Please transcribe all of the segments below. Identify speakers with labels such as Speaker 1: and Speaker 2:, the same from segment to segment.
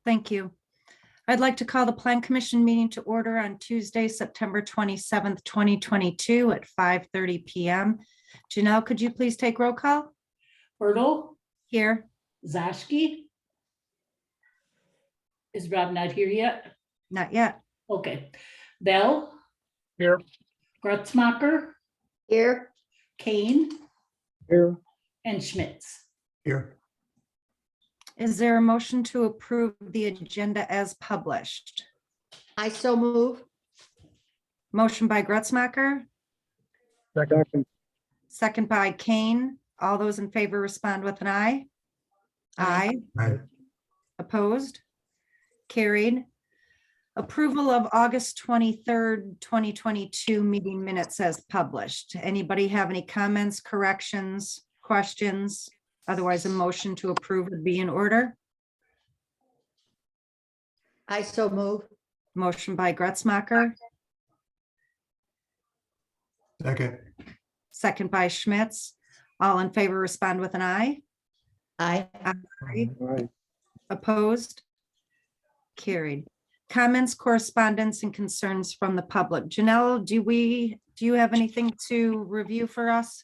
Speaker 1: Thank you. I'd like to call the Plan Commission meeting to order on Tuesday, September 27th, 2022 at 5:30 PM. Janelle, could you please take roll call?
Speaker 2: Bertle,
Speaker 1: Here.
Speaker 2: Zashki. Is Rob not here yet?
Speaker 1: Not yet.
Speaker 2: Okay. Bell,
Speaker 3: Here.
Speaker 2: Gretzmacher,
Speaker 4: Here.
Speaker 2: Kane,
Speaker 3: Here.
Speaker 2: and Schmitz.
Speaker 3: Here.
Speaker 1: Is there a motion to approve the agenda as published?
Speaker 4: I so move.
Speaker 1: Motion by Gretzmacher,
Speaker 3: Second.
Speaker 1: second by Kane. All those in favor respond with an aye.
Speaker 4: Aye.
Speaker 1: Aye. Opposed? Carried. Approval of August 23rd, 2022 meeting minutes as published. Anybody have any comments, corrections, questions? Otherwise, a motion to approve would be in order.
Speaker 4: I so move.
Speaker 1: Motion by Gretzmacher,
Speaker 3: Second.
Speaker 1: second by Schmitz. All in favor respond with an aye.
Speaker 4: Aye.
Speaker 1: Opposed? Carried. Comments, correspondence, and concerns from the public. Janelle, do you have anything to review for us?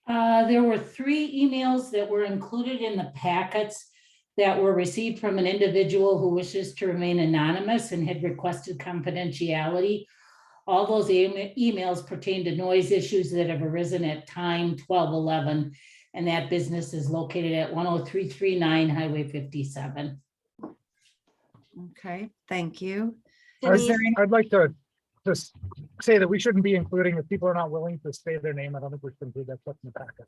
Speaker 2: There were 3 emails that were included in the packets that were received from an individual who wishes to remain anonymous and had requested confidentiality. All those emails pertain to noise issues that have arisen at time 12/11, and that business is located at 10339 Highway 57.
Speaker 1: Okay, thank you.
Speaker 3: I'd like to just say that we shouldn't be including if people are not willing to say their name. I don't think we should include that stuff in the packet.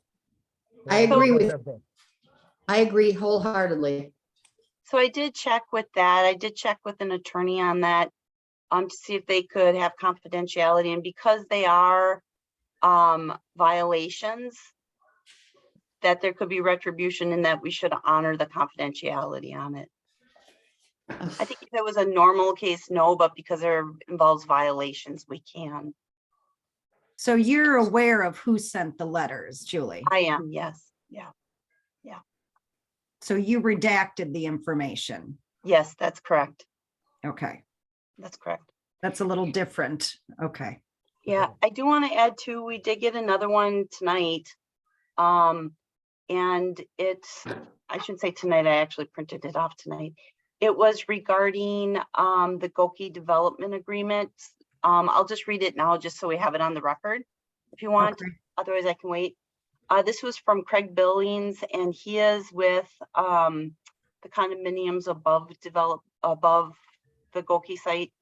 Speaker 4: I agree wholeheartedly.
Speaker 5: So I did check with that. I did check with an attorney on that to see if they could have confidentiality, and because they are violations, that there could be retribution and that we should honor the confidentiality on it. I think if it was a normal case, no, but because there involves violations, we can.
Speaker 1: So you're aware of who sent the letters, Julie?
Speaker 5: I am, yes. Yeah.
Speaker 1: So you redacted the information?
Speaker 5: Yes, that's correct.
Speaker 1: Okay,
Speaker 5: That's correct.
Speaker 1: that's a little different. Okay.
Speaker 5: Yeah, I do want to add too, we did get another one tonight. And it's, I shouldn't say tonight, I actually printed it off tonight. It was regarding the Goki development agreement. I'll just read it now just so we have it on the record if you want.
Speaker 1: Okay.
Speaker 5: Otherwise I can wait. This was from Craig Billings, and he is with the condominiums above the Goki site.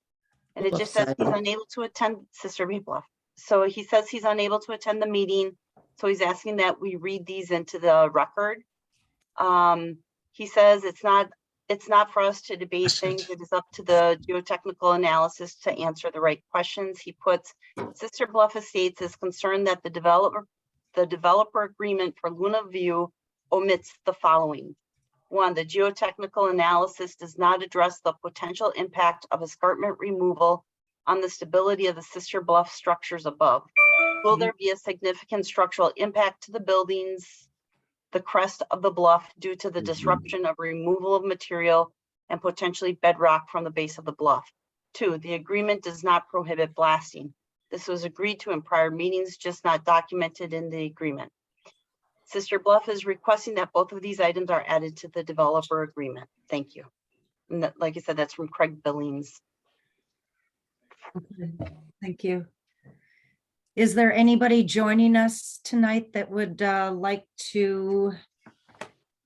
Speaker 5: And it just says he's unable to attend Sister Bluff. So he says he's unable to attend the meeting. So he's asking that we read these into the record. He says it's not for us to debate things. It is up to the geotechnical analysis to answer the right questions. He puts Sister Bluff Estates is concerned that the developer agreement for Luna View omits the following. 1, the geotechnical analysis does not address the potential impact of escarpment removal on the stability of the Sister Bluff structures above. Will there be a significant structural impact to the buildings, the crest of the bluff, due to the disruption of removal of material and potentially bedrock from the base of the bluff? 2, the agreement does not prohibit blasting. This was agreed to in prior meetings, just not documented in the agreement. Sister Bluff is requesting that both of these items are added to the developer agreement. Thank you. And that, like I said, that's from Craig Billings.
Speaker 1: Okay, thank you. Is there anybody joining us tonight that would like to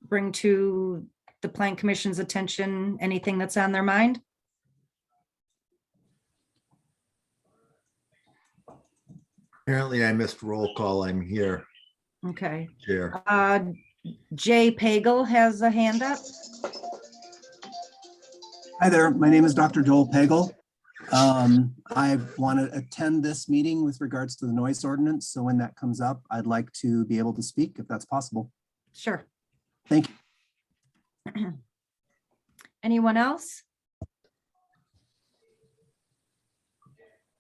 Speaker 1: bring to the Plan Commission's attention anything that's on their mind?
Speaker 6: Apparently I missed roll call. I'm here,
Speaker 1: Okay.
Speaker 6: Chair.
Speaker 1: Jay Pagel has a hand up.
Speaker 7: Hi there, my name is Dr. Joel Pagel. I want to attend this meeting with regards to the noise ordinance. So when that comes up, I'd like to be able to speak if that's possible.
Speaker 1: Sure.
Speaker 7: Thank
Speaker 1: you. Anyone else?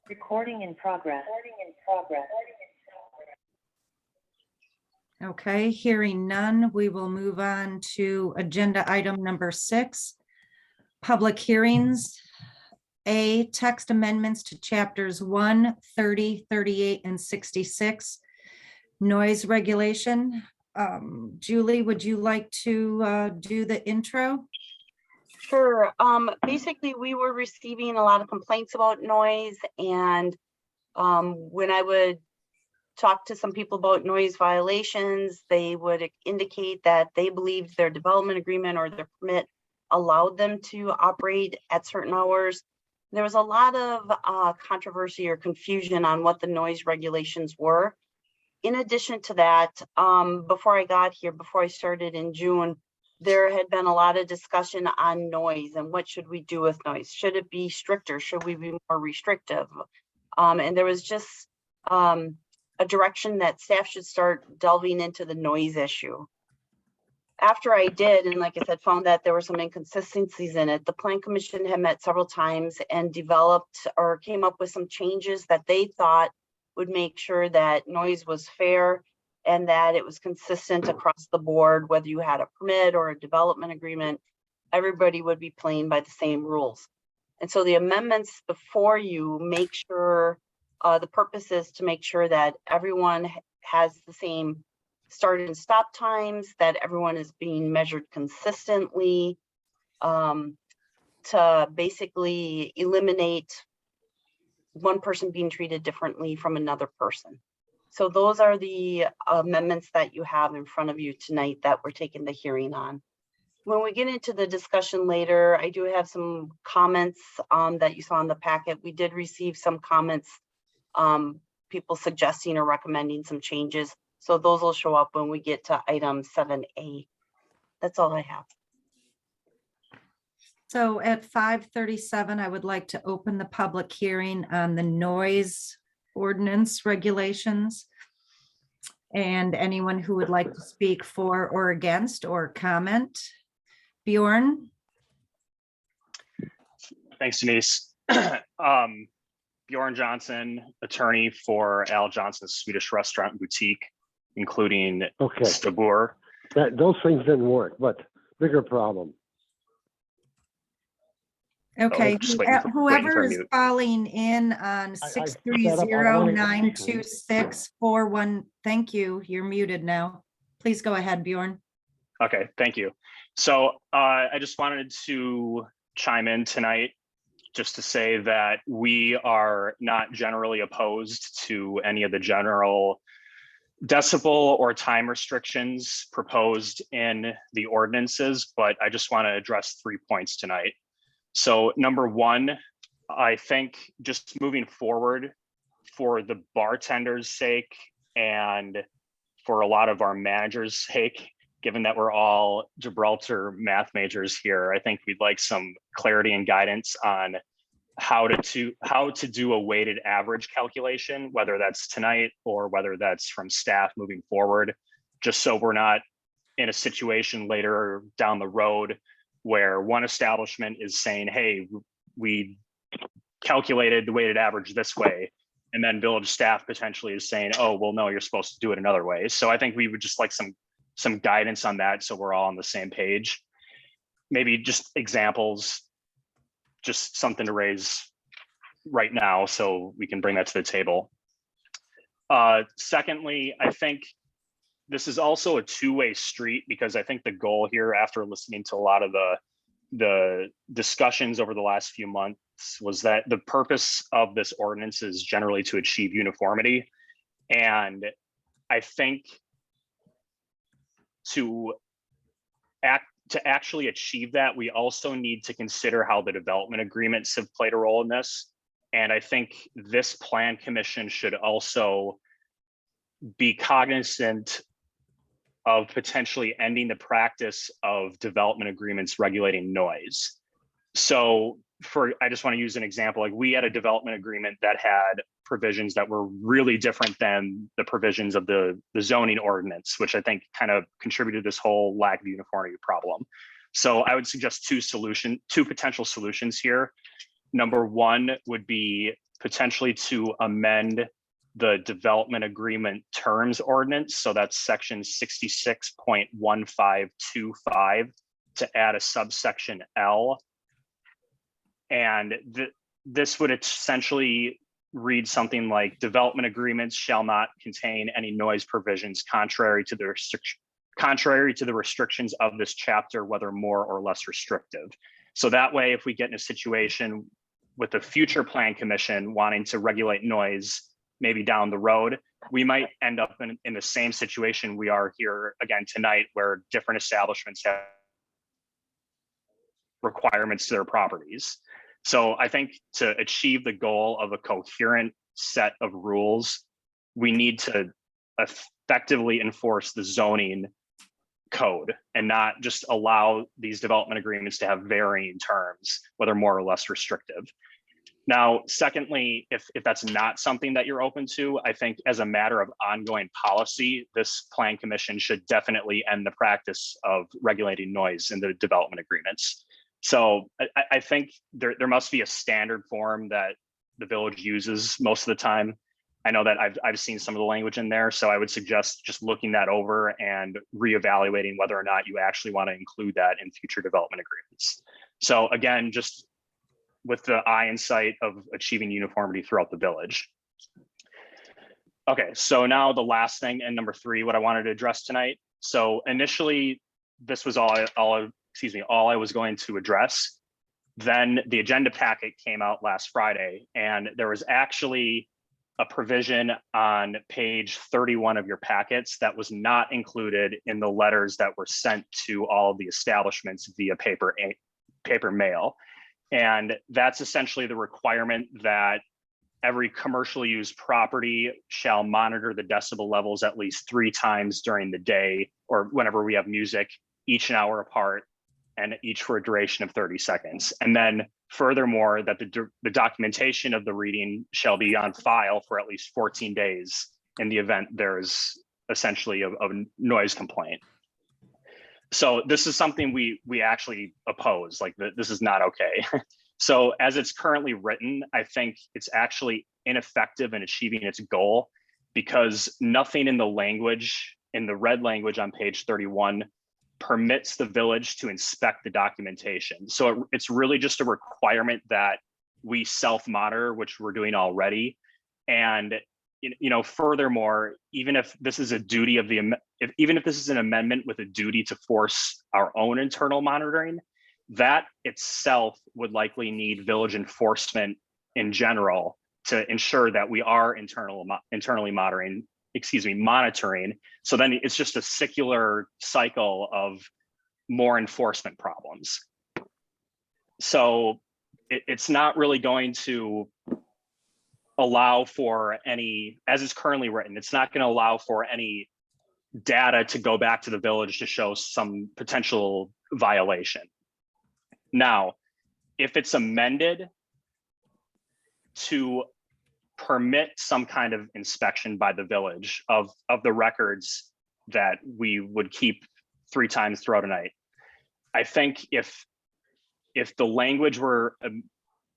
Speaker 8: Recording in progress.
Speaker 1: Okay, hearing none, we will move on to agenda item number 6. Public hearings. A, text amendments to chapters 1, 30, 38, and 66. Noise regulation. Julie, would you like to do the intro?
Speaker 5: Sure. Basically, we were receiving a lot of complaints about noise, and when I would talk to some people about noise violations, they would indicate that they believed their development agreement or their permit allowed them to operate at certain hours. There was a lot of controversy or confusion on what the noise regulations were. In addition to that, before I got here, before I started in June, there had been a lot of discussion on noise and what should we do with noise? Should it be stricter? Should we be more restrictive? And there was just a direction that staff should start delving into the noise issue. After I did, and like I said, found that there were some inconsistencies in it, the Plan Commission had met several times and developed or came up with some changes that they thought would make sure that noise was fair and that it was consistent across the board, whether you had a permit or a development agreement, everybody would be playing by the same rules. And so the amendments before you make sure, the purpose is to make sure that everyone has the same start and stop times, that everyone is being measured consistently, to basically eliminate one person being treated differently from another person. So those are the amendments that you have in front of you tonight that we're taking the hearing on. When we get into the discussion later, I do have some comments that you saw in the packet. We did receive some comments, people suggesting or recommending some changes. So those will show up when we get to item 7A. That's all I have.
Speaker 1: So at 5:37, I would like to open the public hearing on the noise ordinance regulations. And anyone who would like to speak for or against or comment. Bjorn?
Speaker 8: Thanks, Denise. Bjorn Johnson, attorney for Al Johnson's Swedish Restaurant and Boutique, including
Speaker 9: Okay,
Speaker 8: Stabur.
Speaker 9: those things didn't work, but bigger problem.
Speaker 1: Okay,
Speaker 8: just waiting for
Speaker 1: whoever is
Speaker 8: mute.
Speaker 1: calling in on
Speaker 9: set up-
Speaker 1: 630-926-41, thank you, you're muted now. Please go ahead, Bjorn.
Speaker 8: Okay, thank you. So I just wanted to chime in tonight just to say that we are not generally opposed to any of the general decibel or time restrictions proposed in the ordinances, but I just want to address 3 points tonight. So number one, I think just moving forward for the bartender's sake and for a lot of our managers' sake, given that we're all Gibraltar math majors here, I think we'd like some clarity and guidance on how to do a weighted average calculation, whether that's tonight or whether that's from staff moving forward, just so we're not in a situation later down the road where one establishment is saying, hey, we calculated the weighted average this way, and then village staff potentially is saying, oh, well, no, you're supposed to do it another way. So I think we would just like some guidance on that so we're all on the same page. Maybe just examples, just something to raise right now so we can bring that to the table. Secondly, I think this is also a two-way street, because I think the goal here, after listening to a lot of the discussions over the last few months, was that the purpose of this ordinance is generally to achieve uniformity. And I think to actually achieve that, we also need to consider how the development agreements have played a role in this. And I think this plan commission should also be cognizant of potentially ending the practice of development agreements regulating noise. So I just want to use an example, like we had a development agreement that had provisions that were really different than the provisions of the zoning ordinance, which I think kind of contributed to this whole lack of uniformity problem. So I would suggest two potential solutions here. Number one would be potentially to amend the development agreement terms ordinance. So that's section 66.1525 to add a subsection L And this would essentially read something like development agreements shall not contain any noise provisions contrary to the restrictions of this chapter, whether more or less restrictive. So that way, if we get in a situation with the future plan commission wanting to regulate noise, maybe down the road, we might end up in the same situation we are here again tonight, where different establishments have requirements to their properties. So I think to achieve the goal of a coherent set of rules, we need to effectively enforce the zoning code and not just allow these development agreements to have varying terms, whether more or less restrictive. Now, secondly, if that's not something that you're open to, I think as a matter of ongoing policy, this plan commission should definitely end the practice of regulating noise in the development agreements. So I think there must be a standard form that the village uses most of the time. I know that I've seen some of the language in there, so I would suggest just looking that over and reevaluating whether or not you actually want to include that in future development agreements. So again, just with the eye in sight of achieving uniformity throughout the village. Okay, so now the last thing, and number 3, what I wanted to address tonight. So initially, this was all I was going to address. Then the agenda packet came out last Friday, and there was actually a provision on page 31 of your packets that was not included in the letters that were sent to all of the establishments via paper mail. And that's essentially the requirement that every commercial use property shall monitor the decibel levels at least 3 times during the day, or whenever we have music, each an hour apart, and each for a duration of 30 seconds. And then furthermore, that the documentation of the reading shall be on file for at least 14 days in the event there's essentially a noise complaint. So this is something we actually oppose, like this is not okay. So as it's currently written, I think it's actually ineffective in achieving its goal, because nothing in the language, in the red language on page 31, permits the village to inspect the documentation. So it's really just a requirement that we self-monitor, which we're doing already. And furthermore, even if this is a duty of even if this is an amendment with a duty to force our own internal monitoring, that itself would likely need village enforcement in general to ensure that we are internally monitoring. So then it's just a circular cycle of more enforcement problems. So it's not really going to allow for any, as it's currently written, it's not going to allow for any data to go back to the village to show some potential violation. Now, if it's amended to permit some kind of inspection by the village of the records that we would keep 3 times throughout a night, I think if the language were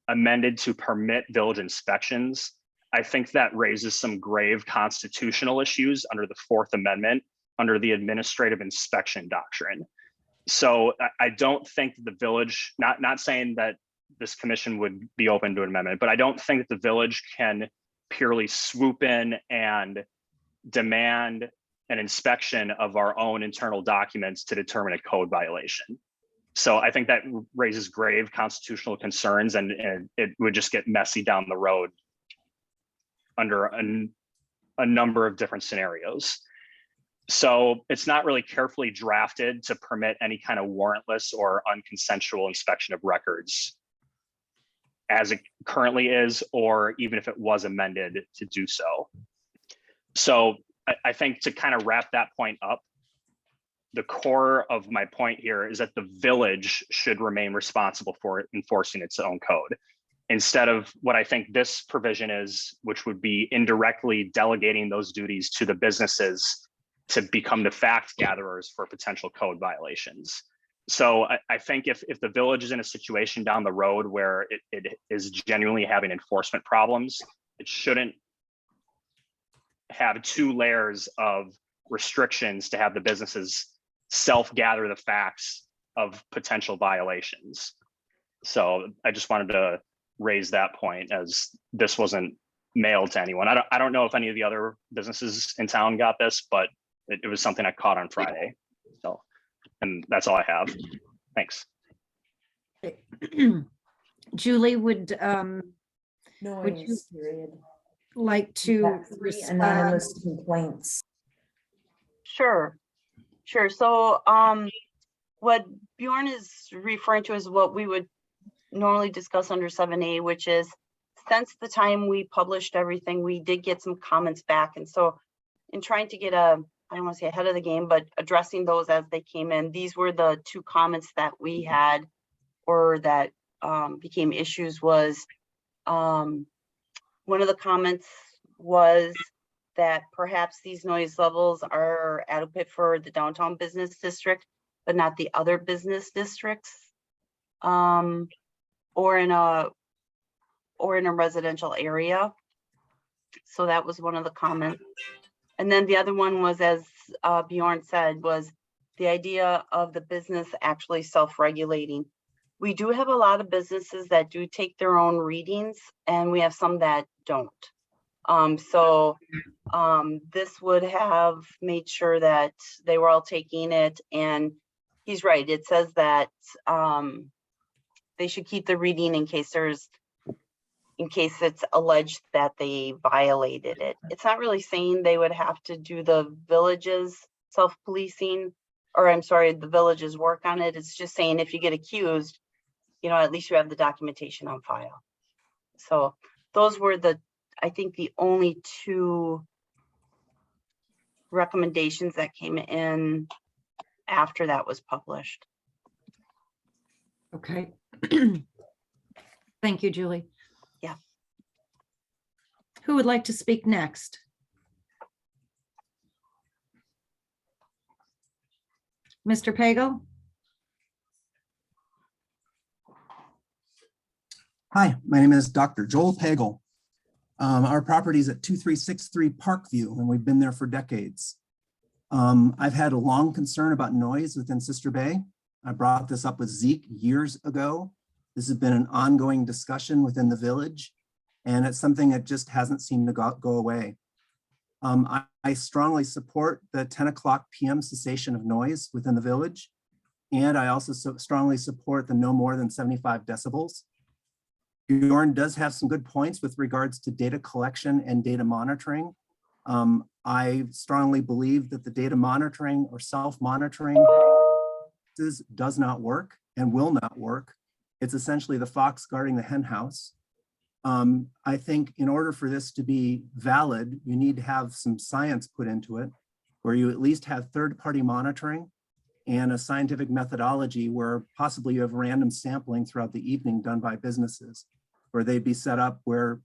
Speaker 8: amended to permit village inspections, I think that raises some grave constitutional issues under the 4th Amendment, under the administrative inspection doctrine. So I don't think the village, not saying that this commission would be open to an amendment, but I don't think that the village can purely swoop in and demand an inspection of our own internal documents to determine a code violation. So I think that raises grave constitutional concerns, and it would just get messy down the road under a number of different scenarios. So it's not really carefully drafted to permit any kind of warrantless or unconsensual inspection of records as it currently is, or even if it was amended to do so. So I think to kind of wrap that point up, the core of my point here is that the village should remain responsible for enforcing its own code, instead of what I think this provision is, which would be indirectly delegating those duties to the businesses to become the fact gatherers for potential code violations. So I think if the village is in a situation down the road where it is genuinely having enforcement problems, it shouldn't have 2 layers of restrictions to have the businesses self-gather the facts of potential violations. So I just wanted to raise that point as this wasn't mailed to anyone. I don't know if any of the other businesses in town got this, but it was something I caught on Friday. So, and that's all I have. Thanks.
Speaker 1: Julie, would you
Speaker 10: Noise, period.
Speaker 1: like
Speaker 10: We've
Speaker 1: to
Speaker 10: got 3
Speaker 1: respond?
Speaker 10: anonymous complaints.
Speaker 5: Sure, sure. So, what Bjorn is referring to is what we would normally discuss under 7A, which is since the time we published everything, we did get some comments back. And so in trying to get I don't want to say ahead of the game, but addressing those as they came in, these were the 2 comments that we had or that became issues was one of the comments was that perhaps these noise levels are adequate for the downtown business district, but not the other business districts, or in a residential area. So that was one of the comments. And then the other one was, as Bjorn said, was the idea of the business actually self-regulating. We do have a lot of businesses that do take their own readings, and we have some that don't. This would have made sure that they were all taking it, and he's right. It says that they should keep the reading in case it's alleged that they violated it. It's not really saying they would have to do the village's self-policing, or I'm sorry, the village's work on it. It's just saying if you get accused, at least you have the documentation on file. So those were I think the only 2 recommendations that came in after that was published.
Speaker 1: Okay. Thank you, Julie.
Speaker 5: Yeah.
Speaker 1: Who would like to speak next? Mr. Pagel?
Speaker 7: Hi, my name is Dr. Joel Pagel. Our property is at 2363 Parkview, and we've been there for decades. I've had a long concern about noise within Sister Bay. I brought this up with Zeke years ago. This has been an ongoing discussion within the village, and it's something that just hasn't seemed to go away. I strongly support the 10 o'clock PM cessation of noise within the village, and I also strongly support the no more than 75 decibels. Bjorn does have some good points with regards to data collection and data monitoring. I strongly believe that the data monitoring or self-monitoring does not work and will not work. It's essentially the fox guarding the hen house. I think in order for this to be valid, you need to have some science put into it, where you at least have third-party monitoring and a scientific methodology where possibly you have random sampling throughout the evening done by businesses, where they'd be set up where,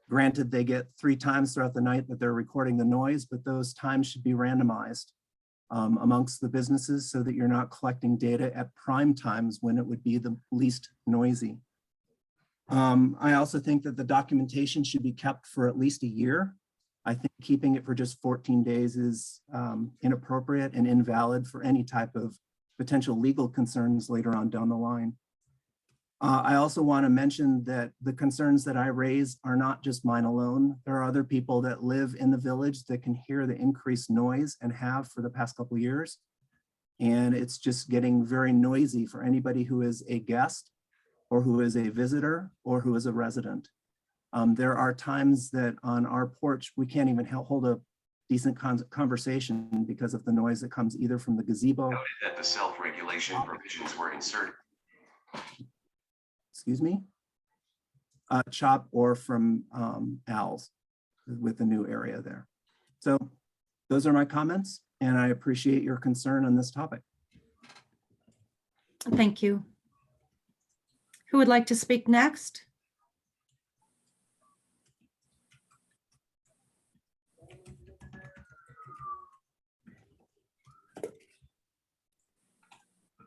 Speaker 7: granted, they get 3 times throughout the night that they're recording the noise, but those times should be randomized amongst the businesses so that you're not collecting data at prime times when it would be the least noisy. I also think that the documentation should be kept for at least a year. I think keeping it for just 14 days is inappropriate and invalid for any type of potential legal concerns later on down the line. I also want to mention that the concerns that I raise are not just mine alone. There are other people that live in the village that can hear the increased noise and have for the past couple of years. And it's just getting very noisy for anybody who is a guest or who is a visitor or who is a resident. There are times that on our porch, we can't even hold a decent conversation because of the noise that comes either from the gazebo.
Speaker 11: That the self-regulation provisions were inserted.
Speaker 7: Excuse me, CHOP or from ALS with the new area there. So those are my comments, and I appreciate your concern on this topic.
Speaker 1: Thank you. Who would like to speak next?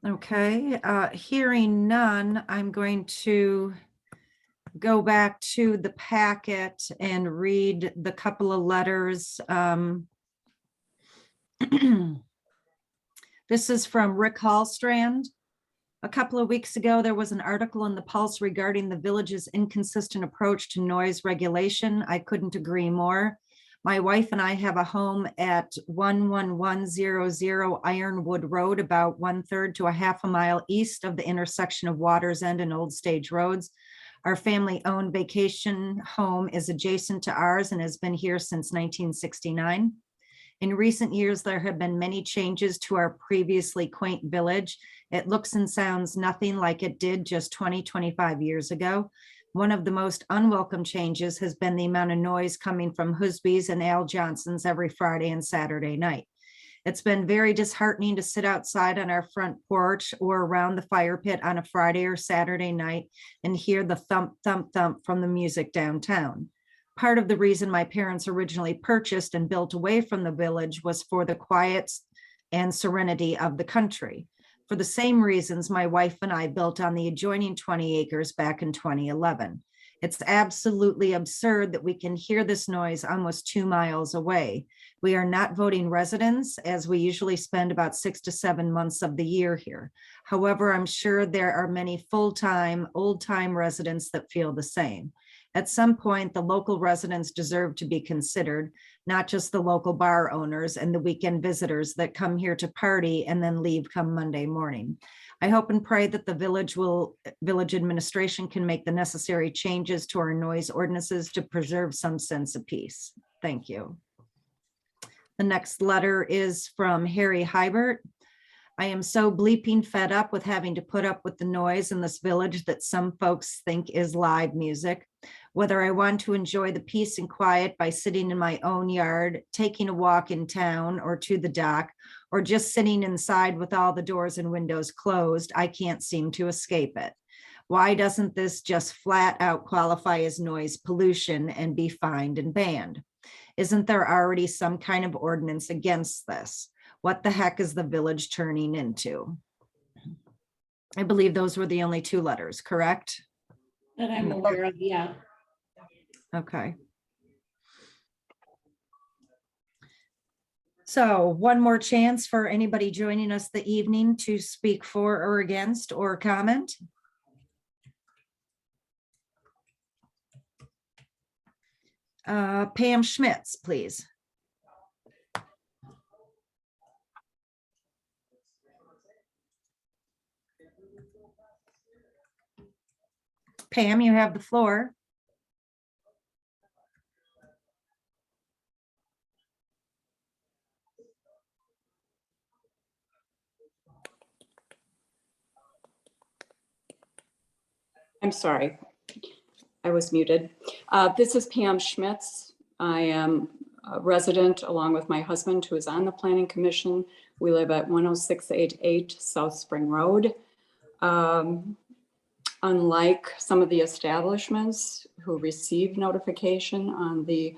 Speaker 1: Okay, hearing none, I'm going to go back to the packet and read the couple of letters. This is from Rick Hallstrand. A couple of weeks ago, there was an article in the Pulse regarding the village's inconsistent approach to noise regulation. I couldn't agree more. My wife and I have a home at 11100 Ironwood Road, about 1/3 to a half a mile east of the intersection of Waters End and Old Stage Roads. Our family-owned vacation home is adjacent to ours and has been here since 1969. In recent years, there have been many changes to our previously quaint village. It looks and sounds nothing like it did just 20, 25 years ago. One of the most unwelcome changes has been the amount of noise coming from Husby's and Al Johnson's every Friday and Saturday night. It's been very disheartening to sit outside on our front porch or around the fire pit on a Friday or Saturday night and hear the thump, thump, thump from the music downtown. Part of the reason my parents originally purchased and built away from the village was for the quiet and serenity of the country. For the same reasons, my wife and I built on the adjoining 20 acres back in 2011. It's absolutely absurd that we can hear this noise almost 2 miles away. We are not voting residents, as we usually spend about 6 to 7 months of the year here. However, I'm sure there are many full-time, old-time residents that feel the same. At some point, the local residents deserve to be considered, not just the local bar owners and the weekend visitors that come here to party and then leave come Monday morning. I hope and pray that the village administration can make the necessary changes to our noise ordinances to preserve some sense of peace. Thank you. The next letter is from Harry Hybert. I am so bleeping fed up with having to put up with the noise in this village that some folks think is live music. Whether I want to enjoy the peace and quiet by sitting in my own yard, taking a walk in town or to the dock, or just sitting inside with all the doors and windows closed, I can't seem to escape it. Why doesn't this just flat out qualify as noise pollution and be fined and banned? Isn't there already some kind of ordinance against this? What the heck is the village turning into? I believe those were the only 2 letters, correct?
Speaker 2: That I'm aware of, yeah.
Speaker 1: Okay. So one more chance for anybody joining us the evening to speak for or against or comment. Pam Schmitz, please. Pam, you have the floor.
Speaker 12: I'm sorry, I was muted. This is Pam Schmitz. I am a resident along with my husband who is on the Planning Commission. We live at 10688 South Spring Road. Unlike some of the establishments who receive notification on the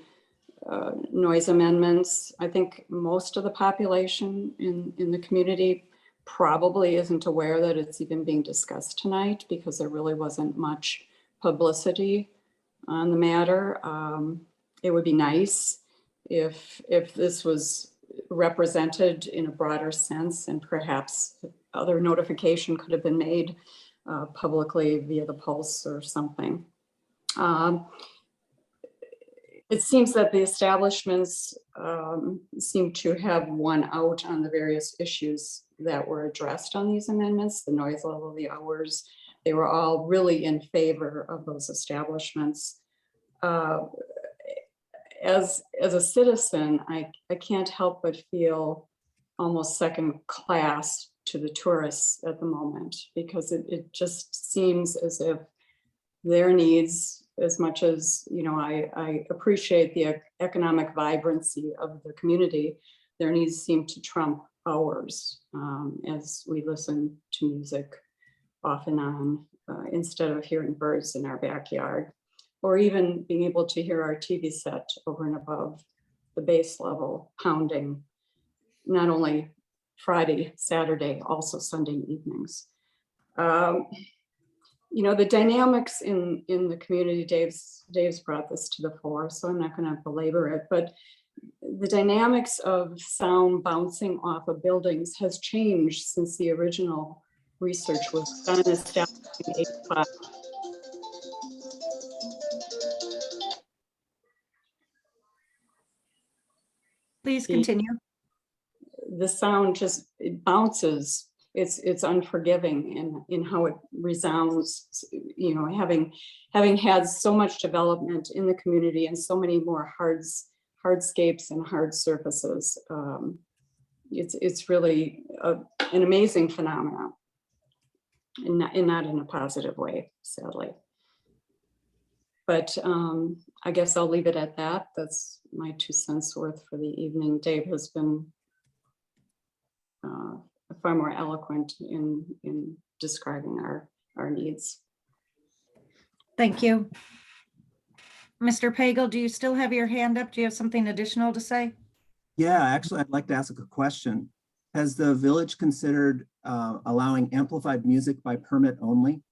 Speaker 12: noise amendments, I think most of the population in the community probably isn't aware that it's even being discussed tonight because there really wasn't much publicity on the matter. It would be nice if this was represented in a broader sense, and perhaps other notification could have been made publicly via the Pulse or something. It seems that the establishments seem to have won out on the various issues that were addressed on these amendments, the noise level, the hours. They were all really in favor of those establishments. As a citizen, I can't help but feel almost second class to the tourists at the moment, because it just seems as if their needs, as much as, you know, I appreciate the economic vibrancy of the community, their needs seem to trump ours as we listen to music off and on instead of hearing birds in our backyard, or even being able to hear our TV set over and above the base level pounding, not only Friday, Saturday, also Sunday evenings. You know, the dynamics in the community, Dave's brought this to the fore, so I'm not going to belabor it, but the dynamics of sound bouncing off of buildings has changed since the original research was done and established in 85.
Speaker 1: Please continue.
Speaker 12: The sound just, it bounces. It's unforgiving in how it resounds, you know, having had so much development in the community and so many more hardscapes and hard surfaces. It's really an amazing phenomenon, and not in a positive way, sadly. But I guess I'll leave it at that. That's my 2 cents worth for the evening. Dave has been far more eloquent in describing our needs.
Speaker 1: Thank you. Mr. Pagel, do you still have your hand up? Do you have something additional to say?
Speaker 7: Yeah, actually, I'd like to ask a question. Has the village considered allowing amplified music by permit only?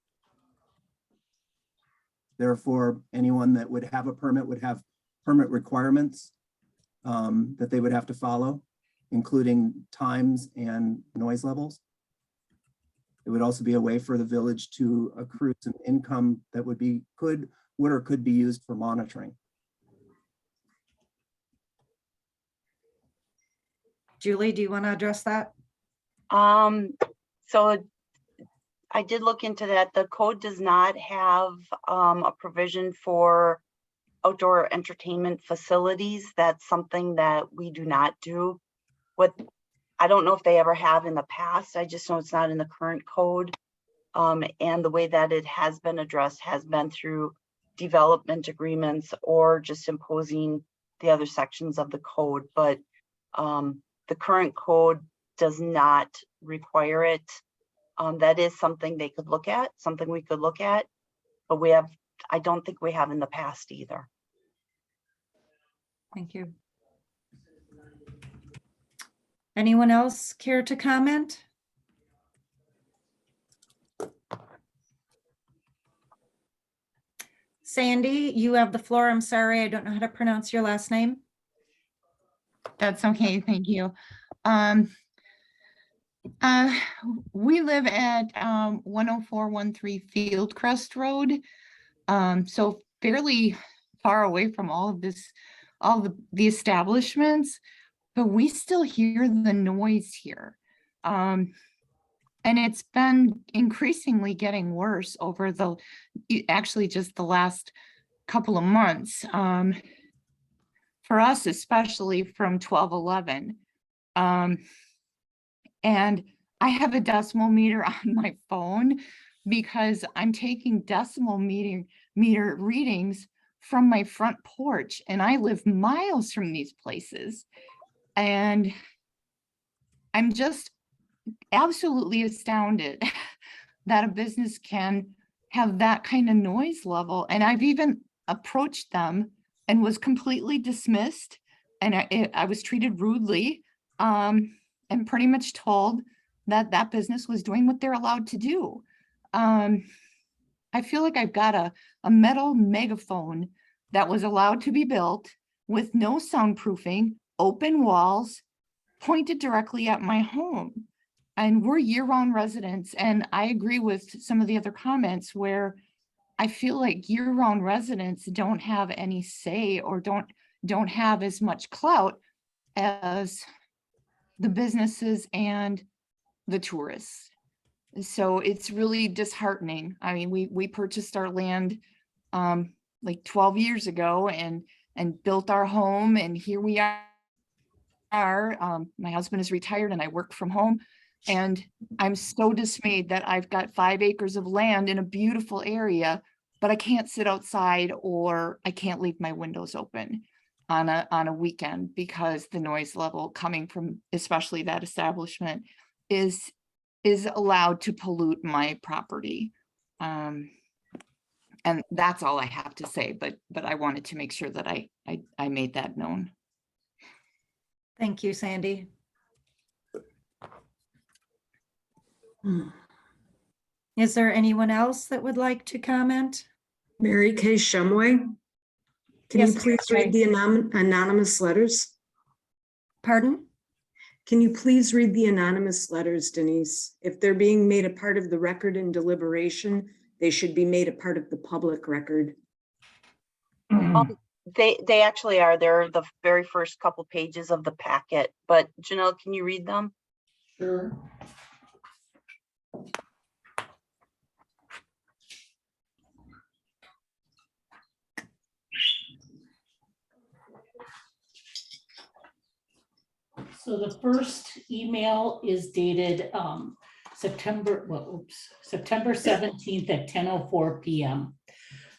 Speaker 7: Therefore, anyone that would have a permit would have permit requirements that they would have to follow, including times and noise levels. It would also be a way for the village to accrue some income that would or could be used for monitoring.
Speaker 1: Julie, do you want to address that?
Speaker 5: So I did look into that. The code does not have a provision for outdoor entertainment facilities. That's something that we do not do. I don't know if they ever have in the past. I just know it's not in the current code. And the way that it has been addressed has been through development agreements or just imposing the other sections of the code. But the current code does not require it. That is something they could look at, something we could look at, but I don't think we have in the past either.
Speaker 1: Thank you. Anyone else care to comment? Sandy, you have the floor. I'm sorry, I don't know how to pronounce your last name.
Speaker 13: That's okay, thank you. We live at 10413 Fieldcrest Road. So fairly far away from all of this, all the establishments, but we still hear the noise here. And it's been increasingly getting worse over actually just the last couple of months. For us, especially from 1211. And I have a decimal meter on my phone because I'm taking decimal meter readings from my front porch, and I live miles from these places. And I'm just absolutely astounded that a business can have that kind of noise level. And I've even approached them and was completely dismissed. And I was treated rudely and pretty much told that that business was doing what they're allowed to do. I feel like I've got a metal megaphone that was allowed to be built with no soundproofing, open walls, pointed directly at my home. And we're year-round residents. And I agree with some of the other comments where I feel like year-round residents don't have any say or don't have as much clout as the businesses and the tourists. So it's really disheartening. I mean, we purchased our land like 12 years ago and built our home, and here we are. My husband is retired and I work from home, and I'm so dismayed that I've got 5 acres of land in a beautiful area, but I can't sit outside or I can't leave my windows open on a weekend because the noise level coming from especially that establishment is allowed to pollute my property. And that's all I have to say, but I wanted to make sure that I made that known.
Speaker 1: Thank you, Sandy. Is there anyone else that would like to comment?
Speaker 10: Mary Kay Shumway. Can
Speaker 1: Yes,
Speaker 10: you please
Speaker 1: Mary
Speaker 10: read
Speaker 1: Kay.
Speaker 10: the anonymous letters?
Speaker 1: Pardon?
Speaker 10: Can you please read the anonymous letters, Denise? If they're being made a part of the record in deliberation, they should be made a part of the public record.
Speaker 5: They actually are. They're the very first couple pages of the packet, but Janelle, can you read them?
Speaker 2: Sure. So the first email is dated September 17th at 10:04 p.m.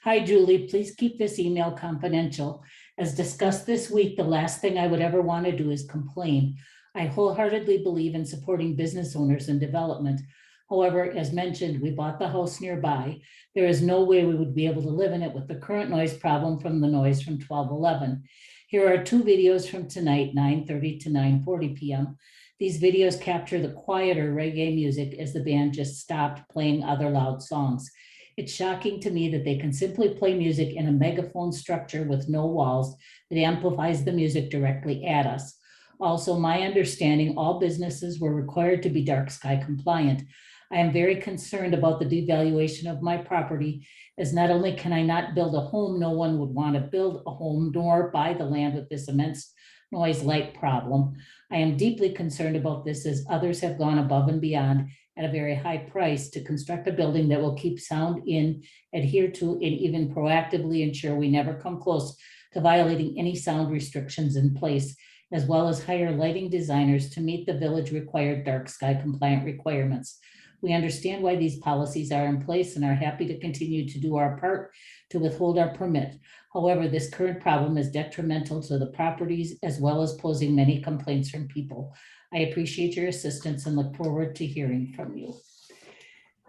Speaker 2: Hi, Julie, please keep this email confidential. As discussed this week, the last thing I would ever want to do is complain. I wholeheartedly believe in supporting business owners and development. However, as mentioned, we bought the house nearby. There is no way we would be able to live in it with the current noise problem from the noise from 1211. Here are two videos from tonight, 9:30 to 9:40 p.m. These videos capture the quieter reggae music as the band just stopped playing other loud songs. It's shocking to me that they can simply play music in a megaphone structure with no walls that amplifies the music directly at us. Also, my understanding, all businesses were required to be dark sky compliant. I am very concerned about the devaluation of my property, as not only can I not build a home, no one would want to build a home nor buy the land with this immense noise light problem. I am deeply concerned about this, as others have gone above and beyond at a very high price to construct a building that will keep sound in, adhere to, and even proactively ensure we never come close to violating any sound restrictions in place, as well as hire lighting designers to meet the village required dark sky compliant requirements. We understand why these policies are in place and are happy to continue to do our part to withhold our permit. However, this current problem is detrimental to the properties as well as posing many complaints from people. I appreciate your assistance and look forward to hearing from you.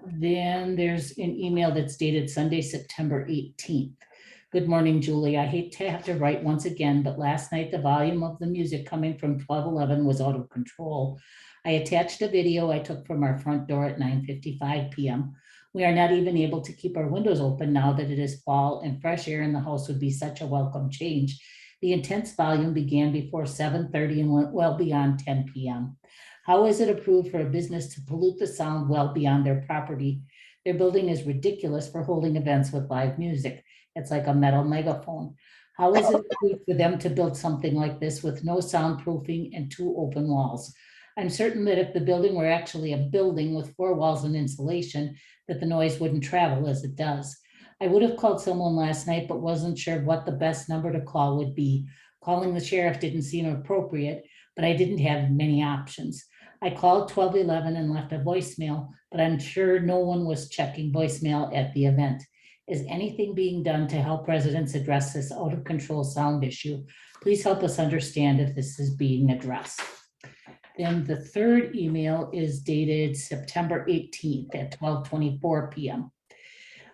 Speaker 2: Then there's an email that's dated Sunday, September 18th. Good morning, Julie. I hate to have to write once again, but last night the volume of the music coming from 1211 was out of control. I attached a video I took from our front door at 9:55 p.m. We are not even able to keep our windows open now that it is fall, and fresh air in the house would be such a welcome change. The intense volume began before 7:30 and went well beyond 10 p.m. How is it approved for a business to pollute the sound well beyond their property? Their building is ridiculous for holding events with live music. It's like a metal megaphone. How is it approved for them to build something like this with no soundproofing and two open walls? I'm certain that if the building were actually a building with four walls and insulation, that the noise wouldn't travel as it does. I would have called someone last night, but wasn't sure what the best number to call would be. Calling the sheriff didn't seem appropriate, but I didn't have many options. I called 1211 and left a voicemail, but I'm sure no one was checking voicemail at the event. Is anything being done to help residents address this out of control sound issue? Please help us understand if this is being addressed. Then the third email is dated September 18th at 12:24 p.m.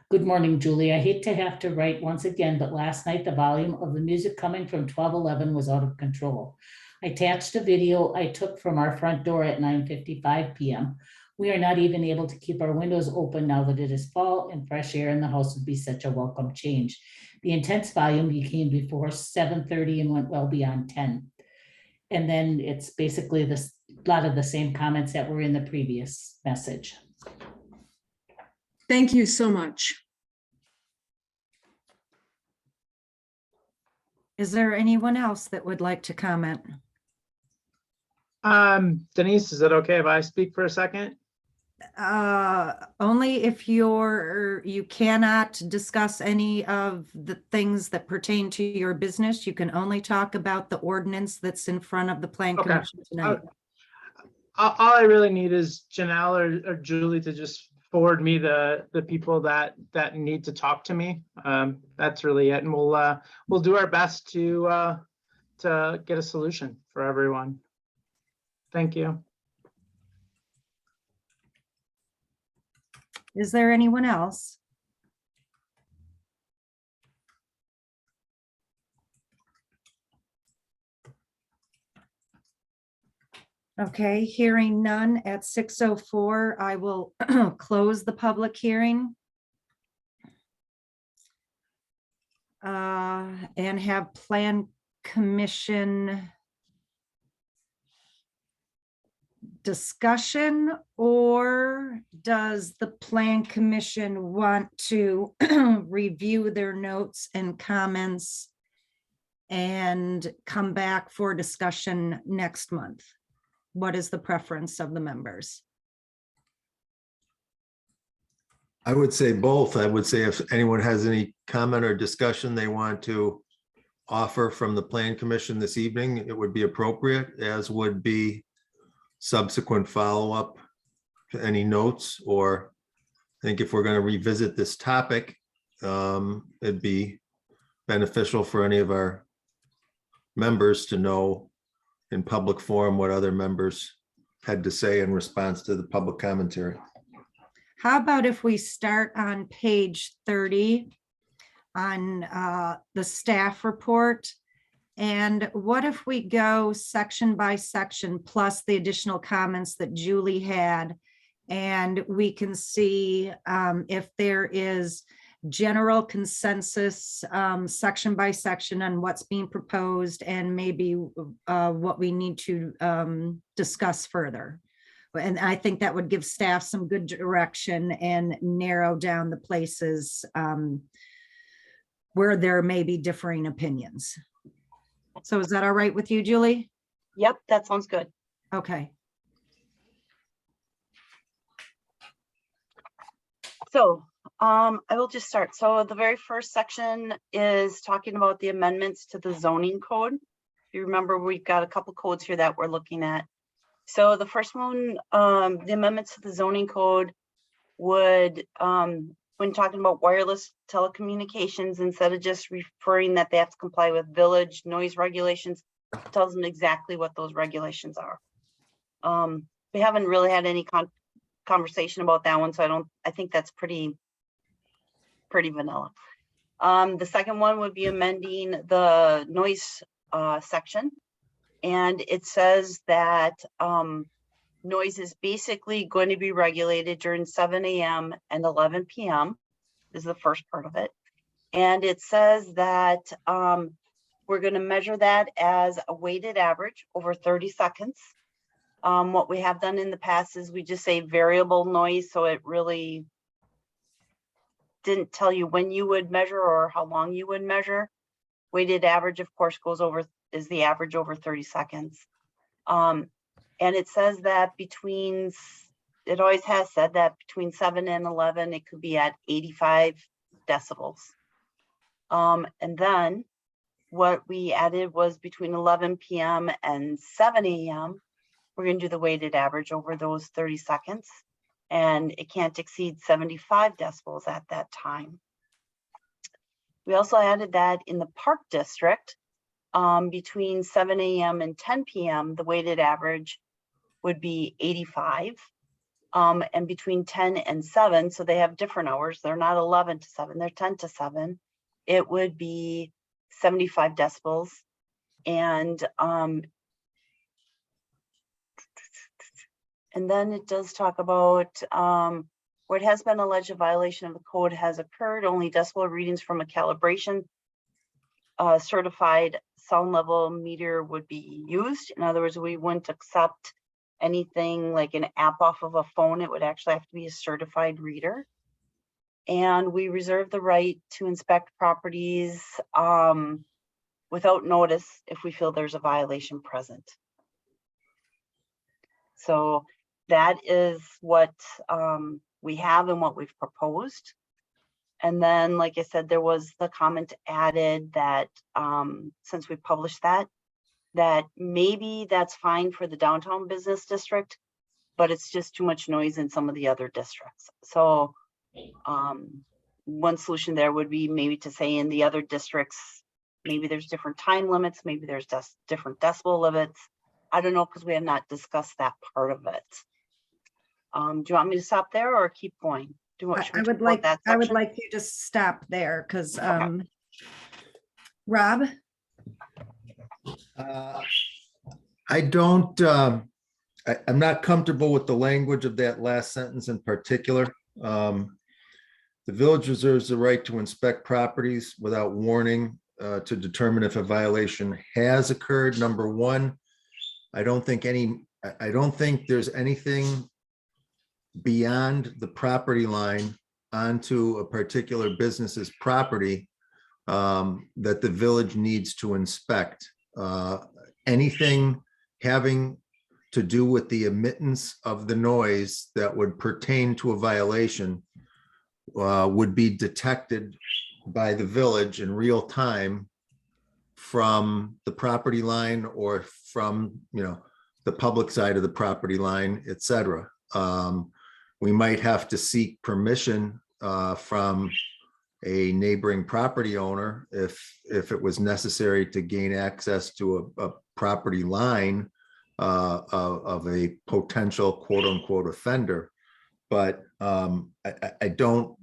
Speaker 2: Good morning, Julie. I hate to have to write once again, but last night the volume of the music coming from 1211 was out of control. I attached a video I took from our front door at 9:55 p.m. We are not even able to keep our windows open now that it is fall, and fresh air in the house would be such a welcome change. The intense volume became before 7:30 and went well beyond 10. And then it's basically a lot of the same comments that were in the previous message.
Speaker 10: Thank you so much.
Speaker 1: Is there anyone else that would like to comment?
Speaker 3: Denise, is it okay if I speak for a second?
Speaker 1: Only if you cannot discuss any of the things that pertain to your business. You can only talk about the ordinance that's in front of the plan
Speaker 3: Okay.
Speaker 1: commission tonight.
Speaker 3: All I really need is Janelle or Julie to just forward me the people that need to talk to me. That's really it, and we'll do our best to get a solution for everyone. Thank you.
Speaker 1: Is there anyone else? Okay, hearing none at 6:04, I will close the public hearing. And have plan commission discussion, or does the plan commission want to review their notes and comments and come back for discussion next month? What is the preference of the members?
Speaker 6: I would say both. I would say if anyone has any comment or discussion they want to offer from the plan commission this evening, it would be appropriate, as would be subsequent follow-up to any notes, or I think if we're going to revisit this topic, it'd be beneficial for any of our members to know in public forum what other members had to say in response to the public commentary.
Speaker 1: How about if we start on page 30 on the staff report? And what if we go section by section plus the additional comments that Julie had? And we can see if there is general consensus section by section on what's being proposed, and maybe what we need to discuss further. And I think that would give staff some good direction and narrow down the places where there may be differing opinions. So is that all right with you, Julie?
Speaker 5: Yep, that sounds good.
Speaker 1: Okay.
Speaker 5: So I will just start. So the very first section is talking about the amendments to the zoning code. If you remember, we've got a couple codes here that we're looking at. So the first one, the amendments to the zoning code would, when talking about wireless telecommunications, instead of just referring that they have to comply with village noise regulations, it tells them exactly what those regulations are. We haven't really had any conversation about that one, so I think that's pretty vanilla. The second one would be amending the noise section. And it says that noise is basically going to be regulated during 7 a.m. and 11 p.m. is the first part of it. And it says that we're going to measure that as a weighted average over 30 seconds. What we have done in the past is we just say variable noise, so it really didn't tell you when you would measure or how long you would measure. Weighted average, of course, is the average over 30 seconds. And it says that it always has said that between 7 and 11, it could be at 85 decibels. And then what we added was between 11 p.m. and 7 a.m., we're going to do the weighted average over those 30 seconds. And it can't exceed 75 decibels at that time. We also added that in the Park District, between 7 a.m. and 10 p.m., the weighted average would be 85. And between 10 and 7, so they have different hours. They're not 11 to 7, they're 10 to 7. It would be 75 decibels. And then it does talk about where it has been alleged a violation of the code has occurred, only decibel readings from a calibration certified sound level meter would be used. In other words, we wouldn't accept anything like an app off of a phone. It would actually have to be a certified reader. And we reserve the right to inspect properties without notice if we feel there's a violation present. So that is what we have and what we've proposed. And then, like I said, there was the comment added that since we published that maybe that's fine for the downtown business district, but it's just too much noise in some of the other districts. So one solution there would be maybe to say in the other districts, maybe there's different time limits, maybe there's just different decibel limits. I don't know, because we have not discussed that part of it. Do you want me to stop there or keep going?
Speaker 1: I would like you to stop there because Rob?
Speaker 6: I don't, I'm not comfortable with the language of that last sentence in particular. The village reserves the right to inspect properties without warning to determine if a violation has occurred. Number one, I don't think any I don't think there's anything beyond the property line onto a particular business's property that the village needs to inspect. Anything having to do with the emittance of the noise that would pertain to a violation would be detected by the village in real time from the property line or from, the public side of the property line, et cetera. We might have to seek permission from a neighboring property owner if it was necessary to gain access to a property line of a potential quote unquote offender. But I don't,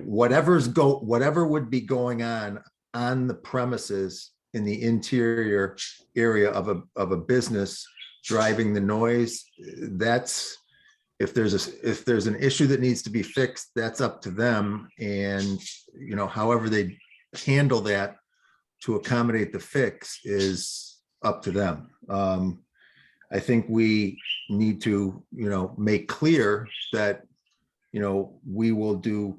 Speaker 6: whatever would be going on the premises in the interior area of a business driving the noise, that's, if there's an issue that needs to be fixed, that's up to them. And, however they handle that to accommodate the fix is up to them. I think we need to, make clear that, we will do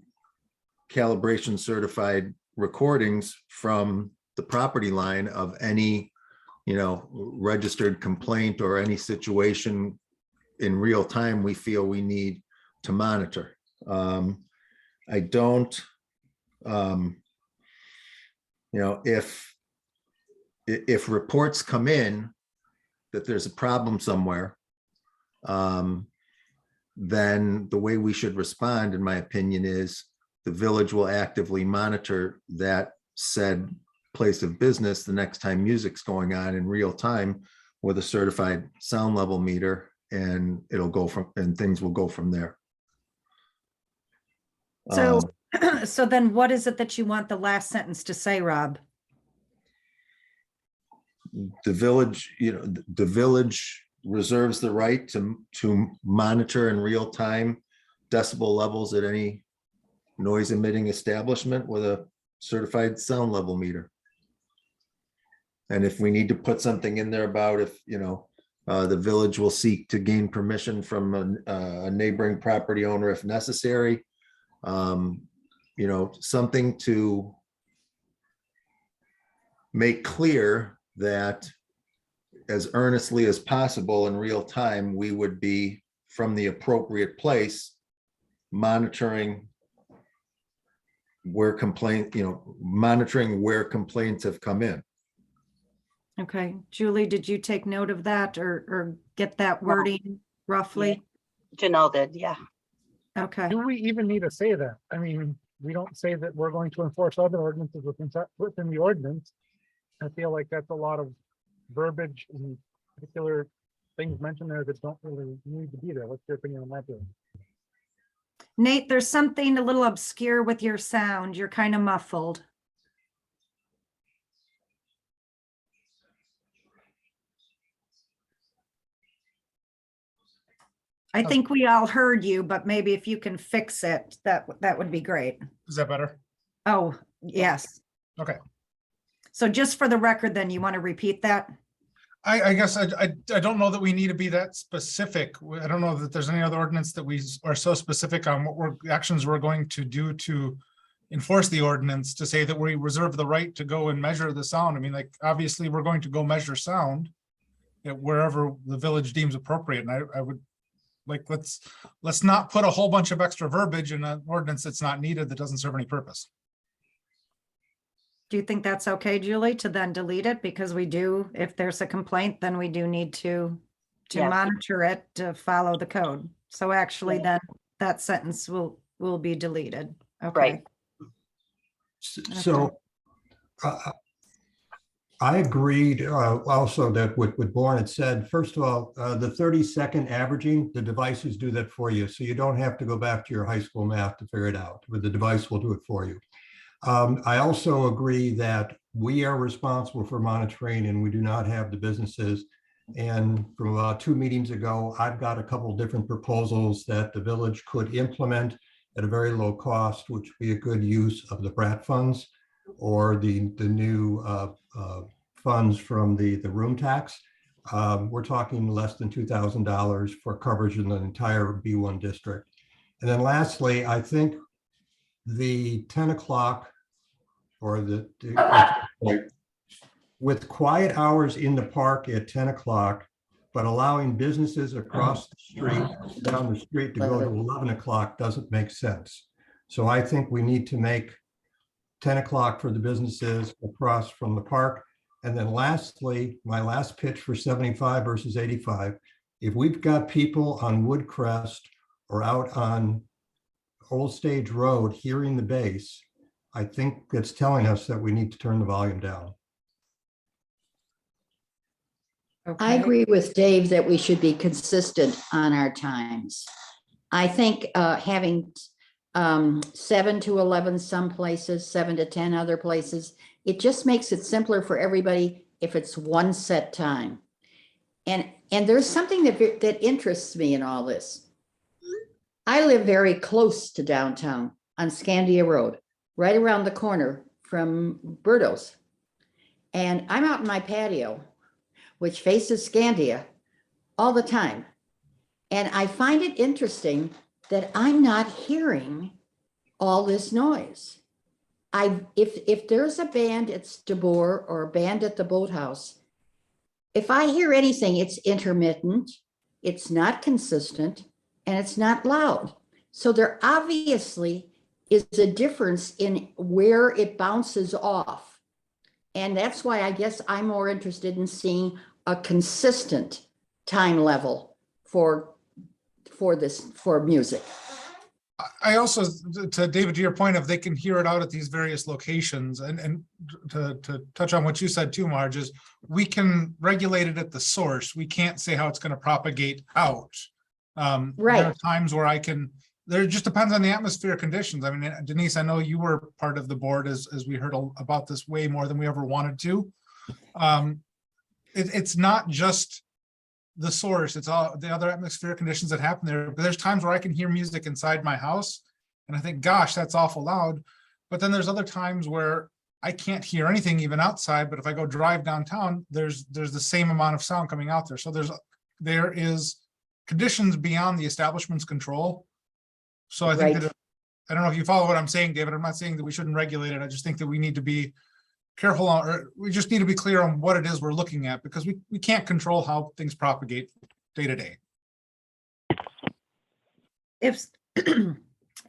Speaker 6: calibration certified recordings from the property line of any, registered complaint or any situation in real time we feel we need to monitor. I don't, if reports come in that there's a problem somewhere, then the way we should respond, in my opinion, is the village will actively monitor that said place of business the next time music's going on in real time with a certified sound level meter, and things will go from there.
Speaker 1: So, so then what is it that you want the last sentence to say, Rob?
Speaker 6: The village reserves the right to monitor in real time decibel levels at any noise emitting establishment with a certified sound level meter. And if we need to put something in there about if, the village will seek to gain permission from a neighboring property owner if necessary, something to make clear that as earnestly as possible in real time, we would be from the appropriate place monitoring where monitoring where complaints have come in.
Speaker 1: Okay, Julie, did you take note of that or get that wording roughly?
Speaker 5: Janelle did, yeah.
Speaker 1: Okay,
Speaker 14: Do we even need to say that? I mean, we don't say that we're going to enforce other ordinances within the ordinance. I feel like that's a lot of verbiage and particular things mentioned there that don't really need to be there. What's your opinion on that?
Speaker 1: Nate, there's something a little obscure with your sound. You're kind of muffled. I think we all heard you, but maybe if you can fix it, that would be great.
Speaker 14: Is that better?
Speaker 1: Oh, yes.
Speaker 14: Okay.
Speaker 1: So just for the record, then you want to repeat that?
Speaker 14: I guess I don't know that we need to be that specific. I don't know that there's any other ordinance that we are so specific on what actions we're going to do to enforce the ordinance to say that we reserve the right to go and measure the sound. I mean, like, obviously we're going to go measure sound at wherever the village deems appropriate. And I would like, let's not put a whole bunch of extra verbiage in an ordinance that's not needed, that doesn't serve any purpose.
Speaker 1: Do you think that's okay, Julie, to then delete it? Because we do, if there's a complaint, then we do need to
Speaker 5: Yeah.
Speaker 1: monitor it, to follow the code. So actually then that sentence will be deleted. Okay.
Speaker 5: Right.
Speaker 15: So I agreed also that what Bourne had said. First of all, the 30-second averaging, the devices do that for you. So you don't have to go back to your high school math to figure it out, but the device will do it for you. I also agree that we are responsible for monitoring and we do not have the businesses. And from about 2 meetings ago, I've got a couple different proposals that the village could implement at a very low cost, which would be a good use of the BRAT funds or the new funds from the room tax. We're talking less than $2,000 for coverage in the entire B1 district. And then lastly, I think the 10 o'clock or with quiet hours in the park at 10 o'clock, but allowing businesses across the street, down the street to go to 11 o'clock doesn't make sense. So I think we need to make 10 o'clock for the businesses across from the park. And then lastly, my last pitch for 75 versus 85, if we've got people on Woodcrest or out on Old Stage Road hearing the bass, I think it's telling us that we need to turn the volume down.
Speaker 4: I
Speaker 1: Okay.
Speaker 4: agree with Dave that we should be consistent on our times. I think having 7 to 11 some places, 7 to 10 other places, it just makes it simpler for everybody if it's one set time. And there's something that interests me in all this. I live very close to downtown on Scandia Road, right around the corner from Berto's. And I'm out in my patio, which faces Scandia all the time. And I find it interesting that I'm not hearing all this noise. If there's a band at Stabor or a band at the Boathouse, if I hear anything, it's intermittent, it's not consistent, and it's not loud. So there obviously is a difference in where it bounces off. And that's why I guess I'm more interested in seeing a consistent time level for music.
Speaker 14: I also, to David, to your point of they can hear it out at these various locations, and to touch on what you said too, Marge, is we can regulate it at the source. We can't say how it's going to propagate out. There
Speaker 4: Right.
Speaker 14: are times where there just depends on the atmosphere conditions. I mean, Denise, I know you were part of the board as we heard about this way more than we ever wanted to. It's not just the source, it's all the other atmospheric conditions that happen there. But there's times where I can hear music inside my house and I think, gosh, that's awful loud. But then there's other times where I can't hear anything even outside, but if I go drive downtown, there's the same amount of sound coming out there. So there is conditions beyond the establishment's control. So I think that, I don't know if you follow what I'm saying, David. I'm not saying that we shouldn't regulate it. I just think that we need to be careful, or we just need to be clear on what it is we're looking at, because we can't control how things propagate day to day.
Speaker 1: If,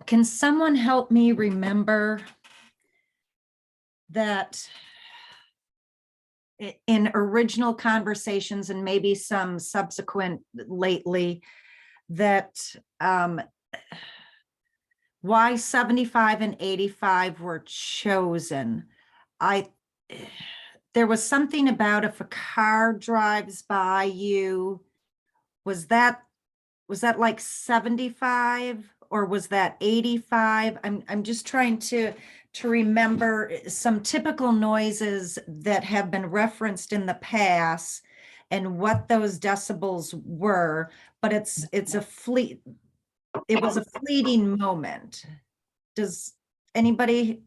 Speaker 1: can someone help me remember that in original conversations and maybe some subsequent lately, that why 75 and 85 were chosen? There was something about if a car drives by you, was that like 75 or was that 85? I'm just trying to remember some typical noises that have been referenced in the past and what those decibels were, but it was a fleeting moment. Does anybody?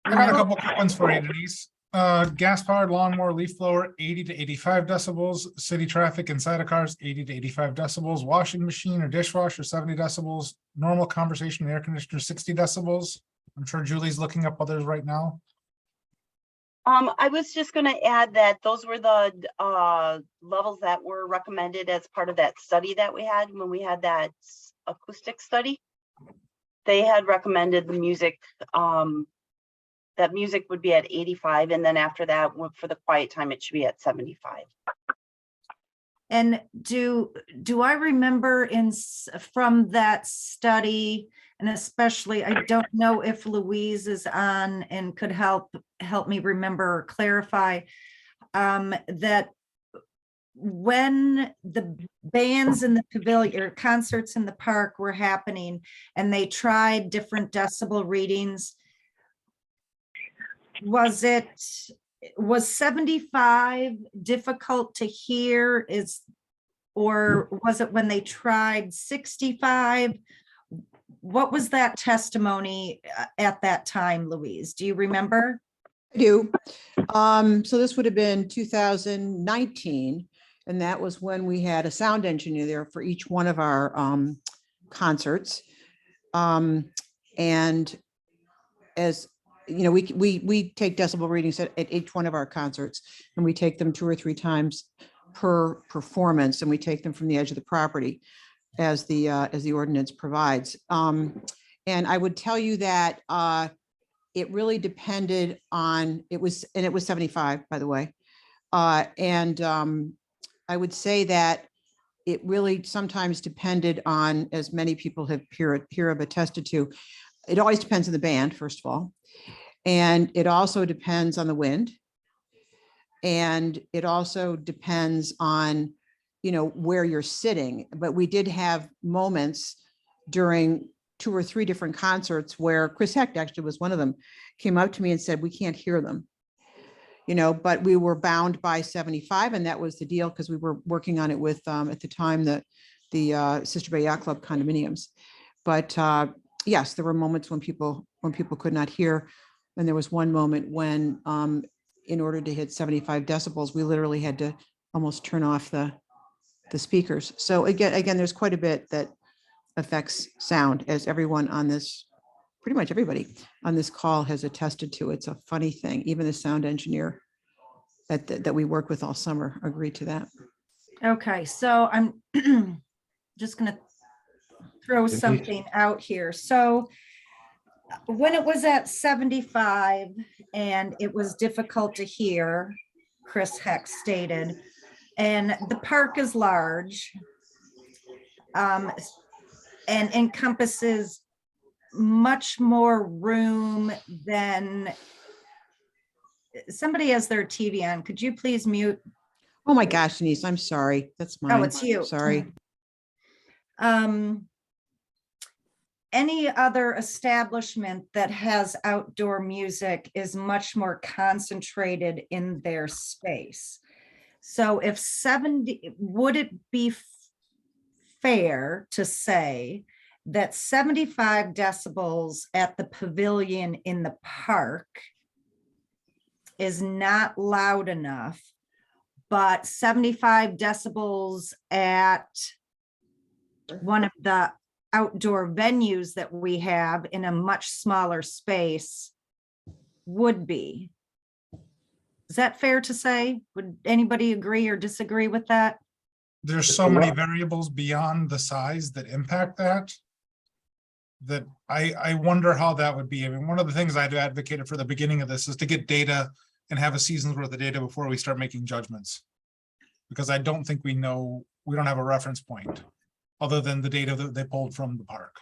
Speaker 14: I got a couple quick ones for you, Denise. Gas-powered lawnmower, leaf blower, 80 to 85 decibels. City traffic inside of cars, 80 to 85 decibels. Washing machine or dishwasher, 70 decibels. Normal conversation, air conditioner, 60 decibels. I'm sure Julie's looking up others right now.
Speaker 5: I was just going to add that those were the levels that were recommended as part of that study that we had when we had that acoustic study. They had recommended the music, that music would be at 85, and then after that, for the quiet time, it should be at 75.
Speaker 1: And do I remember from that study, and especially, I don't know if Louise is on and could help me remember or clarify, that when the bands in the pavilion or concerts in the park were happening and they tried different decibel readings, was 75 difficult to hear, or was it when they tried 65? What was that testimony at that time, Louise? Do you remember?
Speaker 16: I do. So this would have been 2019, and that was when we had a sound engineer there for each one of our concerts. And as you know, we take decibel readings at each one of our concerts, and we take them 2 or 3 times per performance, and we take them from the edge of the property as the ordinance provides. And I would tell you that it really depended on, it was 75, by the way. And I would say that it really sometimes depended on, as many people have here have attested to, it always depends on the band, first of all. And it also depends on the wind. And it also depends on, you know, where you're sitting. But we did have moments during 2 or 3 different concerts where Chris Hecht actually was one of them, came up to me and said, we can't hear them. You know, but we were bound by 75, and that was the deal because we were working on it with, at the time, the Sister Bay Yacht Club condominiums. But yes, there were moments when people could not hear. And there was one moment when, in order to hit 75 decibels, we literally had to almost turn off the speakers. So again, there's quite a bit that affects sound, as everyone on this, pretty much everybody on this call has attested to. It's a funny thing. Even the sound engineer that we worked with all summer agreed to that.
Speaker 1: Okay, so I'm just gonna throw something out here. So when it was at 75 and it was difficult to hear, Chris Hecht stated, and the park is large and encompasses much more room than, somebody has their TV on. Could you please mute?
Speaker 16: Oh my gosh, Denise, I'm sorry. That's mine.
Speaker 1: Oh, it's you.
Speaker 16: Sorry.
Speaker 1: Any other establishment that has outdoor music is much more concentrated in their space. So if 70, would it be fair to say that 75 decibels at the pavilion in the park is not loud enough, but 75 decibels at one of the outdoor venues that we have in a much smaller space would be? Is that fair to say? Would anybody agree or disagree with that?
Speaker 14: There's so many variables beyond the size that impact that I wonder how that would be. I mean, one of the things I'd advocated for the beginning of this is to get data and have a season's worth of data before we start making judgments. Because I don't think we know, we don't have a reference point other than the data that they pulled from the park.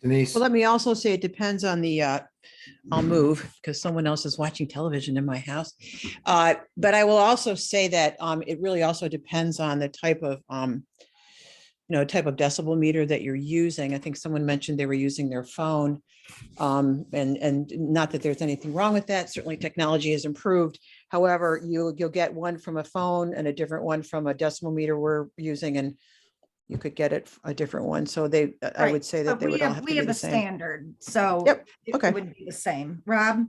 Speaker 6: Denise,
Speaker 16: Well, let me also say it depends on the, I'll move because someone else is watching television in my house. But I will also say that it really also depends on the type of, type of decibel meter that you're using. I think someone mentioned they were using their phone. And not that there's anything wrong with that. Certainly technology has improved. However, you'll get one from a phone and a different one from a decibel meter we're using, and you could get it a different one. So I would say that
Speaker 1: But
Speaker 16: they would all have to
Speaker 1: we
Speaker 16: be
Speaker 1: have
Speaker 16: the
Speaker 1: a
Speaker 16: same.
Speaker 1: standard, so
Speaker 16: Yep,
Speaker 1: it
Speaker 16: okay.
Speaker 1: would be the same. Rob?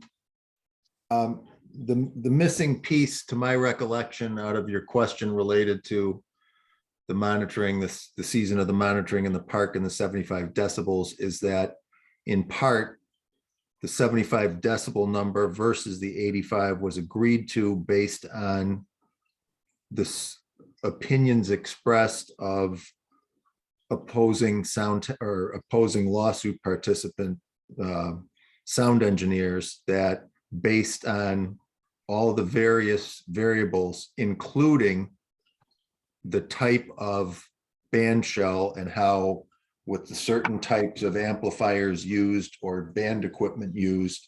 Speaker 6: the missing piece to my recollection out of your question related to the monitoring, the season of the monitoring in the park and the 75 decibels is that in part, the 75 decibel number versus the 85 was agreed to based on the opinions expressed of opposing opposing lawsuit participant sound engineers, that based on all the various variables, including the type of band shell and how with the certain types of amplifiers used or band equipment used,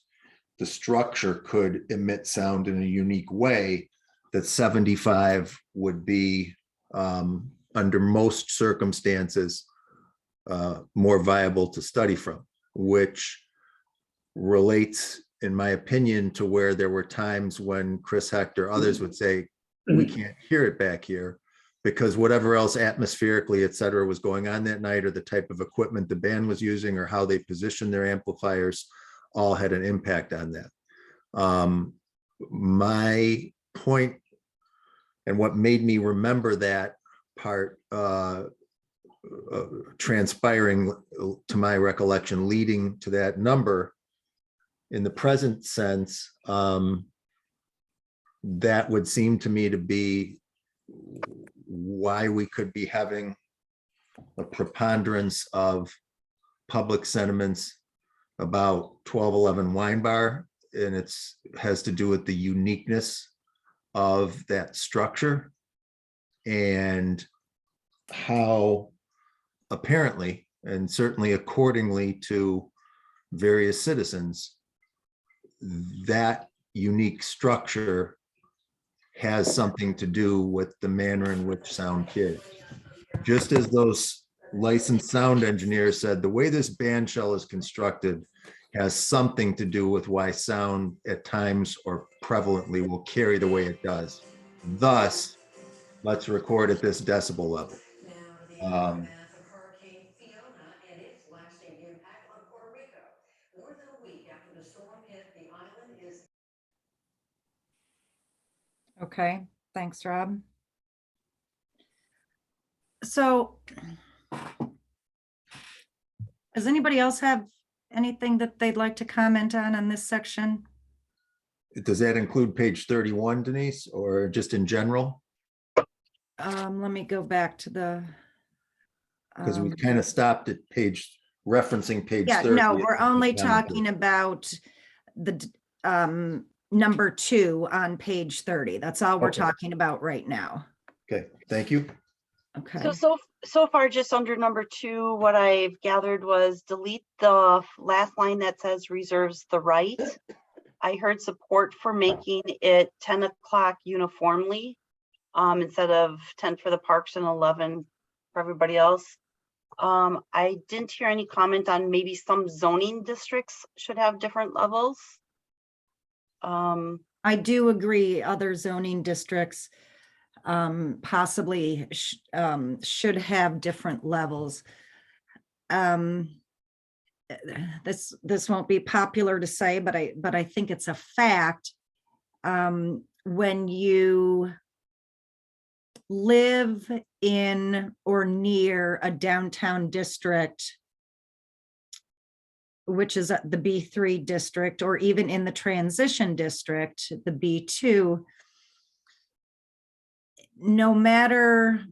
Speaker 6: the structure could emit sound in a unique way, that 75 would be, under most circumstances, more viable to study from, which relates, in my opinion, to where there were times when Chris Hecht or others would say, we can't hear it back here, because whatever else atmospherically, et cetera, was going on that night, or the type of equipment the band was using, or how they positioned their amplifiers, all had an impact on that. My point and what made me remember that part transpiring to my recollection, leading to that number in the present sense, that would seem to me to be why we could be having a preponderance of public sentiments about 1211 Wine Bar, and has to do with the uniqueness of that structure and how apparently, and certainly accordingly to various citizens, that unique structure has something to do with the manner in which sound carries. Just as those licensed sound engineers said, the way this band shell is constructed has something to do with why sound at times or prevalently will carry the way it does. Thus, let's record at this decibel level.
Speaker 1: Okay, thanks, Rob. So does anybody else have anything that they'd like to comment on this section?
Speaker 6: Does that include page 31, Denise, or just in general?
Speaker 1: Let me go back to the.
Speaker 6: Because we kind of stopped at referencing page
Speaker 1: Yeah,
Speaker 6: 30.
Speaker 1: no, we're only talking about the number 2 on page 30. That's all we're
Speaker 6: Okay.
Speaker 1: talking about right now.
Speaker 6: Okay, thank you.
Speaker 1: Okay.
Speaker 5: So far, just under number 2, what I've gathered was delete the last line that says reserves the right. I heard support for making it 10 o'clock uniformly instead of 10 for the parks and 11 for everybody else. I didn't hear any comment on maybe some zoning districts should have different levels.
Speaker 1: I do agree other zoning districts possibly should have different levels. This won't be popular to say, but I think it's a fact. When you live in or near a downtown district, which is the B3 district, or even in the transition district, the B2, no matter,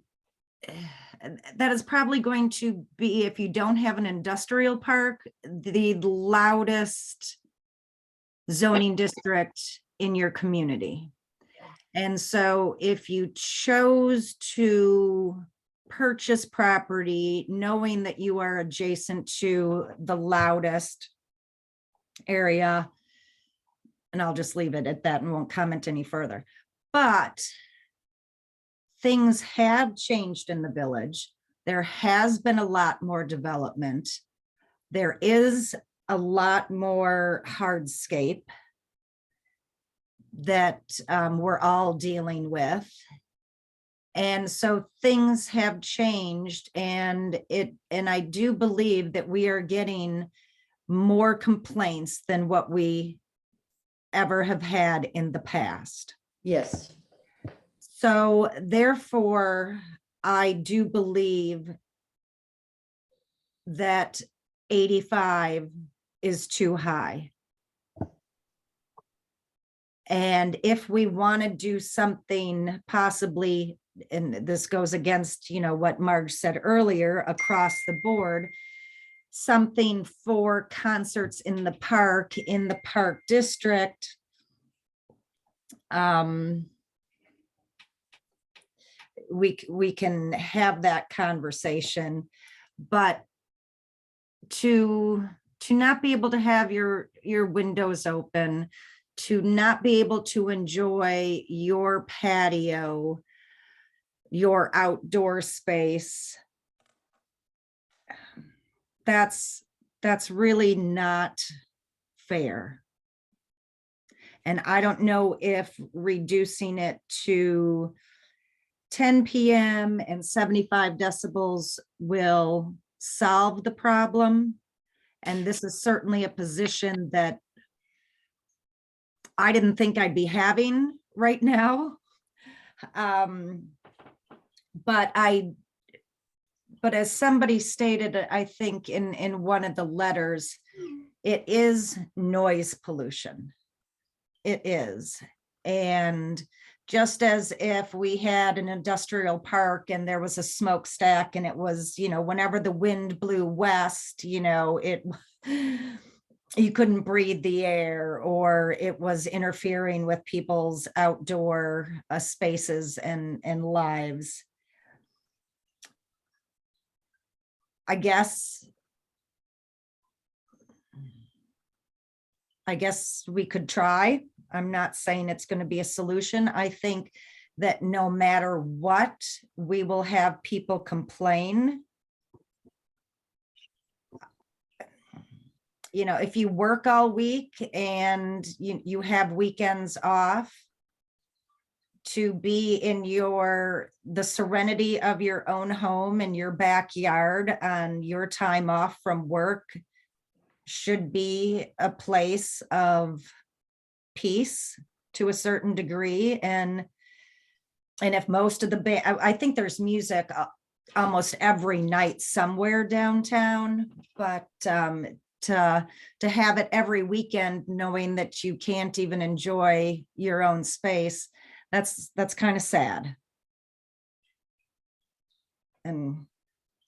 Speaker 1: that is probably going to be, if you don't have an industrial park, the loudest zoning district in your community. And so if you chose to purchase property knowing that you are adjacent to the loudest area, and I'll just leave it at that and won't comment any further, but things have changed in the village. There has been a lot more development. There is a lot more hardscape that we're all dealing with. And so things have changed, and I do believe that we are getting more complaints than what we ever have had in the past.
Speaker 4: Yes.
Speaker 1: So therefore, I do believe that 85 is too high. And if we want to do something possibly, and this goes against, what Marge said earlier, across the board, something for concerts in the park district, we can have that conversation, but to not be able to have your windows open, to not be able to enjoy your patio, your outdoor space, that's really not fair. And I don't know if reducing it to 10 p.m. and 75 decibels will solve the problem. And this is certainly a position that I didn't think I'd be having right now. But as somebody stated, I think in one of the letters, it is noise pollution. It is. And just as if we had an industrial park and there was a smokestack and it was, whenever the wind blew west, you couldn't breathe the air, or it was interfering with people's outdoor spaces and lives. I guess we could try. I'm not saying it's going to be a solution. I think that no matter what, we will have people complain. If you work all week and you have weekends off, to be in the serenity of your own home in your backyard on your time off from work should be a place of peace to a certain degree. And if most of the I think there's music almost every night somewhere downtown, but to have it every weekend, knowing that you can't even enjoy your own space, that's kind of sad. And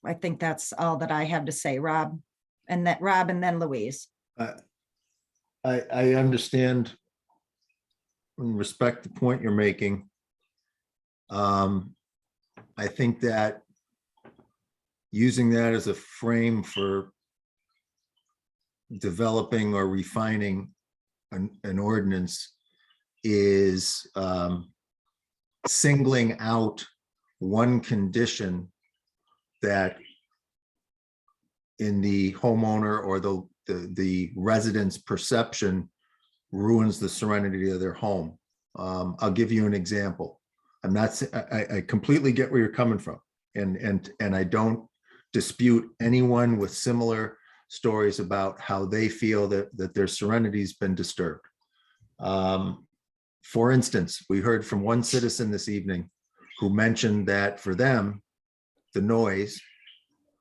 Speaker 1: I think that's all that I have to say, Rob, and then Louise.
Speaker 6: I understand and respect the point you're making. I think that using that as a frame for developing or refining an ordinance is singling out one condition that in the homeowner or the resident's perception ruins the serenity of their home. I'll give you an example. I completely get where you're coming from, and I don't dispute anyone with similar stories about how they feel that their serenity's been disturbed. For instance, we heard from one citizen this evening who mentioned that for them, the noise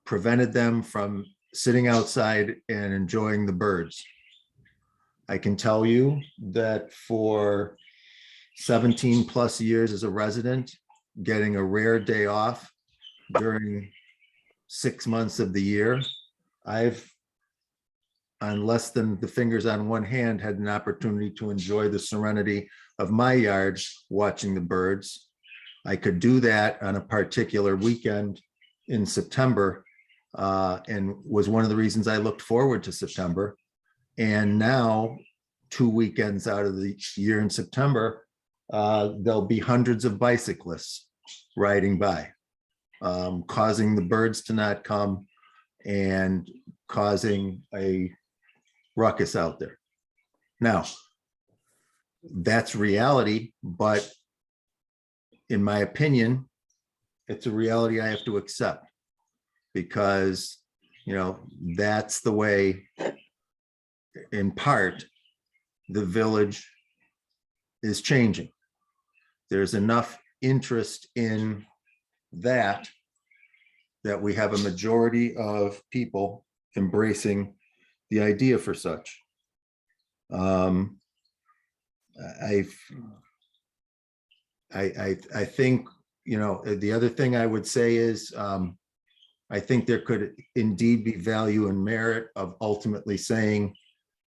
Speaker 6: prevented them from sitting outside and enjoying the birds. I can tell you that for 17 plus years as a resident, getting a rare day off during 6 months of the year, I've, on less than the fingers on one hand, had an opportunity to enjoy the serenity of my yard watching the birds. I could do that on a particular weekend in September, and was one of the reasons I looked forward to September. And now, 2 weekends out of the year in September, there'll be hundreds of bicyclists riding by, causing the birds to not come and causing a ruckus out there. Now, that's reality, but in my opinion, it's a reality I have to accept, because, that's the way, in part, the village is changing. There's enough interest in that we have a majority of people embracing the idea for such. I think, the other thing I would say is, I think there could indeed be value and merit of ultimately saying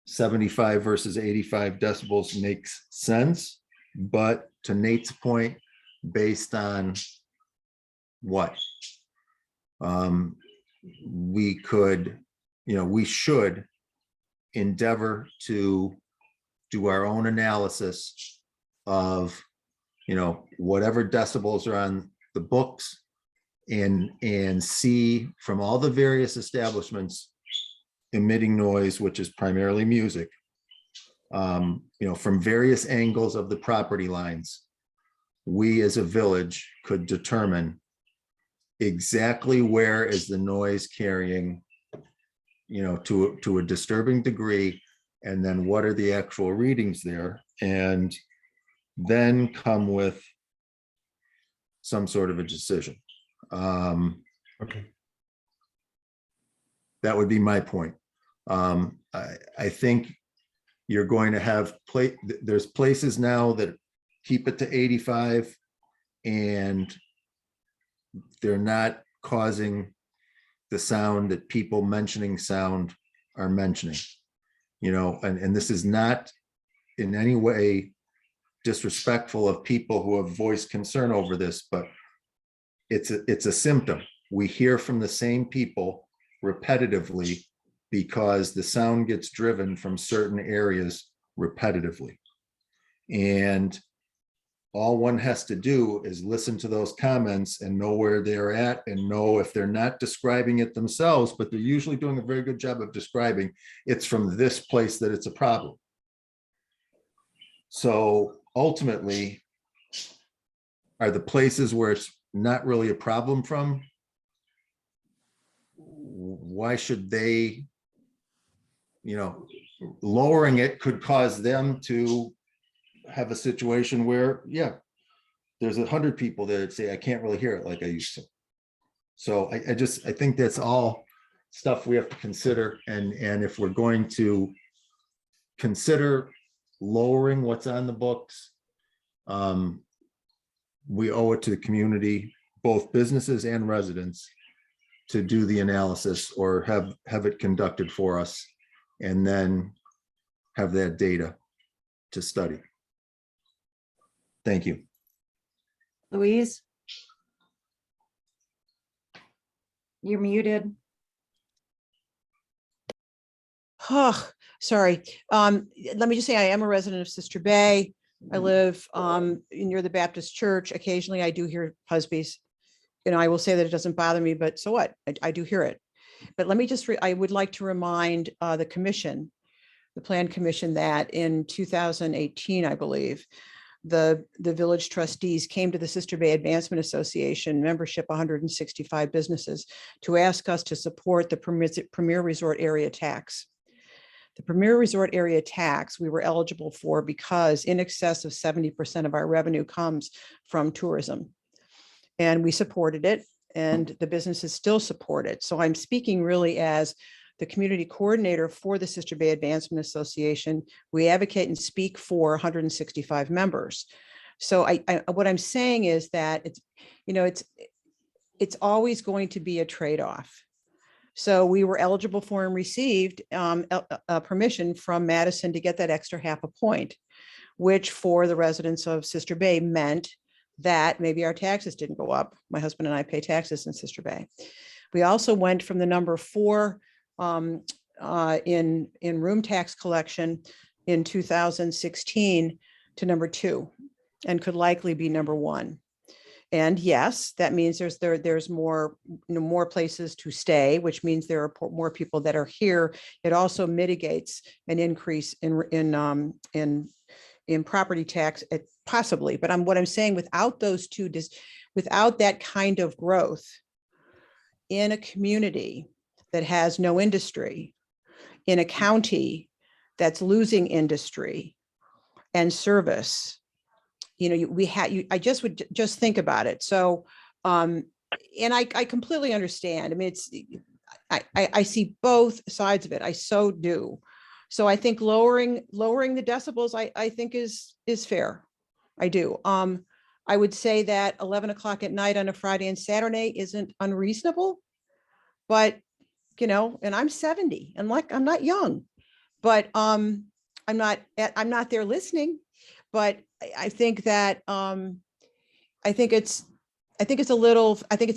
Speaker 6: 75 versus 85 decibels makes sense, but to Nate's point, based on what? We could, we should endeavor to do our own analysis of, whatever decibels are on the books, and see from all the various establishments emitting noise, which is primarily music, from various angles of the property lines, we as a village could determine exactly where is the noise carrying, to a disturbing degree, and then what are the actual readings there, and then come with some sort of a decision.
Speaker 15: Okay.
Speaker 6: That would be my point. I think you're going to have there's places now that keep it to 85 and they're not causing the sound that people mentioning sound are mentioning, and this is not in any way disrespectful of people who have voiced concern over this, but it's a symptom. We hear from the same people repetitively because the sound gets driven from certain areas repetitively. And all one has to do is listen to those comments and know where they're at, and know if they're not describing it themselves, but they're usually doing a very good job of describing it's from this place that it's a problem. So ultimately, are the places where it's not really a problem from, why should they, lowering it could cause them to have a situation where, yeah, there's 100 people that say, I can't really hear it like I used to. So I think that's all stuff we have to consider. And if we're going to consider lowering what's on the books, we owe it to the community, both businesses and residents, to do the analysis or have it conducted for us, and then have that data to study. Thank you.
Speaker 1: Louise? You're muted.
Speaker 16: Oh, sorry. Let me just say, I am a resident of Sister Bay. I live near the Baptist church. Occasionally I do hear Husby's. I will say that it doesn't bother me, but so what? I do hear it. But let me just, I would like to remind the commission, the Plan Commission, that in 2018, I believe, the village trustees came to the Sister Bay Advancement Association membership, 165 businesses, to ask us to support the Premier Resort Area Tax. The Premier Resort Area Tax we were eligible for because in excess of 70% of our revenue comes from tourism. And we supported it, and the businesses still support it. So I'm speaking really as the community coordinator for the Sister Bay Advancement Association. We advocate and speak for 165 members. So what I'm saying is that it's always going to be a trade-off. So we were eligible for and received permission from Madison to get that extra half a point, which for the residents of Sister Bay meant that maybe our taxes didn't go up. My husband and I pay taxes in Sister Bay. We also went from the number 4 in room tax collection in 2016 to number 2, and could likely be number 1. And yes, that means there's more, more places to stay, which means there are more people that are here. It also mitigates an increase in property tax, possibly. But what I'm saying, without those two, without that kind of growth in a community that has no industry, in a county that's losing industry and service, I just would think about it. So, and I completely understand. I mean, I see both sides of it. I so do. So I think lowering the decibels, I think is fair. I do. I would say that 11 o'clock at night on a Friday and Saturday isn't unreasonable, but and I'm 70 and I'm not young, but I'm not there listening. But I think that I think it's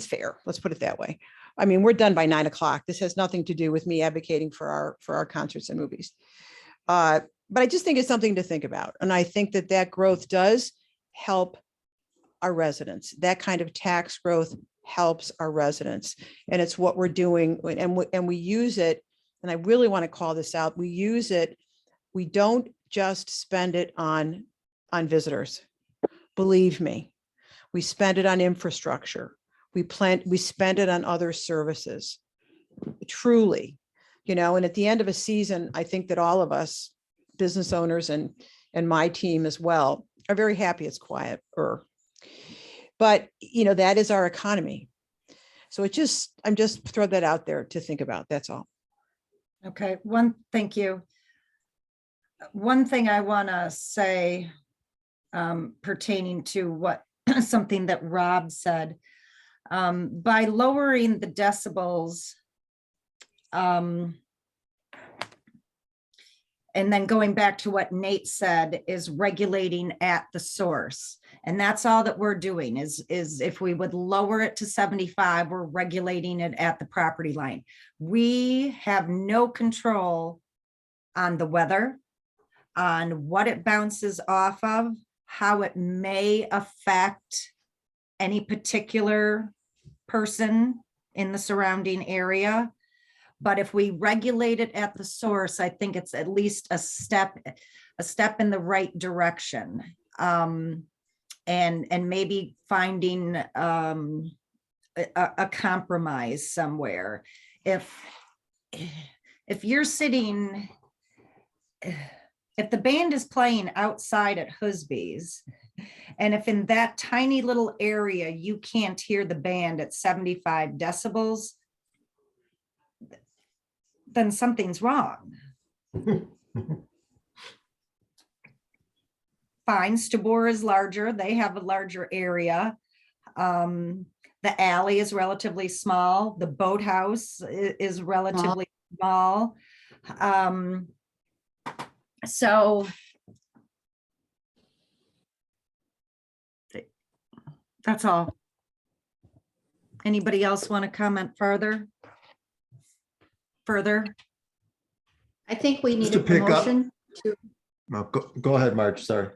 Speaker 16: fair. Let's put it that way. I mean, we're done by 9 o'clock. This has nothing to do with me advocating for our concerts and movies. But I just think it's something to think about. And I think that growth does help our residents. That kind of tax growth helps our residents. And it's what we're doing. And we use it. And I really want to call this out. We use it. We don't just spend it on visitors. Believe me, we spend it on infrastructure. We spend it on other services. Truly, And at the end of a season, I think that all of us, business owners and my team as well, are very happy it's quiet. But that is our economy. So I'm just throw that out there to think about. That's all.
Speaker 1: Okay, thank you. One thing I want to say pertaining to what something that Rob said, by lowering the decibels, and then going back to what Nate said, is regulating at the source. And that's all that we're doing is if we would lower it to 75, we're regulating it at the property line. We have no control on the weather, on what it bounces off of, how it may affect any particular person in the surrounding area. But if we regulate it at the source, I think it's at least a step in the right direction. And maybe finding a compromise somewhere. If you're sitting, if the band is playing outside at Husby's, and if in that tiny little area you can't hear the band at 75 decibels, then something's wrong. Fine, Stabor is larger. They have a larger area. The alley is relatively small. The boathouse is relatively small. So that's all. Anybody else want to comment further?
Speaker 4: I think we need
Speaker 6: to
Speaker 4: a
Speaker 6: pick up-
Speaker 4: motion to,
Speaker 6: No, go ahead, Marge, sorry.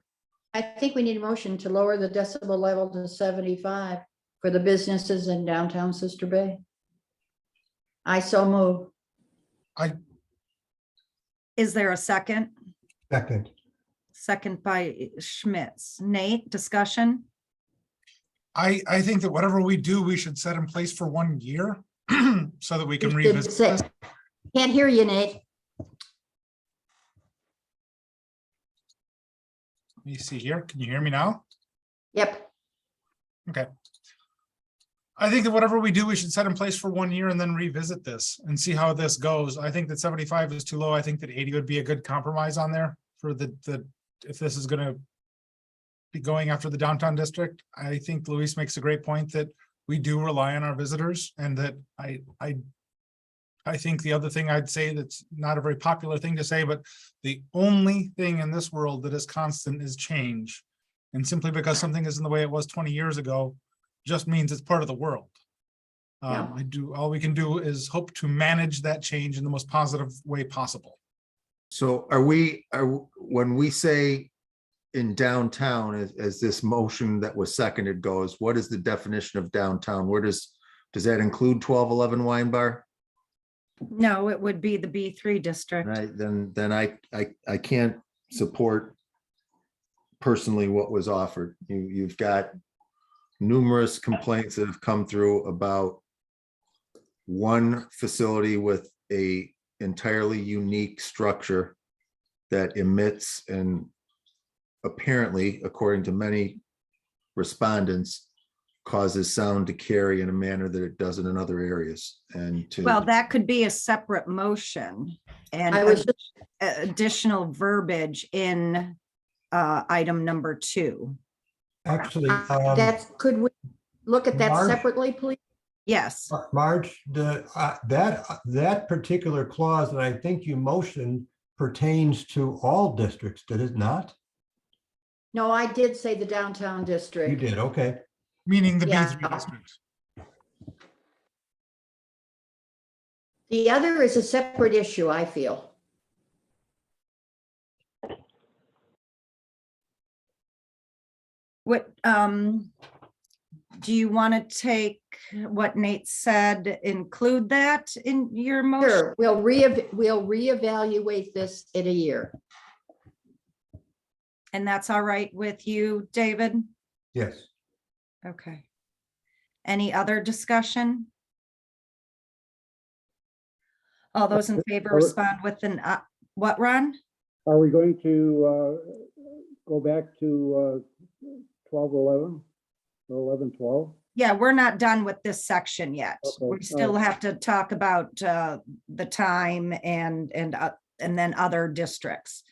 Speaker 4: I think we need a motion to lower the decibel level to 75 for the businesses in downtown Sister Bay. I so move.
Speaker 1: Is there a second?
Speaker 15: Second.
Speaker 1: Second by Schmitz. Nate, discussion?
Speaker 14: I think that whatever we do, we should set in place for 1 year so that we can
Speaker 4: You should
Speaker 14: revisit
Speaker 4: say-
Speaker 14: this.
Speaker 4: Can't hear you, Nate.
Speaker 14: Let me see here. Can you hear me now?
Speaker 4: Yep.
Speaker 14: Okay. I think that whatever we do, we should set in place for 1 year and then revisit this and see how this goes. I think that 75 is too low. I think that 80 would be a good compromise on there for if this is gonna be going after the downtown district. I think Luis makes a great point that we do rely on our visitors, and that I think the other thing I'd say that's not a very popular thing to say, but the only thing in this world that is constant is change. And simply because something isn't the way it was 20 years ago, just means it's part of the world. All we can do is hope to manage that change in the most positive way possible.
Speaker 6: So when we say in downtown, as this motion that was seconded goes, what is the definition of downtown? Does that include 1211 Wine Bar?
Speaker 1: No, it would be the B3 district.
Speaker 6: Right, then I can't support personally what was offered. You've got numerous complaints that have come through about one facility with a entirely unique structure that emits and apparently, according to many respondents, causes sound to carry in a manner that it doesn't in other areas. And
Speaker 1: Well, that could be a separate motion and
Speaker 4: I was
Speaker 1: additional verbiage in item number 2.
Speaker 15: Actually,
Speaker 4: Could we look at that
Speaker 15: Marge?
Speaker 4: separately, please?
Speaker 1: Yes.
Speaker 15: Marge, that particular clause that I think you motioned pertains to all districts, did it not?
Speaker 4: No, I did say the downtown district.
Speaker 15: You did, okay.
Speaker 14: Meaning the
Speaker 4: Yeah.
Speaker 14: B3 district.
Speaker 4: The other is a separate issue, I feel.
Speaker 1: What, do you want to take what Nate said, include that in your motion?
Speaker 4: Sure, we'll reevaluate this in a year.
Speaker 1: And that's all right with you, David?
Speaker 15: Yes.
Speaker 1: Okay. Any other discussion? All those in favor
Speaker 9: Or-
Speaker 1: respond with an, what, Ron?
Speaker 9: Are we going to go back to 12:11 or 11:12?
Speaker 1: Yeah, we're not done with this section yet.
Speaker 9: Okay,
Speaker 1: We
Speaker 9: all
Speaker 1: still
Speaker 9: right.
Speaker 1: have to talk about the time and then other districts.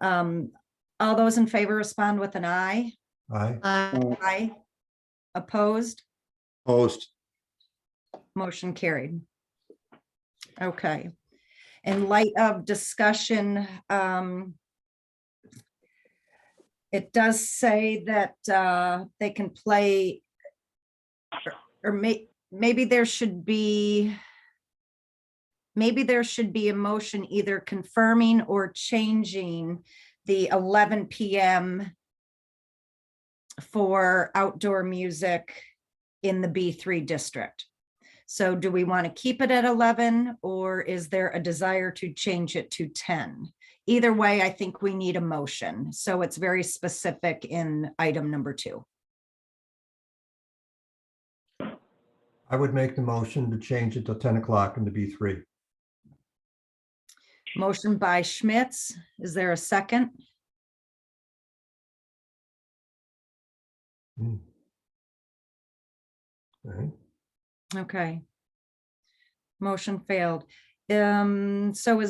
Speaker 1: All those in favor respond with an aye.
Speaker 15: Aye.
Speaker 1: Aye. Opposed?
Speaker 6: Opposed.
Speaker 1: Motion carried. Okay. In light of discussion, it does say that they can play, or maybe there should be a motion either confirming or changing the 11 PM for outdoor music in the B3 district. So do we want to keep it at 11 or is there a desire to change it to 10? Either way, I think we need a motion. So it's very specific in item number 2.
Speaker 15: I would make the motion to change it to 10 o'clock in the B3.
Speaker 1: Motion by Schmitz. Is there a second?
Speaker 15: All right.
Speaker 1: Okay. Motion failed. So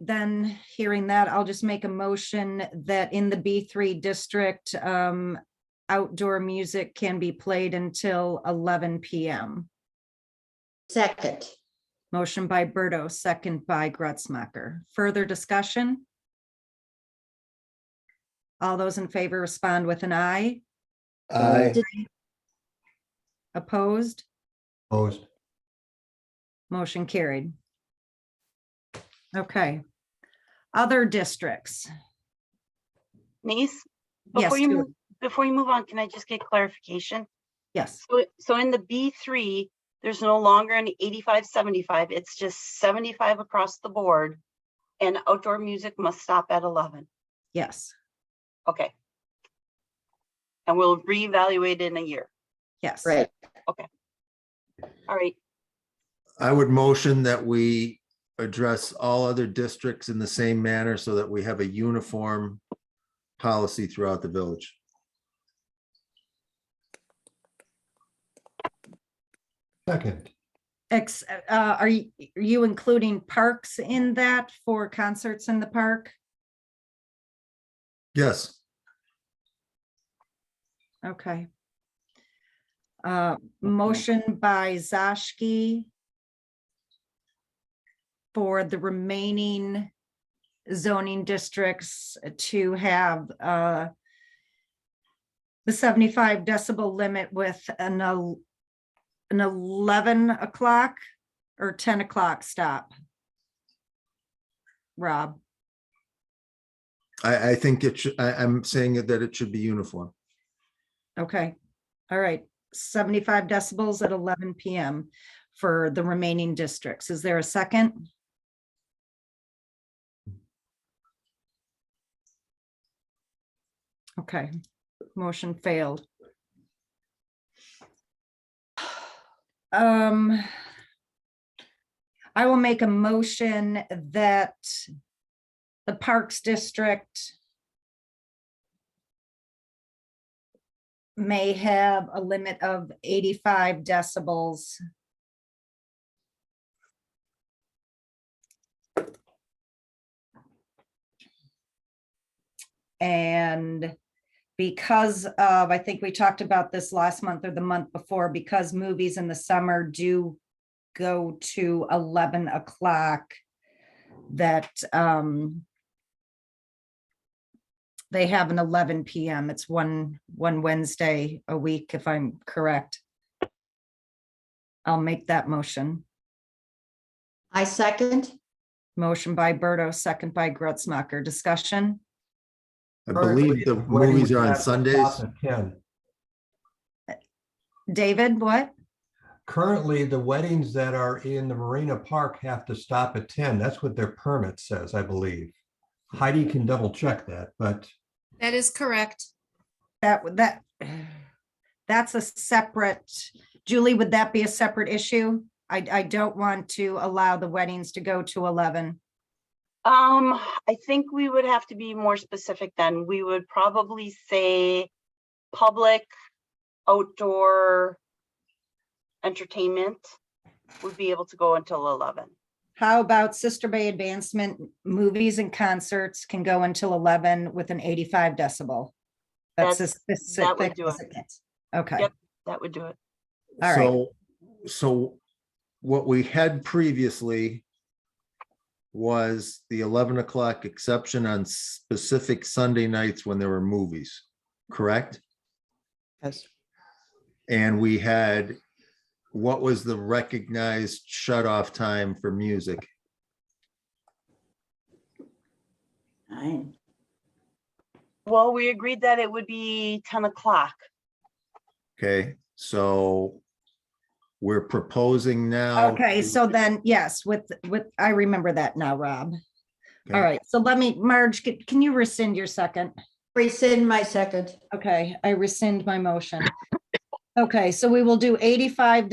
Speaker 1: then hearing that, I'll just make a motion that in the B3 district, outdoor music can be played until 11 PM.
Speaker 4: Second.
Speaker 1: Motion by Berto, second by Gretzmacher. Further discussion? All those in favor respond with an aye.
Speaker 6: Aye.
Speaker 1: Opposed?
Speaker 15: Opposed.
Speaker 1: Motion carried. Okay. Other districts.
Speaker 5: Denise,
Speaker 1: Yes,
Speaker 5: before you move on, can I just get clarification?
Speaker 1: yes,
Speaker 5: So in the B3, there's no longer an 85-75, it's just 75 across the board. And outdoor music must stop at 11.
Speaker 1: yes,
Speaker 5: Okay. And we'll reevaluate in a year.
Speaker 1: yes.
Speaker 4: Right.
Speaker 5: Okay. All right.
Speaker 6: I would motion that we address all other districts in the same manner so that we have a uniform policy throughout the village.
Speaker 15: Second.
Speaker 1: Are you including parks in that for concerts in the park?
Speaker 6: Yes.
Speaker 1: Okay. Motion by Zashki for the remaining zoning districts to have the 75 decibel limit with an 11 o'clock or 10 o'clock stop. Rob,
Speaker 6: I think it should, I'm saying that it should be uniform.
Speaker 1: okay, all right, 75 decibels at 11 PM for the remaining districts. Is there a second? Okay, motion failed. I will make a motion that the Parks District may have a limit of 85 decibels. And because of, I think we talked about this last month or the month before, because movies in the summer do go to 11 o'clock, that they have an 11 PM. It's one Wednesday a week, if I'm correct. I'll make that motion.
Speaker 4: I second.
Speaker 1: Motion by Berto, second by Gretzmacher. Discussion?
Speaker 6: I believe the movies are on Sundays.
Speaker 15: At 10.
Speaker 1: David, what?
Speaker 15: Currently, the weddings that are in the Marina Park have to stop at 10. That's what their permit says, I believe. Heidi can double check that, but
Speaker 17: That is correct.
Speaker 1: That's a separate, Julie, would that be a separate issue? I don't want to allow the weddings to go to 11.
Speaker 5: I think we would have to be more specific then. We would probably say public outdoor entertainment would be able to go until 11.
Speaker 1: How about Sister Bay Advancement movies and concerts can go until 11 with an 85 decibel? That's a
Speaker 5: That would
Speaker 1: specific.
Speaker 5: do it.
Speaker 1: Okay,
Speaker 5: Yep, that would do it.
Speaker 1: all right.
Speaker 6: So what we had previously was the 11 o'clock exception on specific Sunday nights when there were movies, correct?
Speaker 16: Yes.
Speaker 6: And we had, what was the recognized shut off time for music?
Speaker 4: 9.
Speaker 5: Well, we agreed that it would be 10 o'clock.
Speaker 6: Okay, so we're proposing now.
Speaker 1: Okay, so then, yes, with, I remember that now, Rob.
Speaker 6: Okay.
Speaker 1: All right, so let me, Marge, can you rescind your second?
Speaker 4: Rescind my second.
Speaker 1: Okay, I rescind my motion. Okay, so we will do 85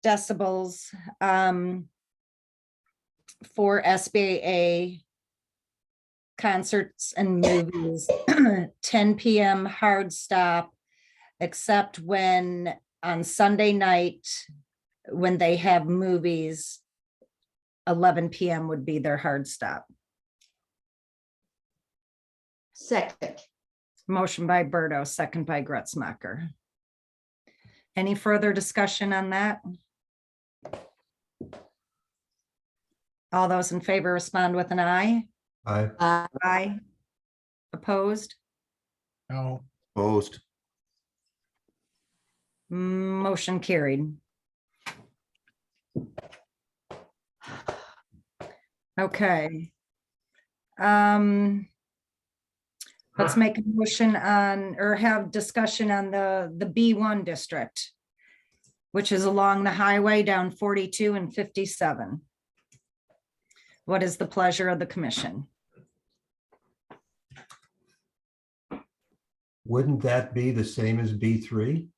Speaker 1: decibels for SBA concerts and movies, 10 PM hard stop, except when on Sunday night, when they have movies, 11 PM would be their hard stop.
Speaker 4: Second.
Speaker 1: Motion by Berto, second by Gretzmacher. Any further discussion on that? All those in favor respond with an aye.
Speaker 15: Aye.
Speaker 1: Aye. Opposed?
Speaker 14: No,
Speaker 6: Opposed.
Speaker 1: Motion carried. Okay. Let's make a motion on, or have discussion on the B1 district, which is along the highway down 42 and 57. What is the pleasure of the commission?
Speaker 15: Wouldn't that be the same as B3?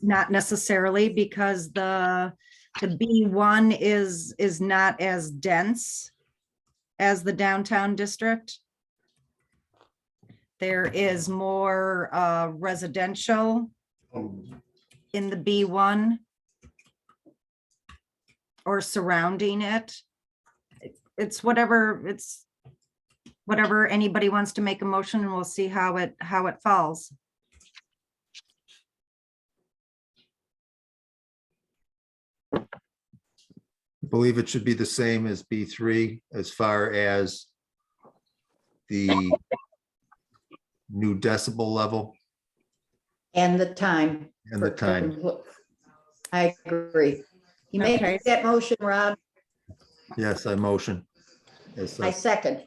Speaker 1: Not necessarily, because the B1 is not as dense as the downtown district. There is more residential in the B1 or surrounding it. It's whatever anybody wants to make a motion, and we'll see how it falls.
Speaker 6: I believe it should be the same as B3 as far as the new decibel level
Speaker 4: And the time.
Speaker 6: and the time.
Speaker 4: I agree. You make
Speaker 1: Okay.
Speaker 4: that motion, Rob?
Speaker 6: Yes, I motion. Yes,
Speaker 4: I second.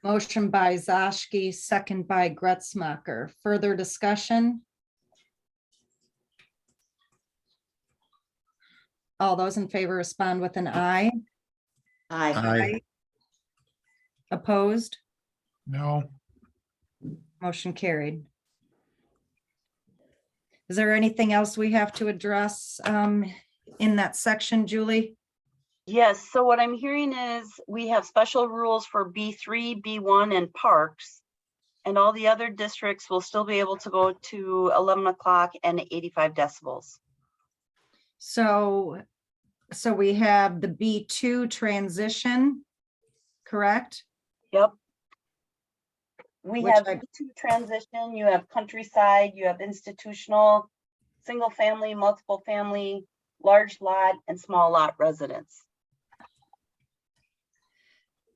Speaker 1: Motion by Zashki, second by Gretzmacher. Further discussion? All those in favor respond with an aye.
Speaker 4: Aye.
Speaker 6: Aye.
Speaker 1: Opposed?
Speaker 14: no.
Speaker 1: Motion carried. Is there anything else we have to address in that section, Julie?
Speaker 5: Yes, so what I'm hearing is we have special rules for B3, B1, and parks. And all the other districts will still be able to go to 11 o'clock and 85 decibels.
Speaker 1: So we have the B2 transition, correct?
Speaker 5: Yep. We
Speaker 1: Which
Speaker 5: have
Speaker 1: I-
Speaker 5: B2 transition, you have countryside, you have institutional, single family, multiple family, large lot, and small lot residents.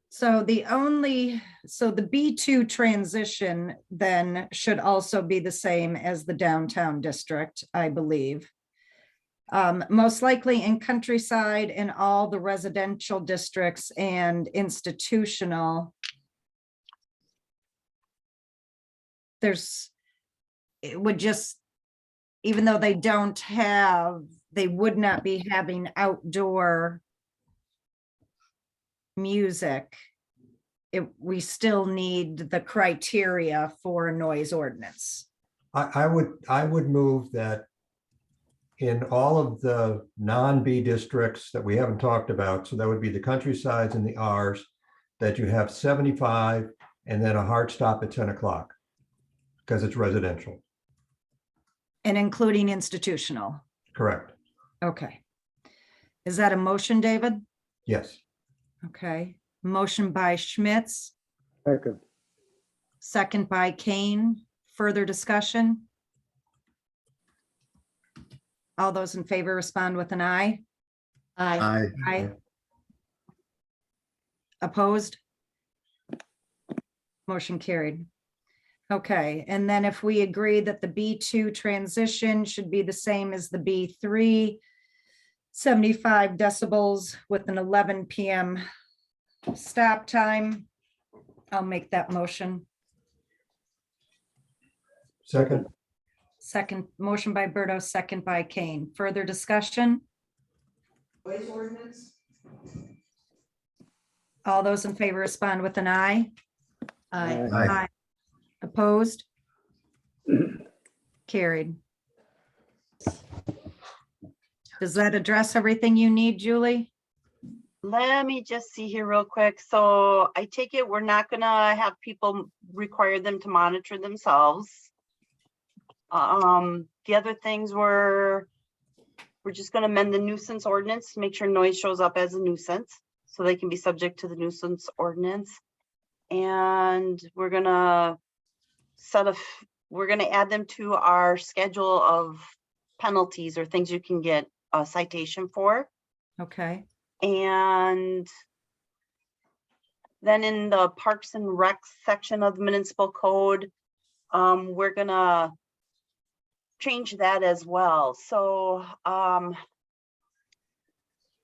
Speaker 1: So the B2 transition then should also be the same as the downtown district, I believe. Most likely in countryside and all the residential districts and institutional. It would just, even though they would not be having outdoor music. We still need the criteria for a noise ordinance.
Speaker 15: I would move that in all of the non-B districts that we haven't talked about, so that would be the countrysides and the Rs, that you have 75 and then a hard stop at 10 o'clock because it's residential.
Speaker 1: And including institutional.
Speaker 15: Correct.
Speaker 1: Okay. Is that a motion, David?
Speaker 15: Yes.
Speaker 1: Okay. Motion by Schmitz,
Speaker 9: Second.
Speaker 1: second by Kane. Further discussion? All those in favor respond with an aye.
Speaker 4: Aye.
Speaker 1: Aye. Opposed? Motion carried. Okay, and then if we agree that the B2 transition should be the same as the B3, 75 decibels with an 11 PM stop time, I'll make that motion.
Speaker 15: Second.
Speaker 1: Second, motion by Berto, second by Kane. Further discussion? All those in favor respond with an aye.
Speaker 4: Aye.
Speaker 6: Aye.
Speaker 1: Opposed? Carried. Does that address everything you need, Julie?
Speaker 5: Let me just see here real quick. So I take it we're not gonna have people require them to monitor themselves. The other things we're just gonna amend the nuisance ordinance to make sure noise shows up as a nuisance, so they can be subject to the nuisance ordinance. And we're gonna we're gonna add them to our schedule of penalties or things you can get a citation for.
Speaker 1: Okay,
Speaker 5: And then in the Parks and Rec section of the municipal code, we're gonna change that as well. So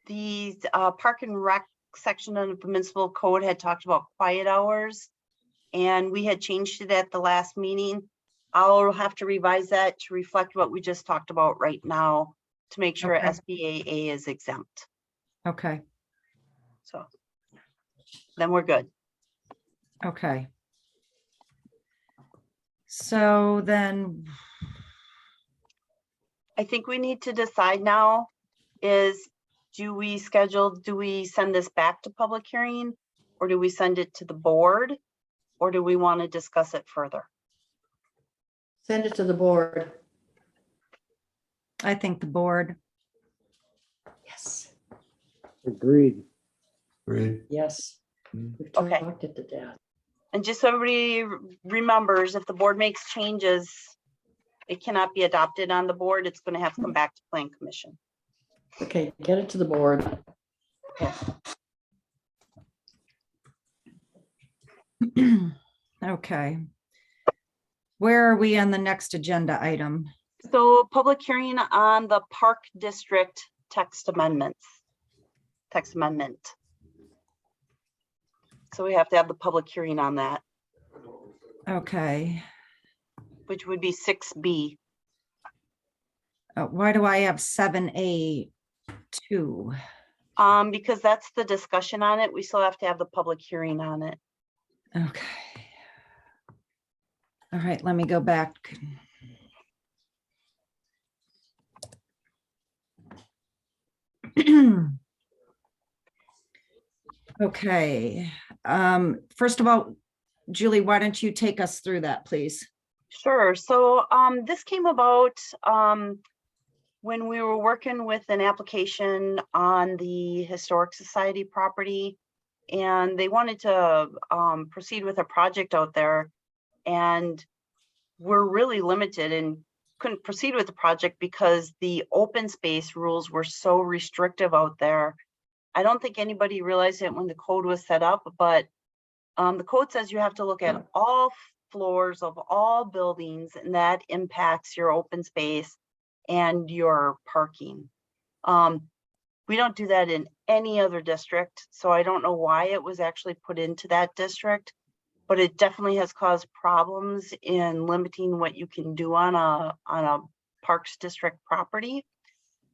Speaker 5: the Park and Rec section of the municipal code had talked about quiet hours, and we had changed it at the last meeting. I'll have to revise that to reflect what we just talked about right now to make sure
Speaker 1: Okay.
Speaker 5: SBAA is exempt.
Speaker 1: okay,
Speaker 5: So then we're good.
Speaker 1: okay. So then,
Speaker 5: I think we need to decide now is, do we send this back to public hearing? Or do we send it to the board? Or do we want to discuss it further?
Speaker 4: Send it to the board.
Speaker 1: I think the board,
Speaker 4: Yes.
Speaker 9: Agreed.
Speaker 15: Agreed.
Speaker 4: Yes. We've
Speaker 5: Okay.
Speaker 4: talked it to death.
Speaker 5: And just so everybody remembers, if the board makes changes, it cannot be adopted on the board. It's going to have to come back to plan commission.
Speaker 4: Okay, get it to the board.
Speaker 1: okay. Where are we on the next agenda item?
Speaker 5: So public hearing on the Park District text amendment. So we have to have the public hearing on that,
Speaker 1: Okay,
Speaker 5: which would be 6B.
Speaker 1: why do I have 7A2?
Speaker 5: Because that's the discussion on it. We still have to have the public hearing on it.
Speaker 1: Okay. All right, let me go back. Okay, first of all, Julie, why don't you take us through that, please?
Speaker 5: Sure. So this came about when we were working with an application on the Historic Society property, and they wanted to proceed with a project out there, and we're really limited and couldn't proceed with the project because the open space rules were so restrictive out there. I don't think anybody realized it when the code was set up, but the code says you have to look at all floors of all buildings, and that impacts your open space and your parking. We don't do that in any other district, so I don't know why it was actually put into that district, but it definitely has caused problems in limiting what you can do on a Parks District property.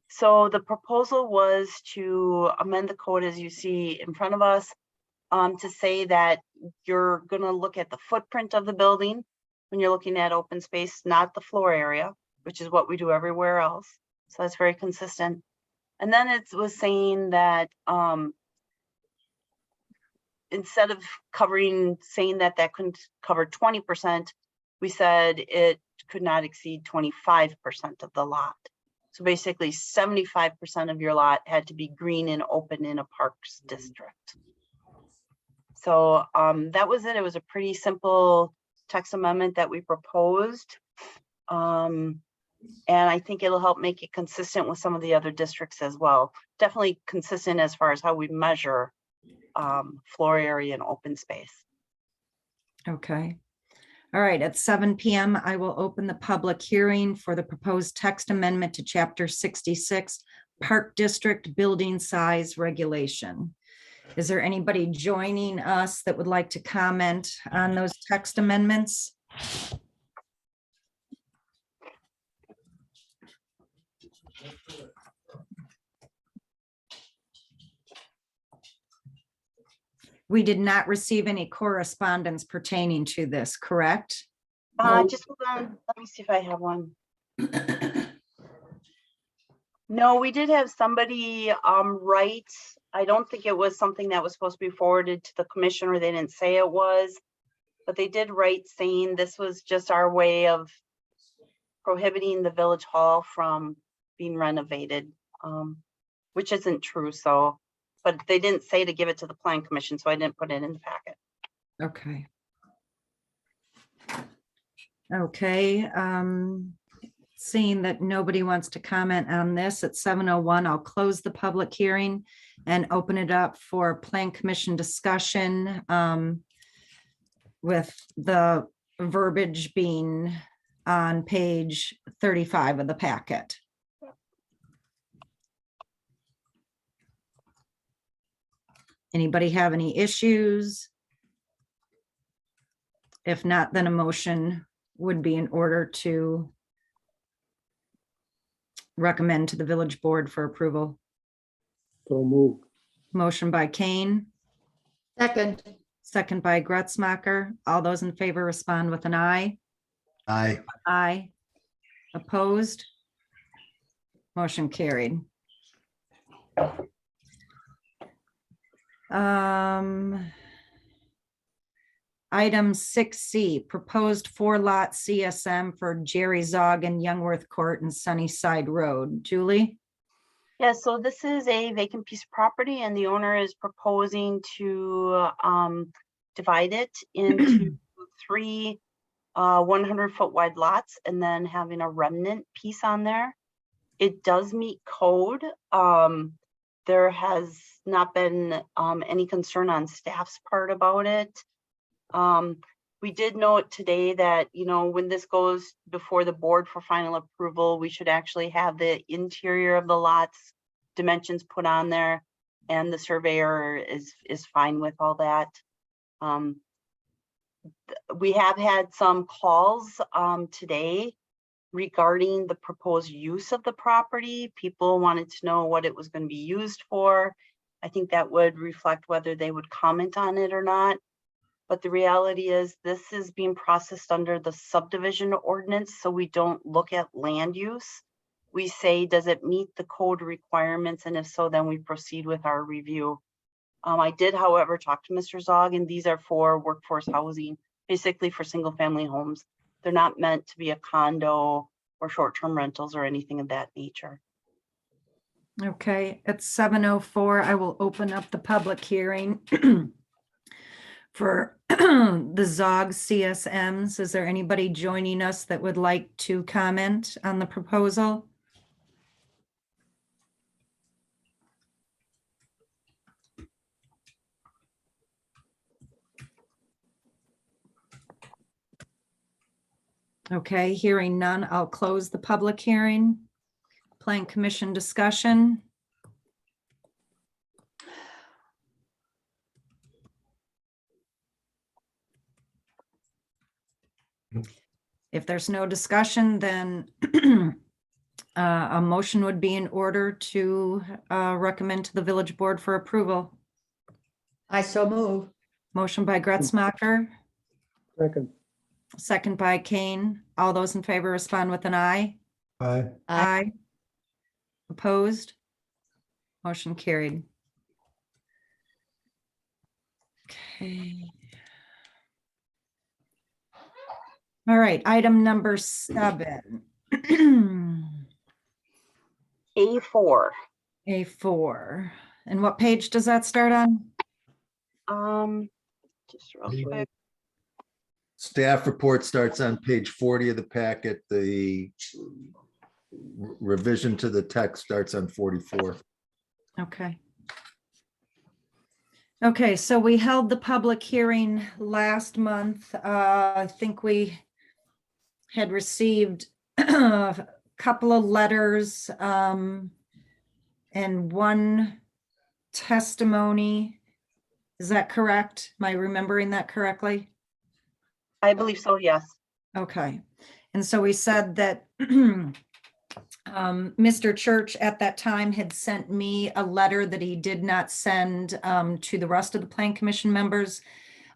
Speaker 5: So the proposal was to amend the code as you see in front of us, to say that you're going to look at the footprint of the building, when you're looking at open space, not the floor area, which is what we do everywhere else. So that's very consistent. And then it was saying that instead of saying that that couldn't cover 20%, we said it could not exceed 25% of the lot. So basically 75% of your lot had to be green and open in a parks district. So that was it. It was a pretty simple text amendment that we proposed. And I think it'll help make it consistent with some of the other districts as well. Definitely consistent as far as how we measure floor area and open space.
Speaker 1: Okay. All right, at 7 PM, I will open the public hearing for the proposed text amendment to Chapter 66, Park District Building Size Regulation. Is there anybody joining us that would like to comment on those text amendments? We did not receive any correspondence pertaining to this, correct?
Speaker 5: Just hold on, let me see if I have one. No, we did have somebody write. I don't think it was something that was supposed to be forwarded to the commission, or they didn't say it was, but they did write saying this was just our way of prohibiting the village hall from being renovated, which isn't true. So, but they didn't say to give it to the plan commission, so I didn't put it in the packet.
Speaker 1: Okay. Okay, seeing that nobody wants to comment on this at 7:01, I'll close the public hearing and open it up for plan commission discussion with the verbiage being on page 35 of the packet. Anybody have any issues? If not, then a motion would be in order to recommend to the village board for approval.
Speaker 9: So move.
Speaker 1: Motion by Kane,
Speaker 4: Second.
Speaker 1: second by Gretzmacher. All those in favor respond with an aye.
Speaker 6: Aye.
Speaker 1: Aye. Opposed? Motion carried. Item 6C, proposed 4-lot CSM for Jerry Zog and Youngworth Court and Sunnyside Road. Julie?
Speaker 5: Yeah, so this is a vacant piece of property and the owner is proposing to divide it into 3 100-foot wide lots and then having a remnant piece on there. It does meet code. There has not been any concern on staff's part about it. We did note today that, you know, when this goes before the board for final approval, we should actually have the interior of the lots dimensions put on there, and the surveyor is fine with all that. We have had some calls today regarding the proposed use of the property. People wanted to know what it was going to be used for. I think that would reflect whether they would comment on it or not. But the reality is this is being processed under the subdivision ordinance, so we don't look at land use. We say, does it meet the code requirements? And if so, then we proceed with our review. I did, however, talk to Mr. Zog, and these are for workforce housing, basically for single family homes. They're not meant to be a condo or short-term rentals or anything of that nature.
Speaker 1: Okay, at 7:04, I will open up the public hearing for the Zog CSMs. Is there anybody joining us that would like to comment on the proposal? Okay, hearing none, I'll close the public hearing. Plan commission discussion. If there's no discussion, then a motion would be in order to recommend to the village board for approval.
Speaker 4: I so move.
Speaker 1: Motion by Gretzmacher,
Speaker 9: Second.
Speaker 1: second by Kane. All those in favor respond with an aye.
Speaker 15: Aye.
Speaker 1: Aye. Opposed? Motion carried. Okay. All right, item number 7.
Speaker 5: A4.
Speaker 1: A4. And what page does that start on?
Speaker 5: Just real quick.
Speaker 6: Staff report starts on page 40 of the packet. The revision to the text starts on 44.
Speaker 1: Okay. Okay, so we held the public hearing last month. I think we had received a couple of letters and one testimony. Is that correct? Am I remembering that correctly?
Speaker 5: I believe so, yes.
Speaker 1: Okay. And so we said that Mr. Church at that time had sent me a letter that he did not send to the rest of the Plan Commission members.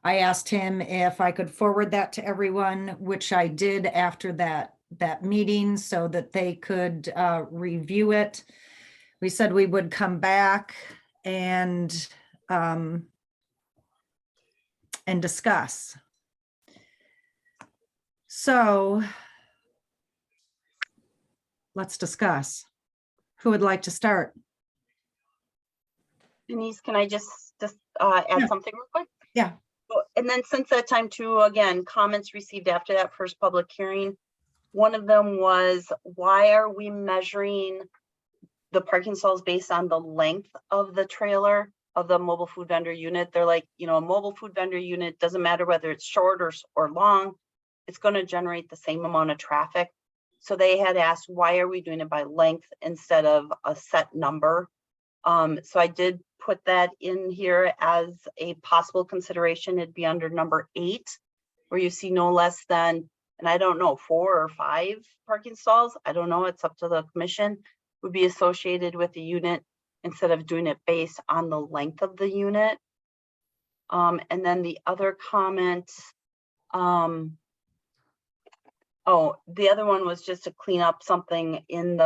Speaker 1: I asked him if I could forward that to everyone, which I did after that meeting so that they could review it. We said we would come back and discuss. So let's discuss. Who would like to start?
Speaker 5: Denise, can I just add
Speaker 1: Yeah.
Speaker 5: something real quick?
Speaker 1: Yeah.
Speaker 5: Oh, and then since that time too, again, comments received after that first public hearing. One of them was, why are we measuring the parking stalls based on the length of the trailer of the mobile food vendor unit? They're like, a mobile food vendor unit, doesn't matter whether it's short or long, it's going to generate the same amount of traffic. So they had asked, why are we doing it by length instead of a set number? So I did put that in here as a possible consideration. It'd be under number 8, where you see no less than, and I don't know, 4 or 5 parking stalls. I don't know, it's up to the commission, would be associated with the unit instead of doing it based on the length of the unit. And then the other comment, the other one was just to clean up something in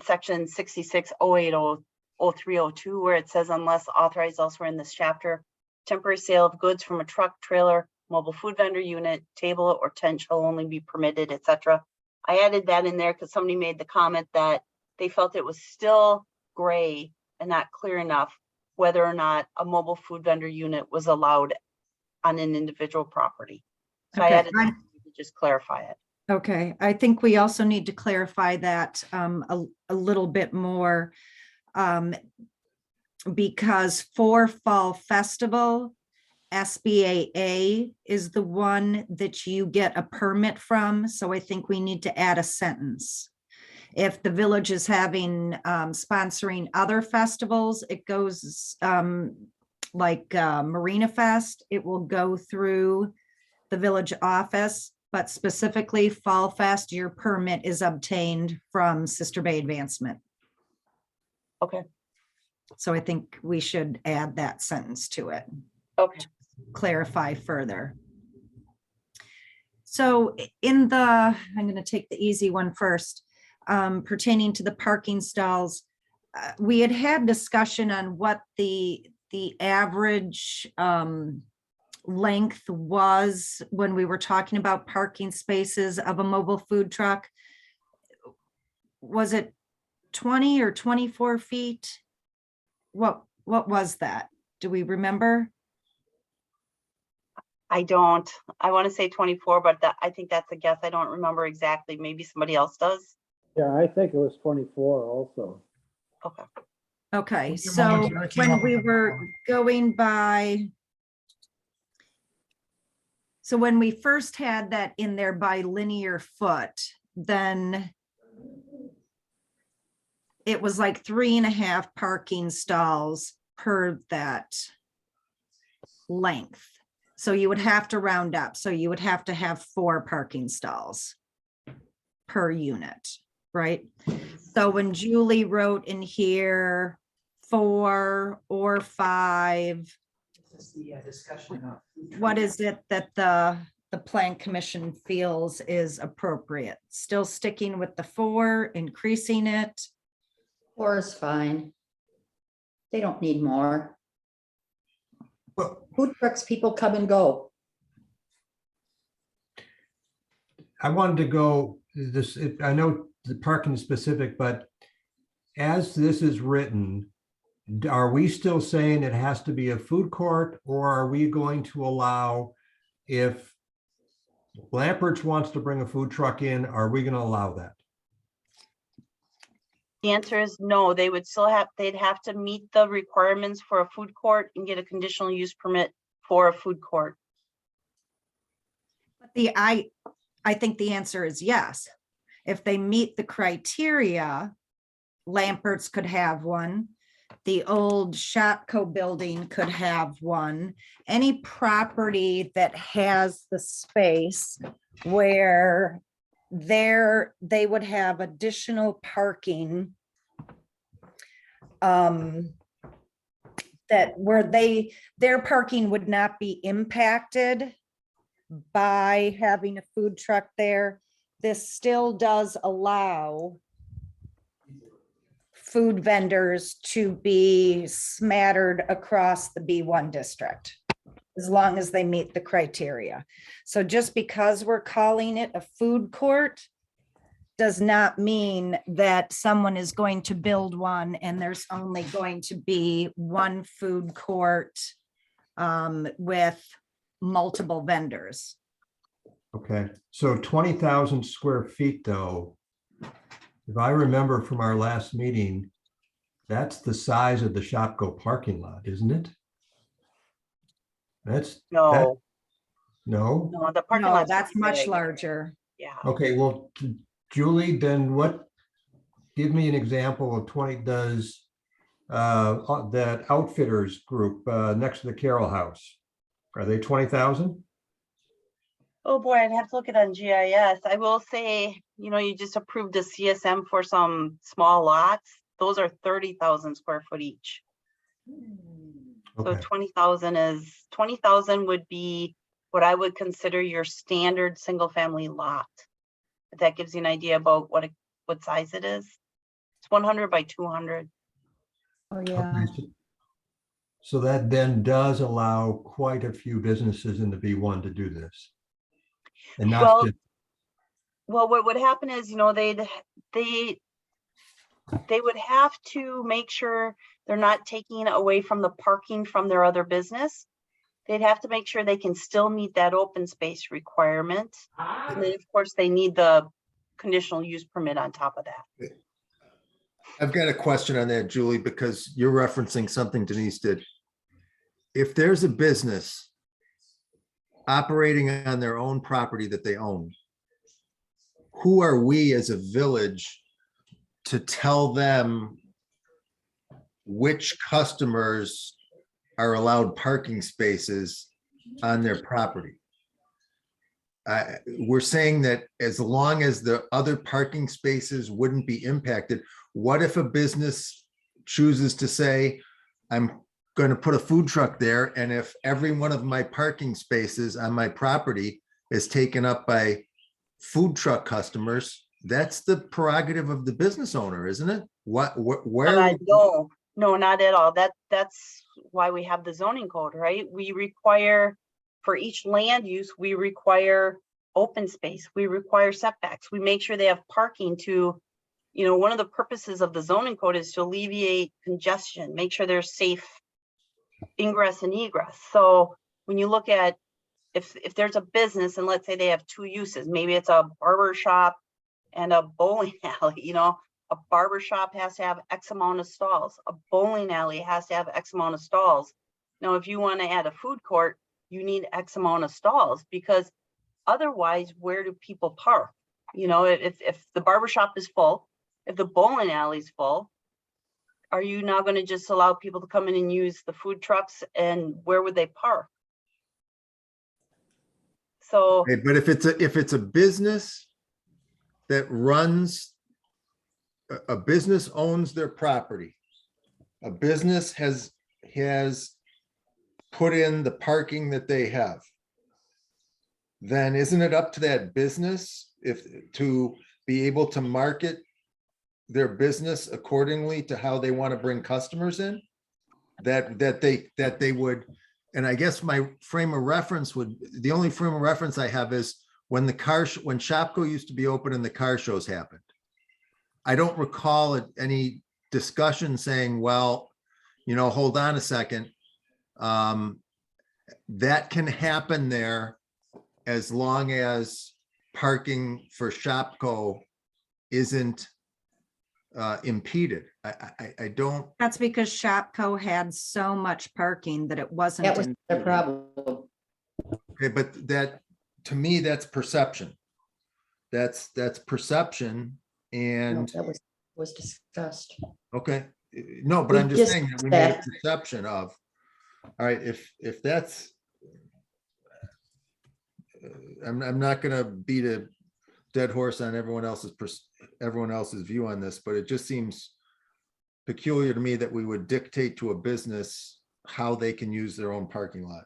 Speaker 5: section 66080302, where it says, unless authorized elsewhere in this chapter, temporary sale of goods from a truck, trailer, mobile food vendor unit, table, or tent shall only be permitted, etc. I added that in there because somebody made the comment that they felt it was still gray and not clear enough whether or not a mobile food vendor unit was allowed on an individual property. So
Speaker 1: Okay,
Speaker 5: I added that to just clarify it.
Speaker 1: Okay, I think we also need to clarify that a little bit more because for Fall Festival, SBAA is the one that you get a permit from. So I think we need to add a sentence. If the village is having sponsoring other festivals, it goes like Marina Fest, it will go through the village office. But specifically Fall Fest, your permit is obtained from Sister Bay Advancement.
Speaker 5: Okay.
Speaker 1: So I think we should add that sentence to it.
Speaker 5: Okay.
Speaker 1: To clarify further. So I'm going to take the easy one first, pertaining to the parking stalls. We had discussion on what the average length was when we were talking about parking spaces of a mobile food truck. Was it 20 or 24 feet? What was that? Do we remember?
Speaker 5: I don't. I want to say 24, but I think that's a guess. I don't remember exactly. Maybe somebody else does.
Speaker 9: Yeah, I think it was 24 also.
Speaker 5: Okay.
Speaker 1: Okay,
Speaker 14: Just a
Speaker 1: so
Speaker 14: moment, I came
Speaker 1: when
Speaker 14: up
Speaker 1: we
Speaker 14: with
Speaker 1: were going by, so when we first had that in there by linear foot, then it was like 3.5 parking stalls per that length. So you would have to round up. So you would have to have 4 parking stalls per unit, right? So when Julie wrote in here 4 or 5, What is it that the plan commission feels is appropriate? Still sticking with the 4, increasing it?
Speaker 4: 4 is fine. They don't need more.
Speaker 15: Well,
Speaker 4: Food trucks, people come and go.
Speaker 15: I wanted to go this, I know the parking is specific, but as this is written, are we still saying it has to be a food court, or are we going to allow, if Lampert's wants to bring a food truck in, are we going to allow that?
Speaker 5: The answer is no, they would still have, they'd have to meet the requirements for a food court and get a conditional use permit for a food court.
Speaker 1: I think the answer is yes. If they meet the criteria, Lampert's could have one. The old Shopko building could have one. Any property that has the space where they would have additional parking that where their parking would not be impacted by having a food truck there. This still does allow food vendors to be smattered across the B1 district, as long as they meet the criteria. So just because we're calling it a food court does not mean that someone is going to build one and there's only going to be one food court with multiple vendors.
Speaker 15: Okay, so 20,000 square feet though, if I remember from our last meeting, that's the size of the Shopko parking lot, isn't it? That's
Speaker 5: No,
Speaker 15: no?
Speaker 5: no, the parking
Speaker 1: No,
Speaker 5: lot's
Speaker 1: that's
Speaker 5: pretty
Speaker 1: much
Speaker 5: big.
Speaker 1: larger.
Speaker 5: Yeah.
Speaker 15: Okay, well, Julie, then what, give me an example of 20, does that Outfitters group next to the Carroll House, are they 20,000?
Speaker 5: Oh boy, I'd have to look it on GIS. I will say, you know, you just approved a CSM for some small lots. Those are 30,000 square foot each. So
Speaker 15: Okay.
Speaker 5: 20,000 would be what I would consider your standard single family lot. If that gives you an idea about what size it is. It's 100 by 200.
Speaker 1: Oh, yeah.
Speaker 15: Okay, so that then does allow quite a few businesses in the B1 to do this. And not
Speaker 5: Well,
Speaker 15: just,
Speaker 5: well, what would happen is, you know, they would have to make sure they're not taking away from the parking from their other business. They'd have to make sure they can still meet that open space requirement. And then, of course, they need the conditional use permit on top of that.
Speaker 6: I've got a question on that, Julie, because you're referencing something Denise did. If there's a business operating on their own property that they own, who are we as a village to tell them which customers are allowed parking spaces on their property? We're saying that as long as the other parking spaces wouldn't be impacted, what if a business chooses to say, I'm going to put a food truck there, and if every one of my parking spaces on my property is taken up by food truck customers, that's the prerogative of the business owner, isn't it? Where?
Speaker 5: No, not at all. That's why we have the zoning code, right? We require, for each land use, we require open space, we require setbacks, we make sure they have parking to, you know, one of the purposes of the zoning code is to alleviate congestion, make sure there's safe ingress and egress. So when you look at, if there's a business and let's say they have two uses, maybe it's a barber shop and a bowling alley, you know, a barber shop has to have X amount of stalls, a bowling alley has to have X amount of stalls. Now, if you want to add a food court, you need X amount of stalls, because otherwise, where do people park? You know, if the barber shop is full, if the bowling alley is full, are you now going to just allow people to come in and use the food trucks, and where would they park? So,
Speaker 6: Okay, but if it's a business that runs, a business owns their property, a business has put in the parking that they have, then isn't it up to that business to be able to market their business accordingly to how they want to bring customers in? That they would, and I guess my frame of reference the only frame of reference I have is when when Shopko used to be open and the car shows happened. I don't recall any discussion saying, well, hold on a second. That can happen there as long as parking for Shopko isn't impeded. I don't.
Speaker 1: That's because Shopko had so much parking that it wasn't.
Speaker 4: That was the
Speaker 1: impeded.
Speaker 4: problem.
Speaker 6: Okay, but that, to me, that's perception. That's perception
Speaker 4: No,
Speaker 6: and,
Speaker 4: that was discussed.
Speaker 6: okay, no, but
Speaker 4: We
Speaker 6: I'm just saying that we made a
Speaker 4: just-
Speaker 6: perception of, all right, if that's, I'm not gonna beat a dead horse on everyone else's view on this, but it just seems peculiar to me that we would dictate to a business how they can use their own parking lot.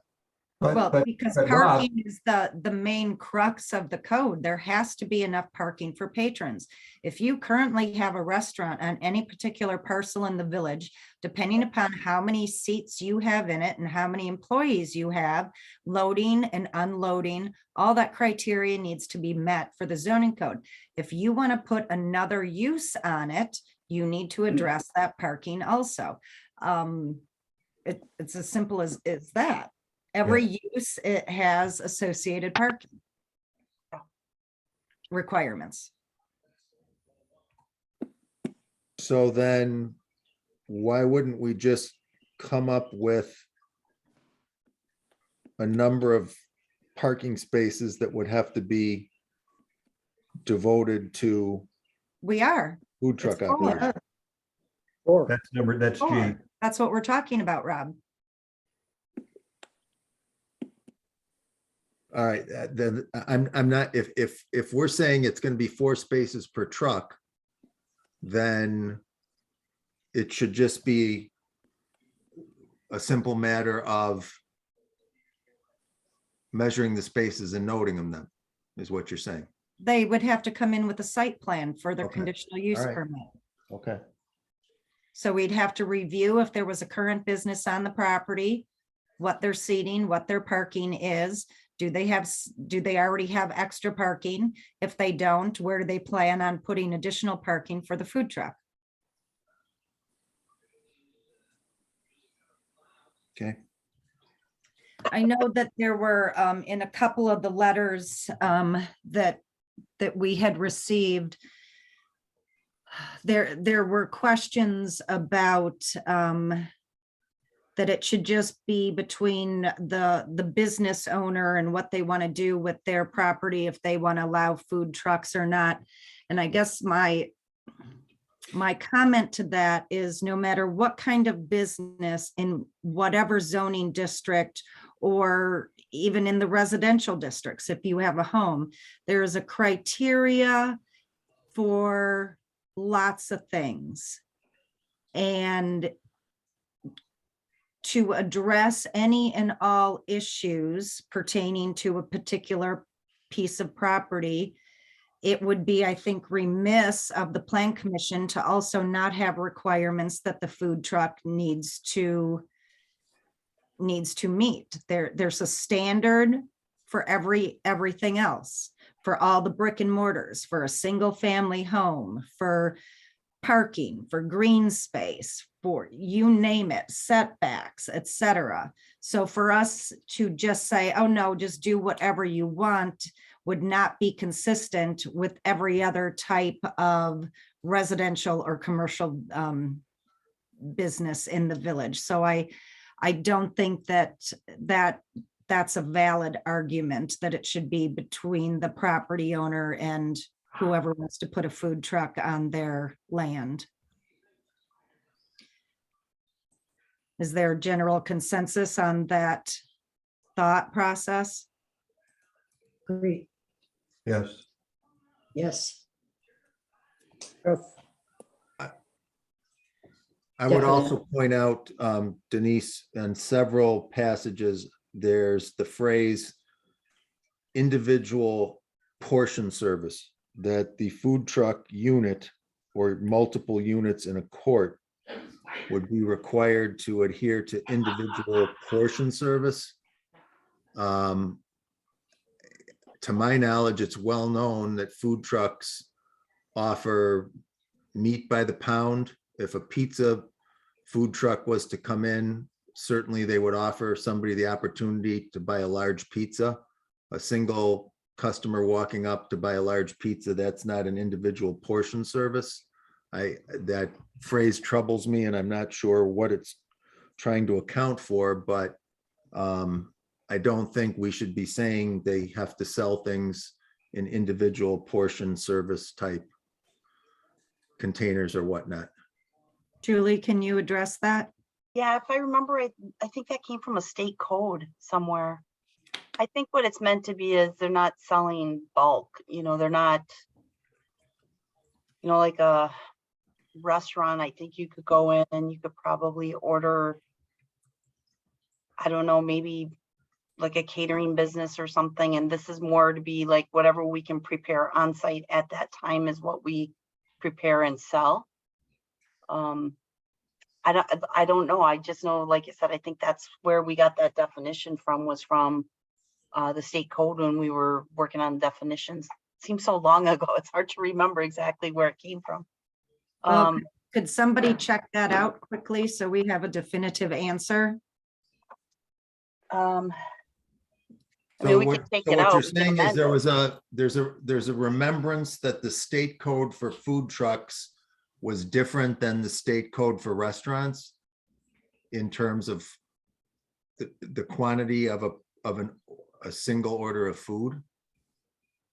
Speaker 1: Well, because
Speaker 15: Rob,
Speaker 1: parking is the main crux of the code. There has to be enough parking for patrons. If you currently have a restaurant on any particular parcel in the village, depending upon how many seats you have in it and how many employees you have, loading and unloading, all that criteria needs to be met for the zoning code. If you want to put another use on it, you need to address that parking also. It's as simple as that. Every use, it has associated parking requirements.
Speaker 6: So then why wouldn't we just come up with a number of parking spaces that would have to be devoted to
Speaker 1: We are.
Speaker 6: food truck
Speaker 1: It's four.
Speaker 6: operation?
Speaker 15: That's G.
Speaker 1: Four. That's what we're talking about, Rob.
Speaker 6: All right, then I'm not, if we're saying it's gonna be 4 spaces per truck, then it should just be a simple matter of measuring the spaces and noting them then, is what you're saying.
Speaker 1: They would have to come in with a site plan for their
Speaker 6: Okay.
Speaker 1: conditional use
Speaker 6: All right.
Speaker 1: permit.
Speaker 6: Okay.
Speaker 1: So we'd have to review if there was a current business on the property, what their seating, what their parking is. Do they already have extra parking? If they don't, where do they plan on putting additional parking for the food truck?
Speaker 6: Okay.
Speaker 1: I know that there were in a couple of the letters that we had received, there were questions about that it should just be between the business owner and what they want to do with their property, if they want to allow food trucks or not. And I guess my comment to that is no matter what kind of business in whatever zoning district or even in the residential districts, if you have a home, there is a criteria for lots of things. And to address any and all issues pertaining to a particular piece of property, it would be, I think, remiss of the Plan Commission to also not have requirements that the food truck needs to meet. There's a standard for everything else, for all the brick and mortars, for a single family home, for parking, for green space, for you name it, setbacks, etc. So for us to just say, oh no, just do whatever you want would not be consistent with every other type of residential or commercial business in the village. So I don't think that's a valid argument that it should be between the property owner and whoever wants to put a food truck on their land. Is there a general consensus on that thought process?
Speaker 4: Agree.
Speaker 15: Yes.
Speaker 4: Yes.
Speaker 6: I would
Speaker 4: Definitely.
Speaker 6: also point out, Denise, in several passages, there's the phrase individual portion service, that the food truck unit or multiple units in a court would be required to adhere to individual portion service. To my knowledge, it's well known that food trucks offer meat by the pound. If a pizza food truck was to come in, certainly they would offer somebody the opportunity to buy a large pizza. A single customer walking up to buy a large pizza, that's not an individual portion service. That phrase troubles me, and I'm not sure what it's trying to account for, but I don't think we should be saying they have to sell things in individual portion service type containers or whatnot.
Speaker 1: Julie, can you address that?
Speaker 5: Yeah, if I remember, I think that came from a state code somewhere. I think what it's meant to be is they're not selling bulk, they're not, like a restaurant. I think you could go in and you could probably order, I don't know, maybe like a catering business or something. And this is more to be like whatever we can prepare on site at that time is what we prepare and sell. I don't know. I just know, like I said, I think that's where we got that definition from, was from the state code when we were working on definitions. Seems so long ago. It's hard to remember exactly where it came from.
Speaker 1: Well, could somebody check that out quickly so we have a definitive answer?
Speaker 5: I
Speaker 6: So
Speaker 5: mean, we
Speaker 6: what
Speaker 5: could take
Speaker 6: so
Speaker 5: it
Speaker 6: what
Speaker 5: out.
Speaker 6: you're
Speaker 5: we can
Speaker 6: saying is
Speaker 5: amend it.
Speaker 6: there's a remembrance that the state code for food trucks was different than the state code for restaurants in terms of the quantity of a single order of food?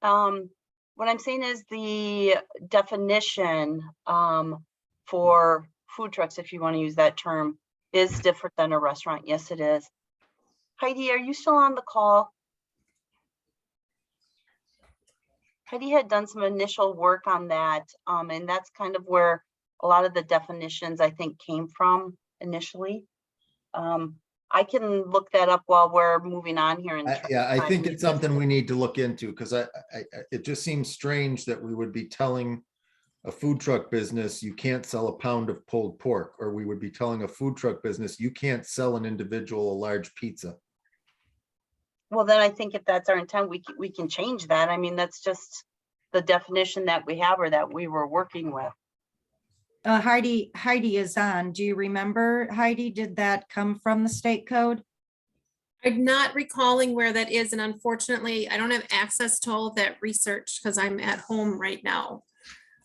Speaker 5: What I'm saying is the definition for food trucks, if you want to use that term, is different than a restaurant. Yes, it is. Heidi, are you still on the call? Heidi had done some initial work on that, and that's kind of where a lot of the definitions, I think, came from initially. I can look that up while we're moving on here.
Speaker 6: Yeah, I think it's something we need to look into, because it just seems strange that we would be telling a food truck business, you can't sell a pound of pulled pork, or we would be telling a food truck business, you can't sell an individual a large pizza.
Speaker 5: Well, then I think if that's our intent, we can change that. I mean, that's just the definition that we have or that we were working with.
Speaker 1: Heidi is on. Do you remember, Heidi, did that come from the state code?
Speaker 17: I'm not recalling where that is, and unfortunately, I don't have access to all of that research because I'm at home right now.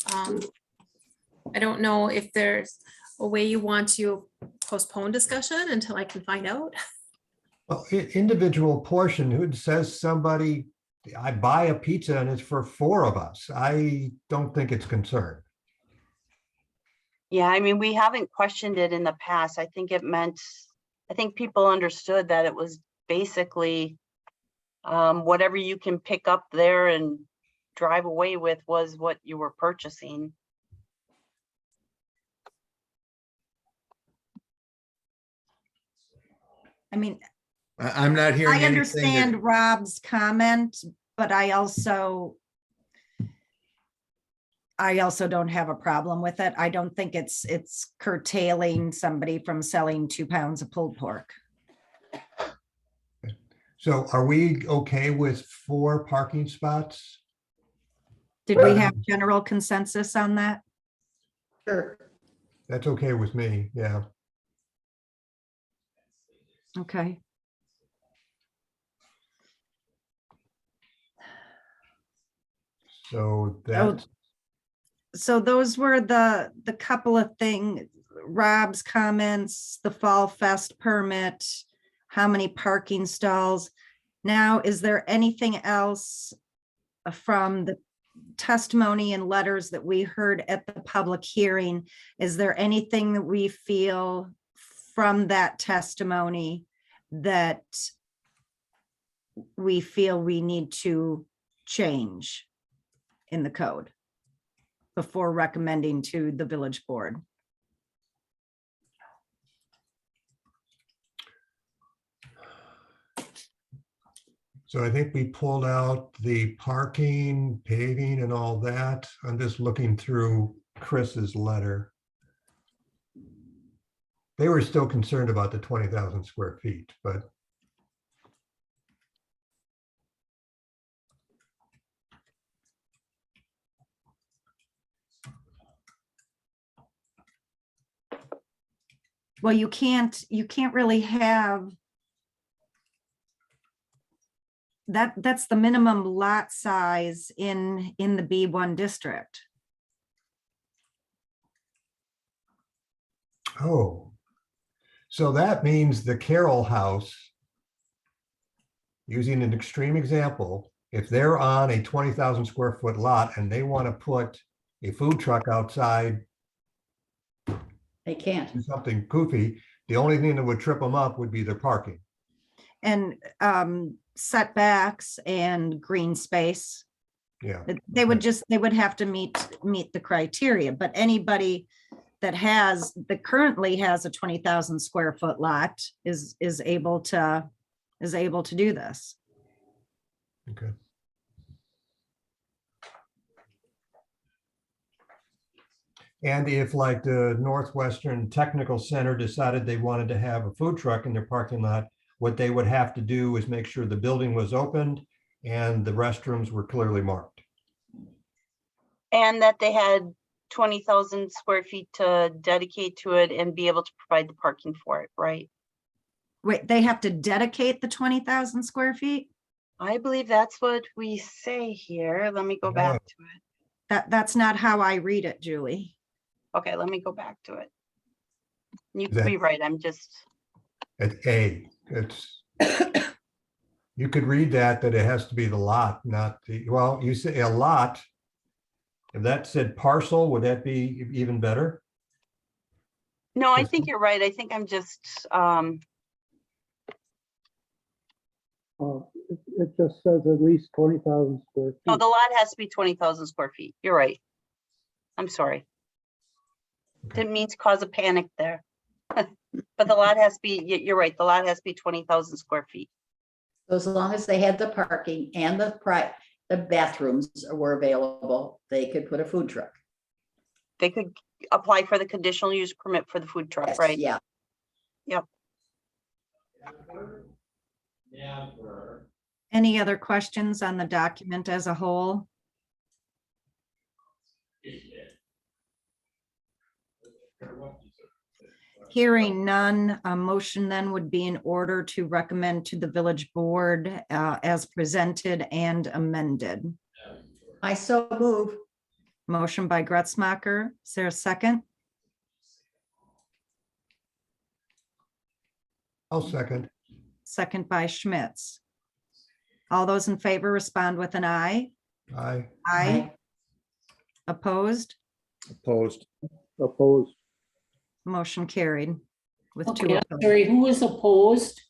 Speaker 17: I don't know if there's a way you want to postpone discussion until I can find out.
Speaker 15: Well, individual portion, who says somebody, I buy a pizza and it's for 4 of us. I don't think it's concerned.
Speaker 5: Yeah, I mean, we haven't questioned it in the past. I think it meant, I think people understood that it was basically whatever you can pick up there and drive away with was what you were purchasing.
Speaker 1: I mean,
Speaker 6: I'm not hearing
Speaker 1: I
Speaker 6: anything that-
Speaker 1: understand Rob's comment, but I also don't have a problem with it. I don't think it's curtailing somebody from selling 2 pounds of pulled pork.
Speaker 15: So are we okay with 4 parking spots?
Speaker 1: Did we have general consensus on that?
Speaker 4: Sure.
Speaker 15: That's okay with me, yeah.
Speaker 1: Okay.
Speaker 15: So that's,
Speaker 1: So those were the couple of things, Rob's comments, the Fall Fest permit, how many parking stalls. Now, is there anything else from the testimony and letters that we heard at the public hearing? Is there anything that we feel from that testimony that we feel we need to change in the code before recommending to the village board?
Speaker 15: So I think we pulled out the parking, paving and all that. I'm just looking through Chris's letter. They were still concerned about the 20,000 square feet, but
Speaker 1: Well, you can't really have that's the minimum lot size in the B1 district.
Speaker 15: oh, so that means the Carroll House, using an extreme example, if they're on a 20,000 square foot lot and they want to put a food truck outside,
Speaker 4: They can't.
Speaker 15: do something goofy, the only thing that would trip them up would be their parking.
Speaker 1: And setbacks and green space.
Speaker 15: Yeah.
Speaker 1: They would have to meet the criteria, but anybody that currently has a 20,000 square foot lot is able to do this.
Speaker 15: Okay. And if like the Northwestern Technical Center decided they wanted to have a food truck in their parking lot, what they would have to do is make sure the building was opened and the restrooms were clearly marked.
Speaker 5: And that they had 20,000 square feet to dedicate to it and be able to provide the parking for it, right?
Speaker 1: Wait, they have to dedicate the 20,000 square feet?
Speaker 5: I believe that's what we say here. Let me go back to it.
Speaker 1: That's not how I read it, Julie.
Speaker 5: Okay, let me go back to it. You could
Speaker 15: That-
Speaker 5: be right. I'm just,
Speaker 15: At A, it's, you could read that it has to be the lot, not the, well, you say a lot. If that said parcel, would that be even better?
Speaker 5: no, I think you're right. I think I'm just,
Speaker 9: It just says at least 20,000 square feet.
Speaker 5: no, the lot has to be 20,000 square feet. You're right. I'm sorry. Didn't mean to cause a panic there. But the lot has to be, you're right, the lot has to be 20,000 square feet.
Speaker 4: So as long as they had the parking and the bathrooms were available, they could put a food truck.
Speaker 5: They could apply for the conditional use permit for the food truck,
Speaker 4: Yes,
Speaker 5: right?
Speaker 4: yeah.
Speaker 5: Yep.
Speaker 1: Any other questions on the document as a whole? Hearing none, a motion then would be in order to recommend to the village board as presented and amended.
Speaker 4: I so move.
Speaker 1: Motion by Gretzmacher. Is there a second?
Speaker 15: I'll second.
Speaker 1: Second by Schmitz. All those in favor respond with an aye.
Speaker 15: Aye.
Speaker 1: Aye. Opposed?
Speaker 9: Opposed. Opposed.
Speaker 1: Motion carried with two.
Speaker 2: Okay, I'm
Speaker 1: opposed.
Speaker 2: sorry, who was opposed?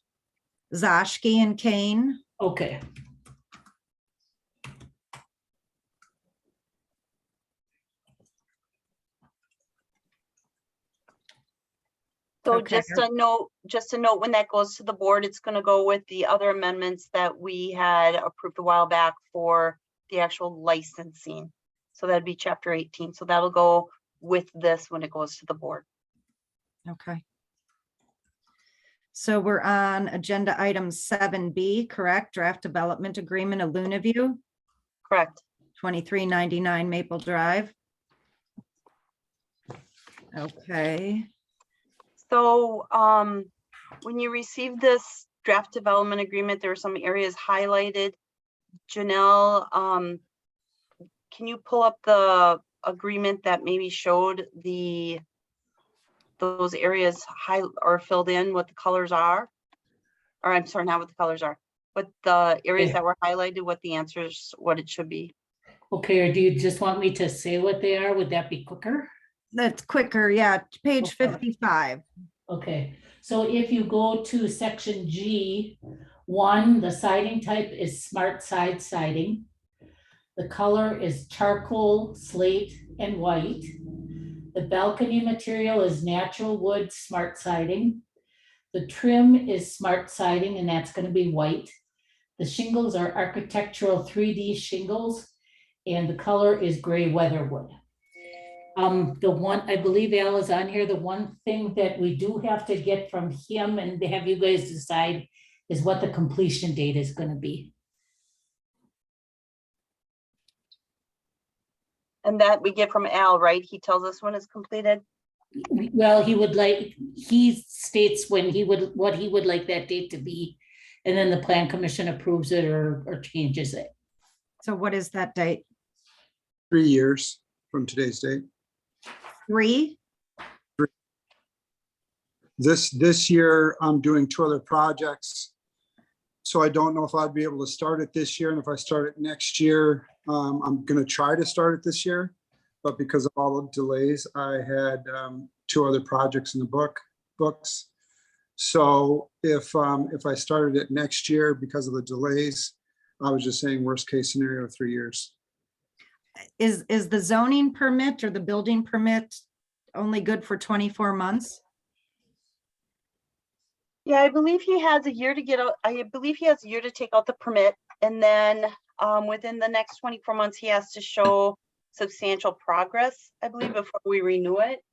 Speaker 1: Zashki and Kane.
Speaker 2: Okay,
Speaker 5: So
Speaker 1: Okay.
Speaker 5: just a note, when that goes to the board, it's gonna go with the other amendments that we had approved a while back for the actual licensing. So that'd be chapter 18. So that'll go with this when it goes to the board.
Speaker 1: Okay. So we're on agenda item 7B, correct? Draft development agreement, of LunaView,
Speaker 5: Correct.
Speaker 1: 2399 Maple Drive. Okay,
Speaker 5: So when you receive this draft development agreement, there are some areas highlighted. Janelle, can you pull up the agreement that maybe showed those areas or filled in what the colors are? Or I'm sorry, not what the colors are, but the areas
Speaker 2: Yeah.
Speaker 5: that were highlighted, what the answers, what it should be.
Speaker 2: okay, or do you just want me to say what they are? Would that be quicker?
Speaker 1: that's quicker, yeah, page
Speaker 2: Okay.
Speaker 1: 55.
Speaker 2: Okay, so if you go to section G, 1, the siding type is smart side siding. The color is charcoal, slate, and white. The balcony material is natural wood smart siding. The trim is smart siding, and that's gonna be white. The shingles are architectural 3D shingles, and the color is gray weatherwood. The one, I believe Al is on here, the one thing that we do have to get from him and have you guys decide is what the completion date is gonna be.
Speaker 5: And that we get from Al, right? He tells us when it's completed.
Speaker 2: Well, he states when what he would like that date to be, and then the plan commission approves it or changes it.
Speaker 1: So what is that date?
Speaker 18: 3 years from today's date.
Speaker 1: 3?
Speaker 18: This year, I'm doing 2 other projects. So I don't know if I'd be able to start it this year, and if I start it next year, I'm gonna try to start it this year. But because of all the delays, I had 2 other projects in the books. So if I started it next year because of the delays, I was just saying worst case scenario, 3 years.
Speaker 1: Is the zoning permit or the building permit only good for 24 months?
Speaker 5: Yeah, I believe he has a year to get out. I believe he has a year to take out the permit, and then within the next 24 months, he has to show substantial progress, I believe, before we renew it.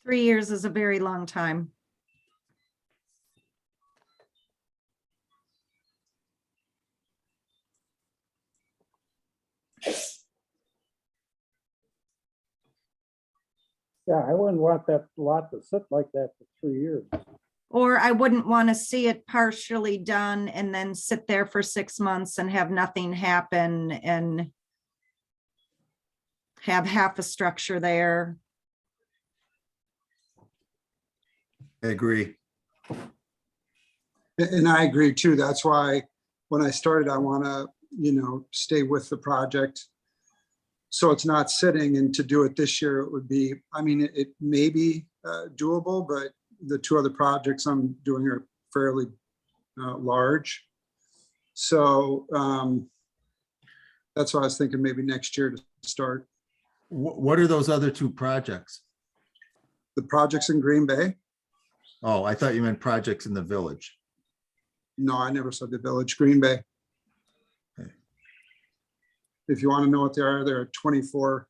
Speaker 1: Three years is a very long time.
Speaker 9: Yeah, I wouldn't want that lot to sit like that for 3 years.
Speaker 1: Or I wouldn't want to see it partially done and then sit there for 6 months and have nothing happen and have half a structure there.
Speaker 6: I agree.
Speaker 18: And I agree too. That's why when I started, I want to, stay with the project. So it's not sitting, and to do it this year, it would be, I mean, it may be doable, but the 2 other projects I'm doing are fairly large. So that's why I was thinking maybe next year to start.
Speaker 6: What are those other 2 projects?
Speaker 18: The projects in Green Bay.
Speaker 6: Oh, I thought you meant projects in the village.
Speaker 18: No, I never said the village, Green Bay.
Speaker 6: Okay.
Speaker 18: If you want to know what they are, they're a 24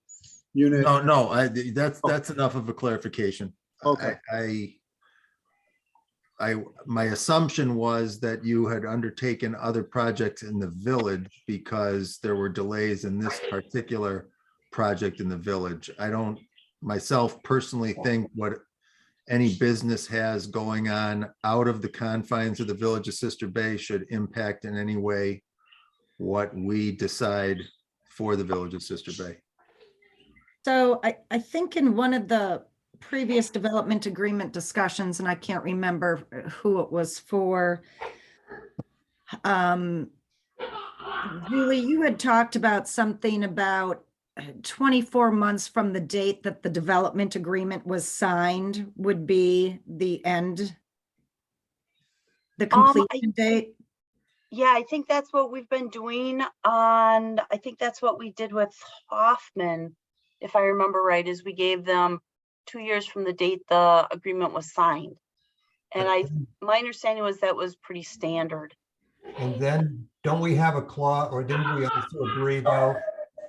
Speaker 18: unit.
Speaker 6: No, that's enough of a clarification.
Speaker 18: Okay.
Speaker 6: My assumption was that you had undertaken other projects in the village because there were delays in this particular project in the village. I don't myself personally think what any business has going on out of the confines of the village of Sister Bay should impact in any way what we decide for the village of Sister Bay.
Speaker 1: So I think in one of the previous development agreement discussions, and I can't remember who it was for, Julie, you had talked about something about 24 months from the date that the development agreement was signed would be the end, the completion date.
Speaker 5: Yeah, I think that's what we've been doing on, I think that's what we did with Hoffman, if I remember right, is we gave them 2 years from the date the agreement was signed. And my understanding was that was pretty standard.
Speaker 15: And then don't we have a clause, or didn't we also agree though,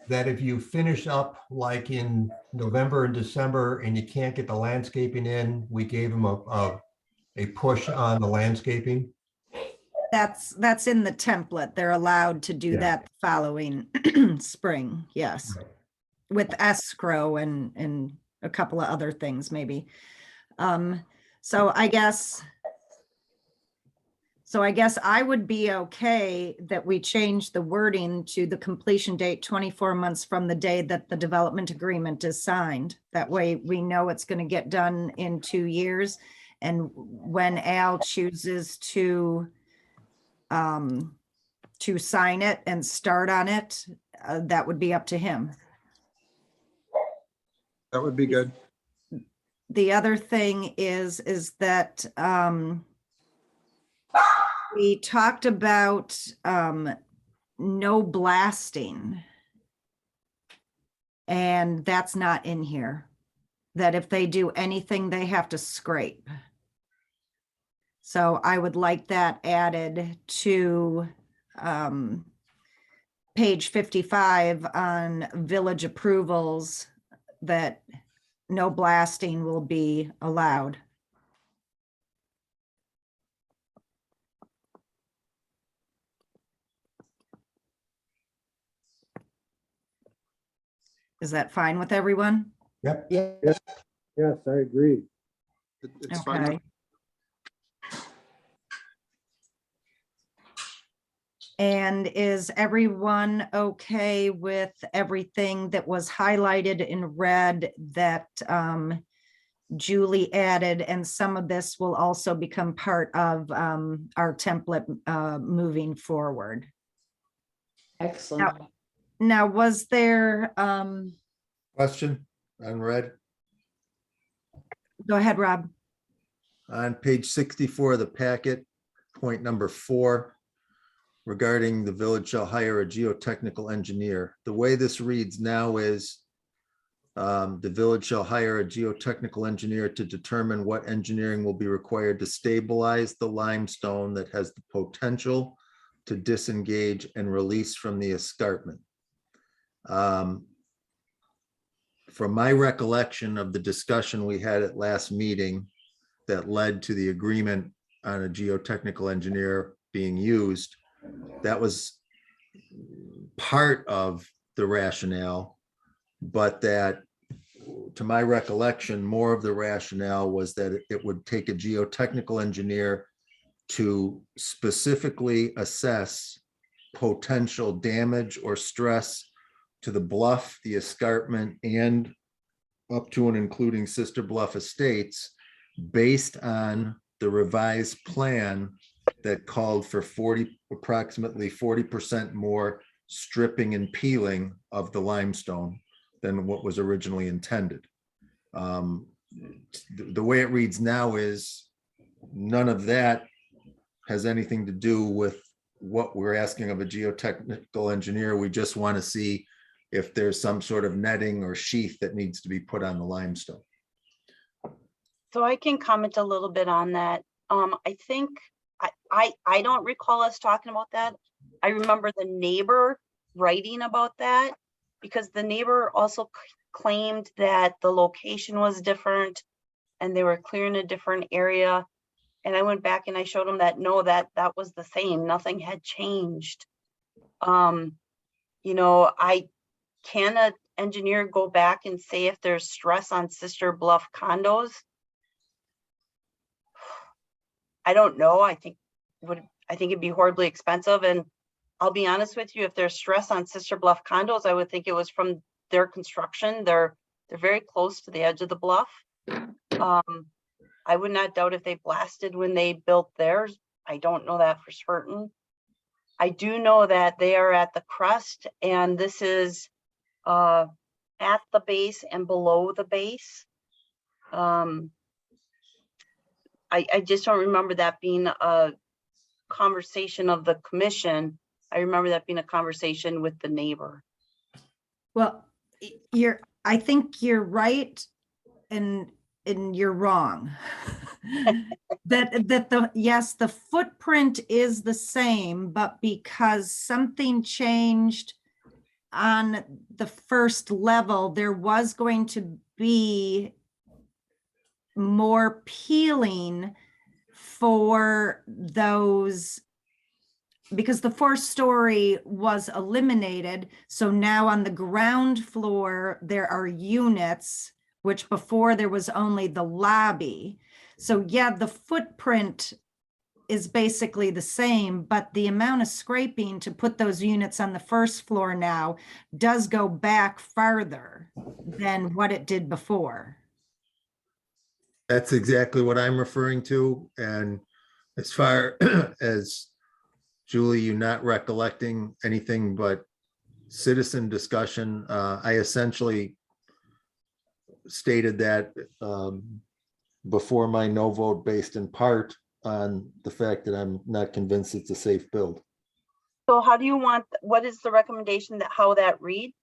Speaker 15: that if you finish up like in November and December and you can't get the landscaping in, we gave them a push on the landscaping?
Speaker 1: That's in the template. They're allowed to do
Speaker 15: Yeah.
Speaker 1: that the following spring, yes. With escrow and a couple of other things maybe. So I guess I would be okay that we change the wording to the completion date 24 months from the day that the development agreement is signed. That way we know it's going to get done in 2 years. And when Al chooses to sign it and start on it, that would be up to him.
Speaker 18: That would be good.
Speaker 1: The other thing is that we talked about no blasting. And that's not in here. That if they do anything, they have to scrape. So I would like that added to page 55 on village approvals, that no blasting will be allowed. Is that fine with everyone?
Speaker 15: Yep.
Speaker 9: Yes, yes, I agree.
Speaker 18: It's fine.
Speaker 1: Okay. And is everyone okay with everything that was highlighted in red that Julie added? And some of this will also become part of our template moving forward.
Speaker 4: Excellent.
Speaker 1: Now, was there,
Speaker 6: Question on red?
Speaker 1: go ahead, Rob.
Speaker 6: On page 64 of the packet, point number 4, regarding the village shall hire a geotechnical engineer. The way this reads now is the village shall hire a geotechnical engineer to determine what engineering will be required to stabilize the limestone that has the potential to disengage and release from the escarpment. From my recollection of the discussion we had at last meeting that led to the agreement on a geotechnical engineer being used, that was part of the rationale, but that, to my recollection, more of the rationale was that it would take a geotechnical engineer to specifically assess potential damage or stress to the bluff, the escarpment, and up to and including Sister Bluff Estates, based on the revised plan that called for approximately 40% more stripping and peeling of the limestone than what was originally intended. The way it reads now is none of that has anything to do with what we're asking of a geotechnical engineer. We just want to see if there's some sort of netting or sheath that needs to be put on the limestone.
Speaker 5: So I can comment a little bit on that. I think, I don't recall us talking about that. I remember the neighbor writing about that, because the neighbor also claimed that the location was different and they were clearing a different area. And I went back and I showed them that, no, that was the same, nothing had changed. You know, can an engineer go back and say if there's stress on Sister Bluff condos? I don't know. I think it'd be horribly expensive. And I'll be honest with you, if there's stress on Sister Bluff condos, I would think it was from their construction. They're very close to the edge of the bluff. I would not doubt if they blasted when they built theirs. I don't know that for certain. I do know that they are at the crest, and this is at the base and below the base. I just don't remember that being a conversation of the commission. I remember that being a conversation with the neighbor.
Speaker 1: Well, I think you're right, and you're wrong. Yes, the footprint is the same, but because something changed on the first level, there was going to be more peeling for those, because the fourth story was eliminated. So now on the ground floor, there are units, which before there was only the lobby. So yeah, the footprint is basically the same, but the amount of scraping to put those units on the first floor now does go back farther than what it did before.
Speaker 6: That's exactly what I'm referring to. And as far as Julie, you not recollecting anything but citizen discussion, I essentially stated that before my no vote, based in part on the fact that I'm not convinced it's a safe build.
Speaker 5: So how do you want, what is the recommendation that how that read?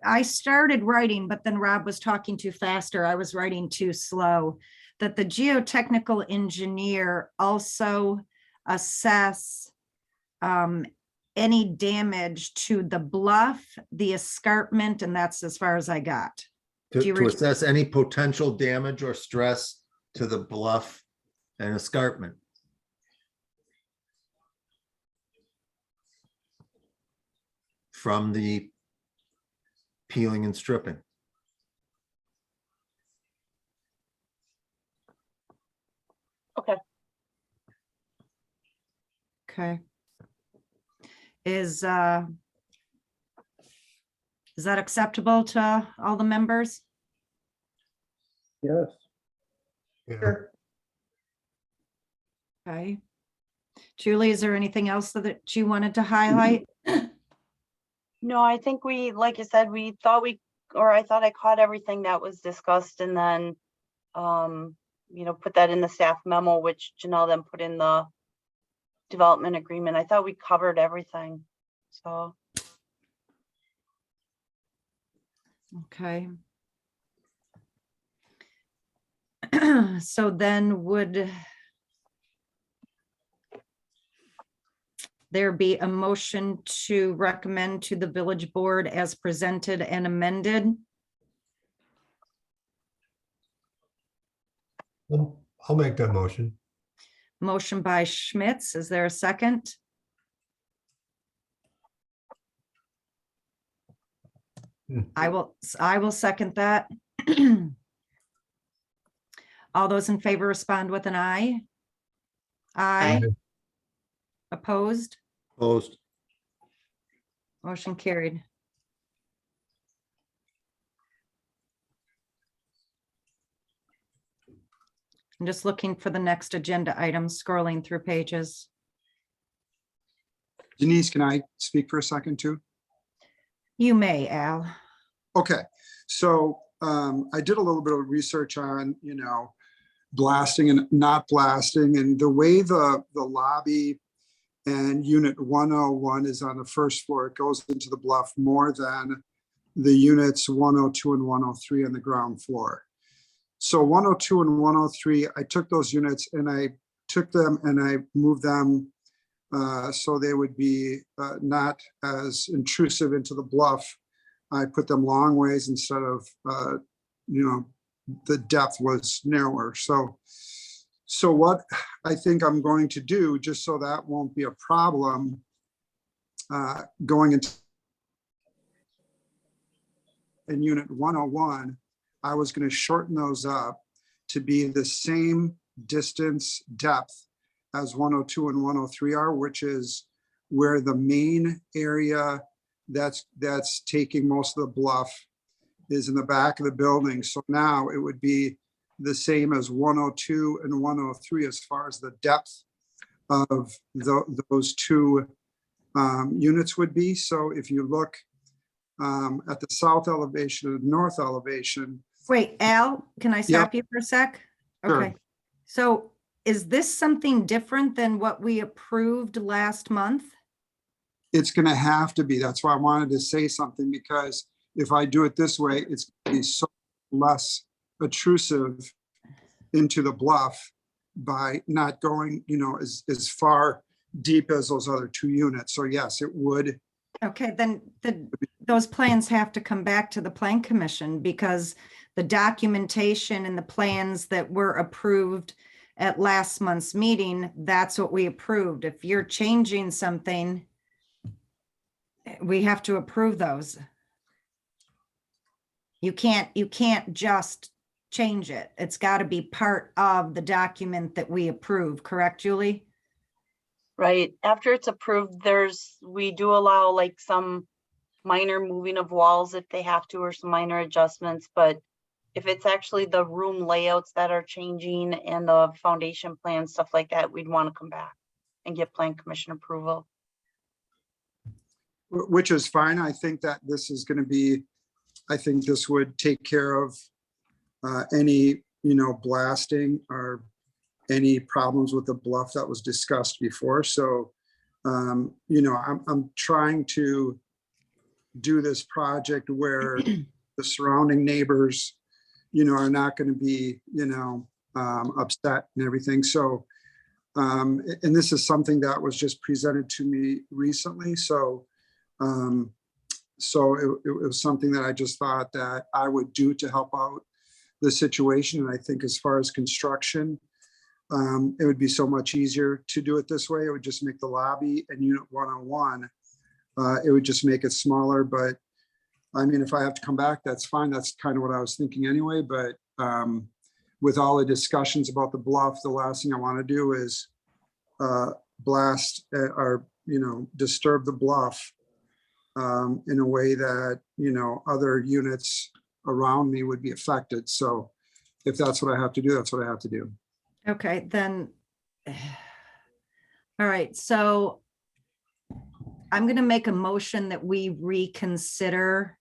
Speaker 1: I started writing, but then Rob was talking too fast, or I was writing too slow, that the geotechnical engineer also assess any damage to the bluff, the escarpment, and that's as far as I got. Do you
Speaker 6: To
Speaker 1: re-
Speaker 6: assess any potential damage or stress to the bluff and escarpment. From the peeling and stripping.
Speaker 5: Okay.
Speaker 1: Okay. Is that acceptable to all the members?
Speaker 9: Yes.
Speaker 15: Yeah.
Speaker 1: Okay. Julie, is there anything else that you wanted to highlight?
Speaker 5: No, I think we, like I said, I thought I caught everything that was discussed, and then, put that in the staff memo, which Janelle then put in the development agreement. I thought we covered everything. So,
Speaker 1: Okay. So then would there be a motion to recommend to the village board as presented and amended?
Speaker 15: I'll make that motion.
Speaker 1: Motion by Schmitz. Is there a second? I will second that. All those in favor respond with an aye. Aye. Opposed?
Speaker 6: Opposed.
Speaker 1: Motion carried. I'm just looking for the next agenda item, scrolling through pages.
Speaker 18: Denise, can I speak for a second too?
Speaker 1: You may, Al.
Speaker 18: Okay, so I did a little bit of research on, blasting and not blasting, and the way the lobby and unit 101 is on the first floor, it goes into the bluff more than the units 102 and 103 on the ground floor. So 102 and 103, I took those units and I took them and I moved them so they would be not as intrusive into the bluff. I put them long ways instead of, the depth was narrower. So what I think I'm going to do, just so that won't be a problem, going into in unit 101, I was going to shorten those up to be the same distance depth as 102 and 103 are, which is where the main area that's taking most of the bluff is in the back of the building. So now it would be the same as 102 and 103 as far as the depth of those two units would be. So if you look at the south elevation and north elevation.
Speaker 1: Wait, Al, can I stop you for a sec?
Speaker 18: Sure.
Speaker 1: Okay. So is this something different than what we approved last month?
Speaker 18: It's going to have to be. That's why I wanted to say something, because if I do it this way, it's going to be so less intrusive into the bluff by not going, as far deep as those other two units. So yes, it would.
Speaker 1: Okay, then those plans have to come back to the plan commission, because the documentation and the plans that were approved at last month's meeting, that's what we approved. If you're changing something, we have to approve those. You can't just change it. It's got to be part of the document that we approve, correct, Julie?
Speaker 5: right, after it's approved, we do allow like some minor moving of walls if they have to, or some minor adjustments, but if it's actually the room layouts that are changing and the foundation plan, stuff like that, we'd want to come back and get plan commission approval.
Speaker 18: Which is fine. I think that this is going to be, I think this would take care of any, blasting or any problems with the bluff that was discussed before. So, I'm trying to do this project where the surrounding neighbors, are not going to be, upset and everything. So, and this is something that was just presented to me recently. So, it was something that I just thought that I would do to help out the situation. And I think as far as construction, it would be so much easier to do it this way. It would just make the lobby and unit 101, it would just make it smaller. But I mean, if I have to come back, that's fine. That's kind of what I was thinking anyway. But with all the discussions about the bluff, the last thing I want to do is blast or, disturb the bluff in a way that, other units around me would be affected. So if that's what I have to do, that's what I have to do.
Speaker 1: Okay, then. All right, so I'm going to make a motion that we reconsider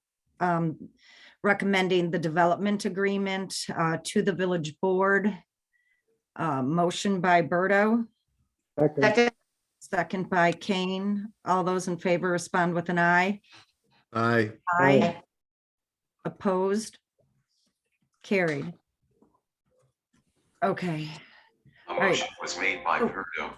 Speaker 1: recommending the development agreement to the village board. Motion by Berto. Second by Kane. All those in favor respond with an aye.
Speaker 6: Aye.
Speaker 1: Aye. Opposed? Carried. Okay.
Speaker 11: A
Speaker 1: right.
Speaker 11: motion was made by Berto.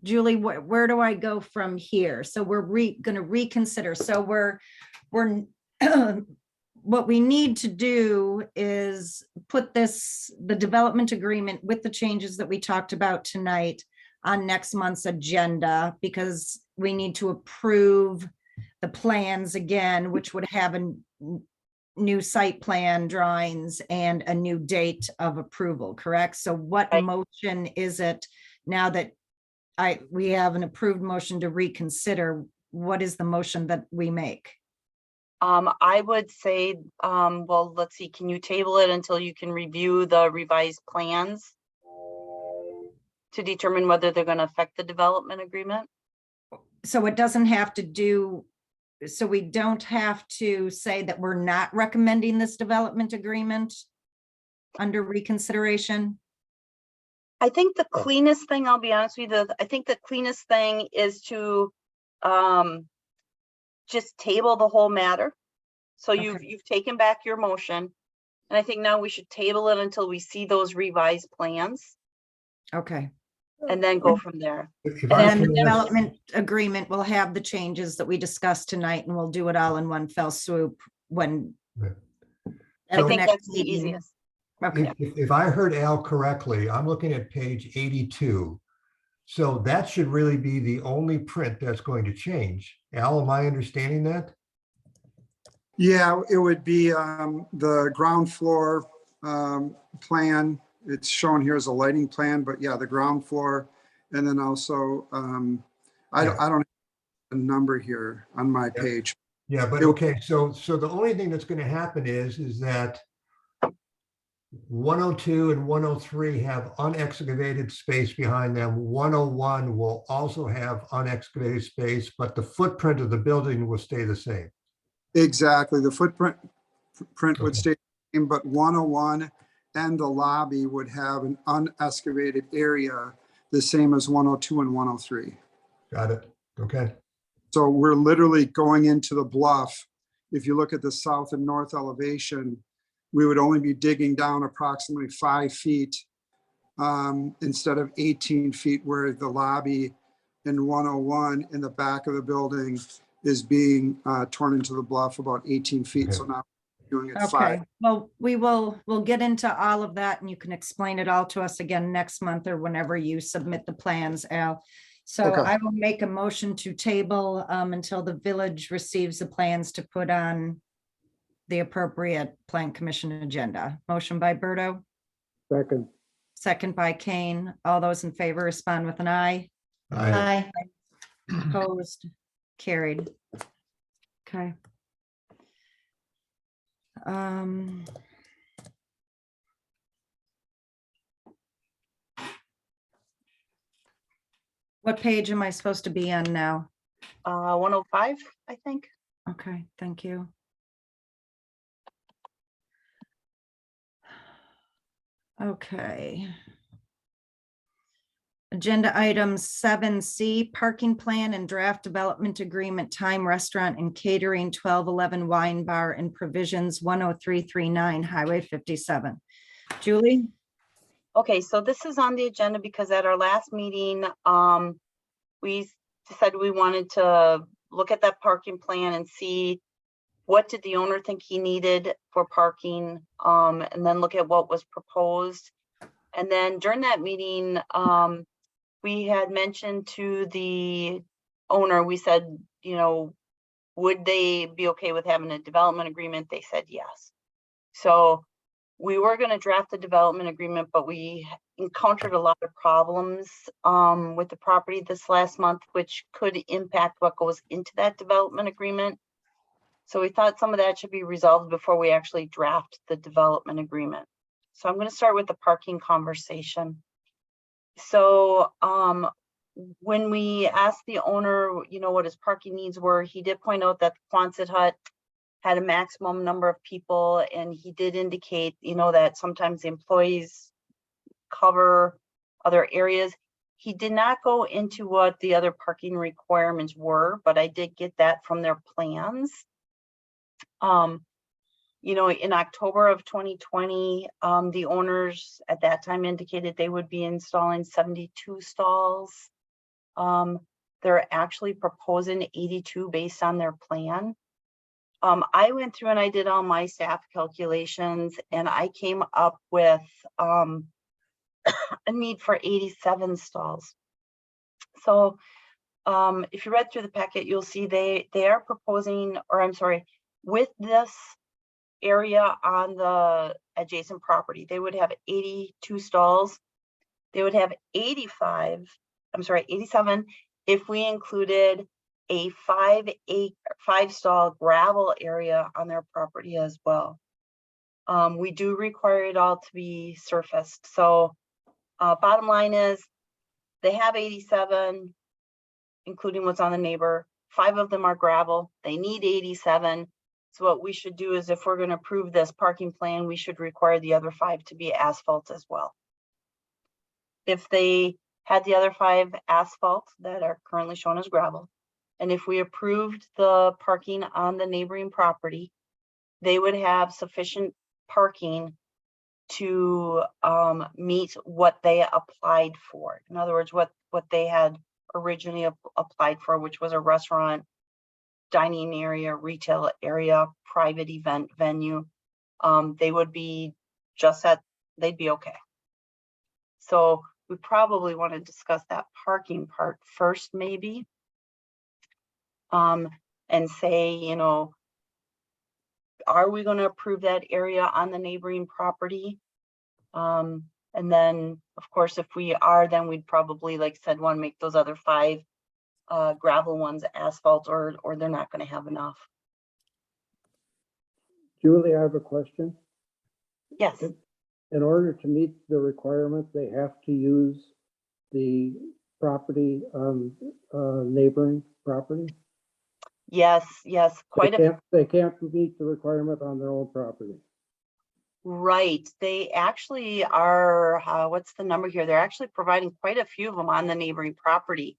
Speaker 1: Julie, where do I go from here? So we're going to reconsider. So we're what we need to do is put the development agreement with the changes that we talked about tonight on next month's agenda, because we need to approve the plans again, which would have a new site plan drawings and a new date of approval, correct? So what motion is it now that we have an approved motion to reconsider? What is the motion that we make?
Speaker 5: I would say, well, let's see, can you table it until you can review the revised plans to determine whether they're going to affect the development agreement?
Speaker 1: So it doesn't have to do, so we don't have to say that we're not recommending this development agreement under reconsideration?
Speaker 5: I think the cleanest thing, I'll be honest with you, I think the cleanest thing is to just table the whole matter. So you've taken back your motion. And I think now we should table it until we see those revised plans.
Speaker 1: Okay.
Speaker 5: And then go from there.
Speaker 1: And then the development agreement will have the changes that we discussed tonight, and we'll do it all in one fell swoop when.
Speaker 5: I think that's the easiest.
Speaker 1: Okay.
Speaker 15: If I heard Al correctly, I'm looking at page 82. So that should really be the only print that's going to change. Al, am I understanding that?
Speaker 18: Yeah, it would be the ground floor plan. It's shown here as a lighting plan, but yeah, the ground floor. And then also, I don't have a number here on my page.
Speaker 15: Yeah, but okay, so the only thing that's going to happen is that 102 and 103 have unexcavated space behind them. 101 will also have unexcavated space, but the footprint of the building will stay the same.
Speaker 18: Exactly. The footprint would stay the same, but 101 and the lobby would have an unexcavated area, the same as 102 and 103.
Speaker 15: Got it. Okay.
Speaker 18: So we're literally going into the bluff. If you look at the south and north elevation, we would only be digging down approximately 5 feet instead of 18 feet where the lobby in 101 in the back of the building is being torn into the bluff about 18 feet.
Speaker 15: Okay.
Speaker 18: So now we're doing it
Speaker 1: Okay,
Speaker 18: 5.
Speaker 1: well, we'll get into all of that, and you can explain it all to us again next month or whenever you submit the plans, Al. So
Speaker 18: Okay.
Speaker 1: I will make a motion to table until the village receives the plans to put on the appropriate plan commission agenda. Motion by Berto,
Speaker 9: Second.
Speaker 1: second by Kane. All those in favor respond with an aye.
Speaker 6: Aye.
Speaker 1: Opposed, carried. Okay. What page am I supposed to be on now?
Speaker 5: 105, I think.
Speaker 1: Okay, thank you. Okay. Agenda item 7C, parking plan and draft development agreement, Time Restaurant and Catering, 1211 Wine Bar and Provisions, 10339 Highway 57. Julie?
Speaker 5: Okay, so this is on the agenda because at our last meeting, we decided we wanted to look at that parking plan and see what did the owner think he needed for parking, and then look at what was proposed. And then during that meeting, we had mentioned to the owner, we said, you know, would they be okay with having a development agreement? They said yes. So we were going to draft the development agreement, but we encountered a lot of problems with the property this last month, which could impact what goes into that development agreement. So we thought some of that should be resolved before we actually draft the development agreement. So I'm going to start with the parking conversation. So when we asked the owner, you know, what his parking needs were, he did point out that the Quonset hut had a maximum number of people, and he did indicate, you know, that sometimes the employees cover other areas. He did not go into what the other parking requirements were, but I did get that from their plans. You know, in October of 2020, the owners at that time indicated they would be installing 72 stalls. They're actually proposing 82 based on their plan. I went through and I did all my staff calculations, and I came up with a need for 87 stalls. So if you read through the packet, you'll see they are proposing, or I'm sorry, with this area on the adjacent property, they would have 82 stalls. They would have 87 if we included a 5-stall gravel area on their property as well. We do require it all to be surfaced. So bottom line is they have 87, including what's on the neighbor. 5 of them are gravel. They need 87. So what we should do is, if we're going to approve this parking plan, we should require the other 5 to be asphalt as well. If they had the other 5 asphalt that are currently shown as gravel, and if we approved the parking on the neighboring property, they would have sufficient parking to meet what they applied for. In other words, what they had originally applied for, which was a restaurant, dining area, retail area, private event venue. They would be they'd be okay. So we probably want to discuss that parking part first, maybe. And say, you know, are we going to approve that area on the neighboring property? And then, of course, if we are, then we'd probably, like I said, want to make those other 5 gravel ones asphalt, or they're not going to have enough.
Speaker 9: Julie, I have a question.
Speaker 5: Yes.
Speaker 9: In order to meet the requirement, they have to use the property neighboring property?
Speaker 5: Yes, quite
Speaker 9: They can't meet the requirement on their own property.
Speaker 5: Right. They actually are, what's the number here? They're actually providing quite a few of them on the neighboring property.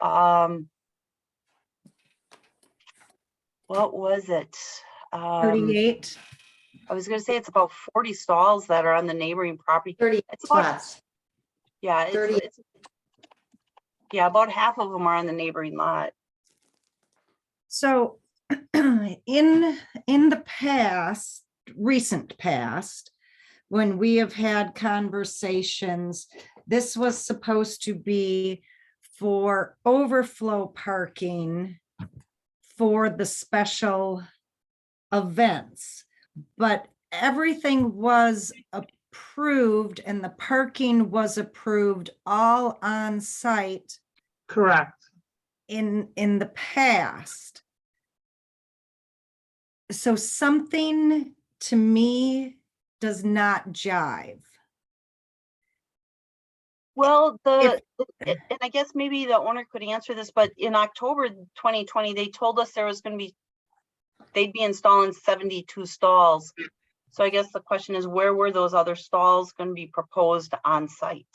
Speaker 5: What was it?
Speaker 1: 38.
Speaker 5: I was going to say it's about 40 stalls that are on the neighboring property.
Speaker 4: 30 spots.
Speaker 5: Yeah,
Speaker 4: 30.
Speaker 5: Yeah, about half of them are on the neighboring lot.
Speaker 1: So in the past, recent past, when we have had conversations, this was supposed to be for overflow parking for the special events, but everything was approved and the parking was approved all on site.
Speaker 3: Correct.
Speaker 1: In the past. So something to me does not jive.
Speaker 5: Well, and I guess maybe the owner could answer this, but in October 2020, they told us there was going to be, they'd be installing 72 stalls. So I guess the question is, where were those other stalls going to be proposed on site?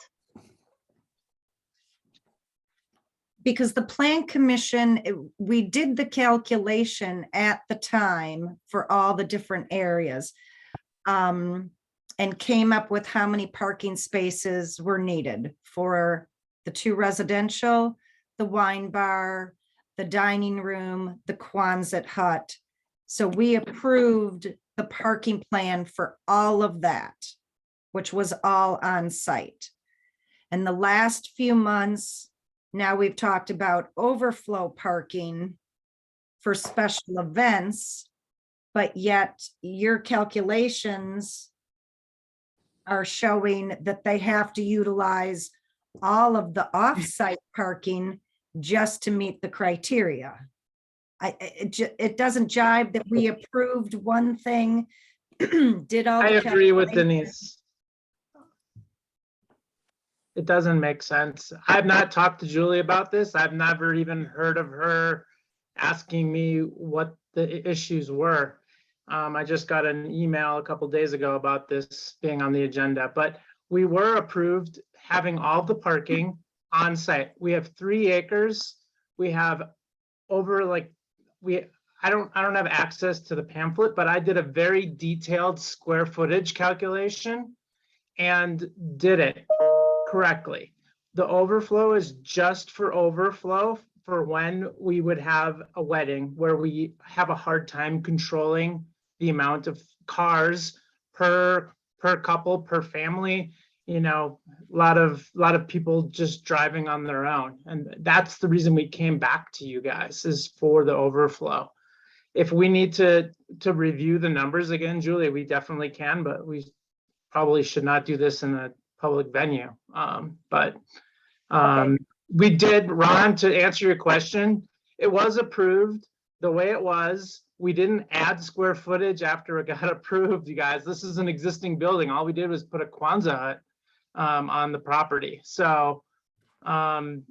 Speaker 1: because the plan commission, we did the calculation at the time for all the different areas. And came up with how many parking spaces were needed for the 2 residential, the wine bar, the dining room, the Quonset hut. So we approved the parking plan for all of that, which was all on site. And the last few months, now we've talked about overflow parking for special events, but yet your calculations are showing that they have to utilize all of the off-site parking just to meet the criteria. It doesn't jive that we approved one thing, did all.
Speaker 3: I
Speaker 1: the
Speaker 3: agree with
Speaker 1: calculations.
Speaker 3: Denise. It doesn't make sense. I've not talked to Julie about this. I've never even heard of her asking me what the issues were. I just got an email a couple days ago about this being on the agenda, but we were approved having all the parking on site. We have 3 acres. We have over like, I don't have access to the pamphlet, but I did a very detailed square footage calculation and did it correctly. The overflow is just for overflow for when we would have a wedding where we have a hard time controlling the amount of cars per couple, per family, you know, a lot of people just driving on their own. And that's the reason we came back to you guys, is for the overflow. If we need to review the numbers again, Julie, we definitely can, but we probably should not do this in a public venue. We did, Ron, to answer your question, it was approved the way it was. We didn't add square footage after it got approved, you guys. This is an existing building. All we did was put a Quonset hut on the property. So I'll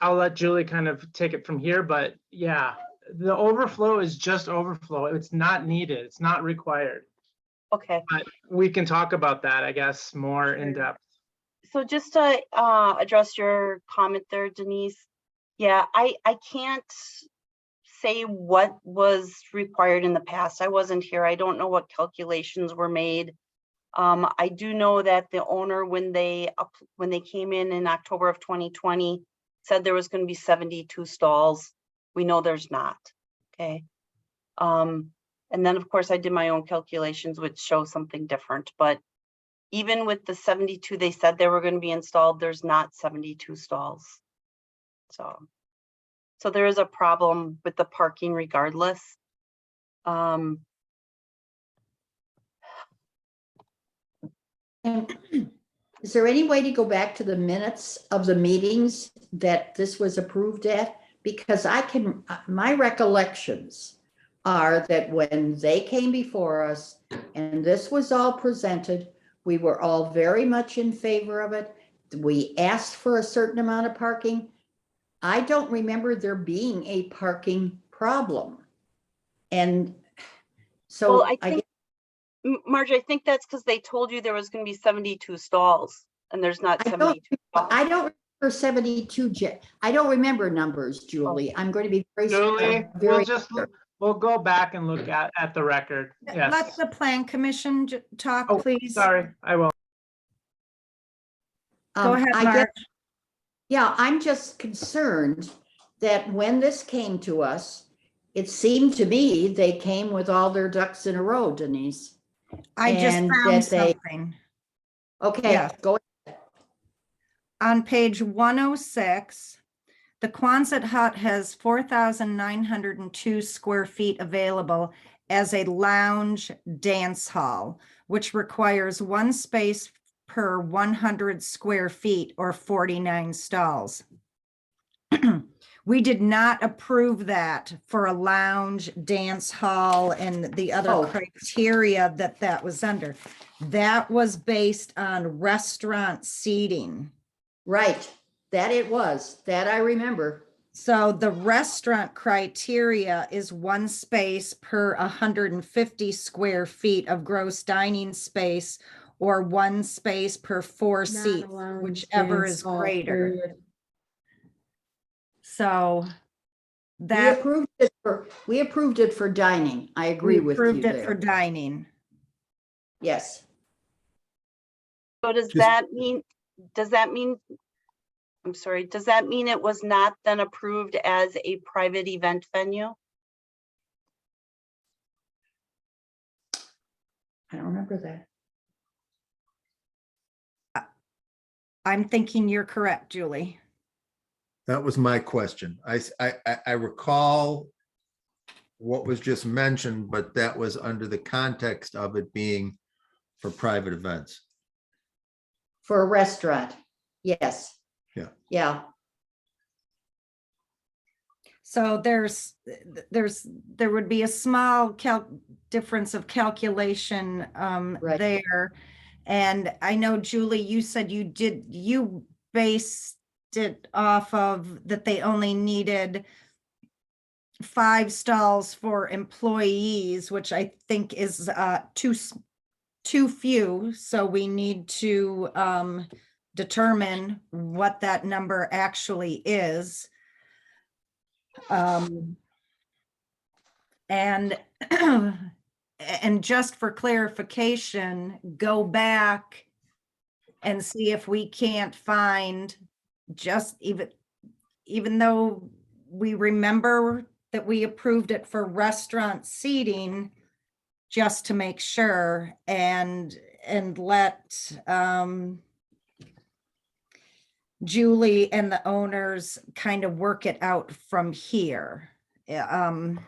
Speaker 3: let Julie kind of take it from here, but yeah, the overflow is just overflow. It's not needed. It's not required.
Speaker 5: Okay.
Speaker 3: But we can talk about that, I guess, more in depth.
Speaker 5: So just to address your comment there, Denise, yeah, I can't say what was required in the past. I wasn't here. I don't know what calculations were made. I do know that the owner, when they came in October of 2020, said there was going to be 72 stalls. We know there's not. Okay. And then of course I did my own calculations, which show something different, but even with the 72 they said they were going to be installed, there's not 72 stalls. So there is a problem with the parking regardless.
Speaker 4: And is there any way to go back to the minutes of the meetings that this was approved at? Because my recollections are that when they came before us and this was all presented, we were all very much in favor of it. We asked for a certain amount of parking. I don't remember there being a parking problem. And so
Speaker 5: well, I think, Margie, I think that's because they told you there was going to be 72 stalls and there's not 72 stalls.
Speaker 4: I don't remember 72. I don't remember numbers, Julie. I'm going to be very
Speaker 3: Julie, we'll go back and look at the record. Yes.
Speaker 1: Let the plan commission talk, please.
Speaker 3: Sorry, I will.
Speaker 1: Go ahead, Marge.
Speaker 4: Yeah, I'm just concerned that when this came to us, it seemed to me they came with all their ducks in a row, Denise.
Speaker 1: I just found something.
Speaker 4: Okay,
Speaker 1: Yes.
Speaker 4: go ahead.
Speaker 1: On page 106, the Quonset hut has 4,902 square feet available as a lounge dance hall, which requires 1 space per 100 square feet or 49 stalls. We did not approve that for a lounge dance hall and the other criteria that was under. That was based on restaurant seating.
Speaker 4: Right, that it was, that I remember.
Speaker 1: So the restaurant criteria is 1 space per 150 square feet of gross dining space or 1 space per 4 seats, whichever is greater. So
Speaker 4: We
Speaker 1: that
Speaker 4: approved it for dining. I
Speaker 1: we
Speaker 4: agree with you
Speaker 1: approved it for
Speaker 4: there.
Speaker 1: dining.
Speaker 4: Yes.
Speaker 5: So does
Speaker 6: Just-
Speaker 5: that mean, I'm sorry, does that mean it was not then approved as a private event venue?
Speaker 4: I don't remember that.
Speaker 1: I'm thinking you're correct, Julie.
Speaker 6: That was my question. I recall what was just mentioned, but that was under the context of it being for private events.
Speaker 4: For a restaurant. Yes.
Speaker 6: Yeah.
Speaker 4: Yeah.
Speaker 1: So there would be a small difference of calculation
Speaker 4: Right.
Speaker 1: there. And I know, Julie, you said you based it off of that they only needed 5 stalls for employees, which I think is too few. So we need to determine what that number actually is. And and just for clarification, go back and see if we can't find, just even though we remember that we approved it for restaurant seating, just to make sure, and let Julie and the owners kind of work it out from here. I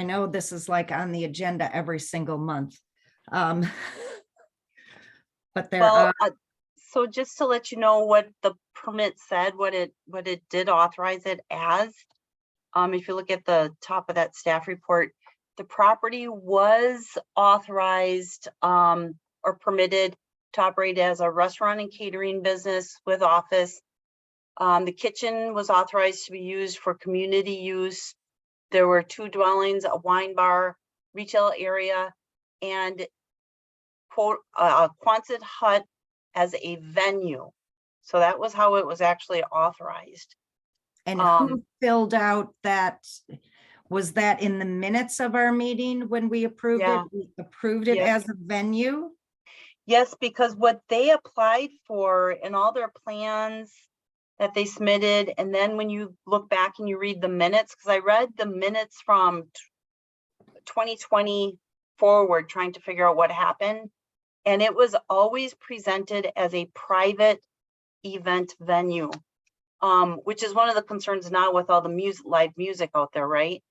Speaker 1: know this is like on the agenda every single month. But there
Speaker 5: Well,
Speaker 1: are,
Speaker 5: so just to let you know what the permit said, what it did authorize it as. If you look at the top of that staff report, the property was authorized or permitted to operate as a restaurant and catering business with office. The kitchen was authorized to be used for community use. There were 2 dwellings, a wine bar, retail area, and quote, a Quonset hut as a venue. So that was how it was actually authorized.
Speaker 1: and who filled out that? Was that in the minutes of our meeting when we approved it?
Speaker 5: Yeah.
Speaker 1: We approved it
Speaker 5: Yep.
Speaker 1: as a venue?
Speaker 5: Yes, because what they applied for in all their plans that they submitted, and then when you look back and you read the minutes, because I read the minutes from 2020 forward, trying to figure out what happened. And it was always presented as a private event venue, which is one of the concerns now with all the live music out there, right?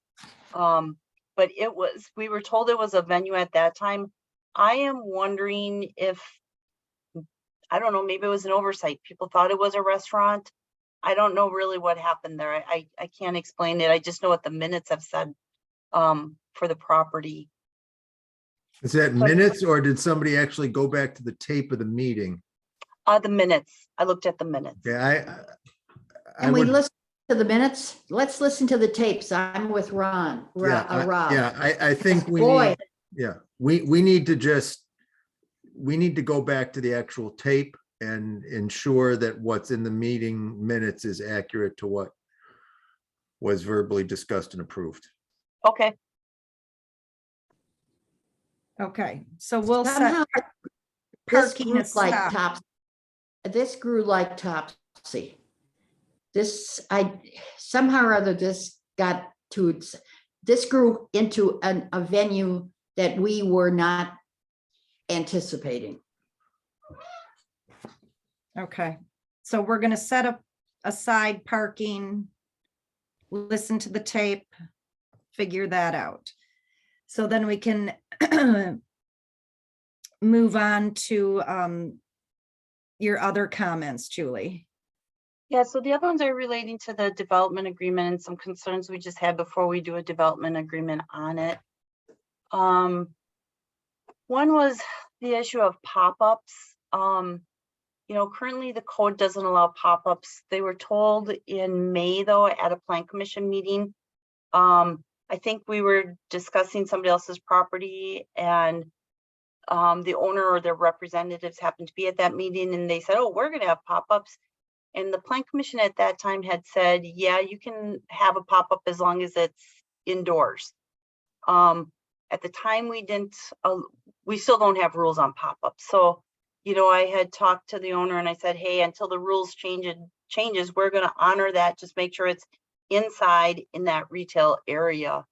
Speaker 5: But we were told it was a venue at that time. I am wondering if, I don't know, maybe it was an oversight. People thought it was a restaurant. I don't know really what happened there. I can't explain it. I just know what the minutes have said for the property.
Speaker 6: Is that minutes, or did somebody actually go back to the tape of the meeting?
Speaker 5: The minutes. I looked at the minutes.
Speaker 6: Yeah, I
Speaker 4: And we
Speaker 6: would,
Speaker 4: listen to the minutes. Let's listen to the tapes. I'm with Ron.
Speaker 6: yeah,
Speaker 4: Rob.
Speaker 6: I think we
Speaker 4: Boy.
Speaker 6: need, yeah, we need to go back to the actual tape and ensure that what's in the meeting minutes is accurate to what was verbally discussed and approved.
Speaker 5: Okay.
Speaker 1: Okay, so we'll
Speaker 4: Somehow
Speaker 1: set
Speaker 4: This
Speaker 1: parking
Speaker 4: grew like
Speaker 1: aside.
Speaker 4: This grew like Topsy. Somehow or other, this grew into a venue that we were not anticipating.
Speaker 1: Okay, so we're gonna set aside parking, listen to the tape, figure that out. So then we can move on to your other comments, Julie.
Speaker 5: Yeah, so the other ones are relating to the development agreement and some concerns we just had before we do a development agreement on it. One was the issue of pop-ups. Currently the code doesn't allow pop-ups. They were told in May, though, at a plan commission meeting. I think we were discussing somebody else's property, and the owner or their representatives happened to be at that meeting and they said, oh, we're gonna have pop-ups. And the Plan Commission at that time had said, yeah, you can have a pop-up as long as it's indoors. At the time we didn't, we still don't have rules on pop-ups. So, you know, I had talked to the owner and I said, hey, until the rules changes, we're gonna honor that. Just make sure it's inside in that retail area.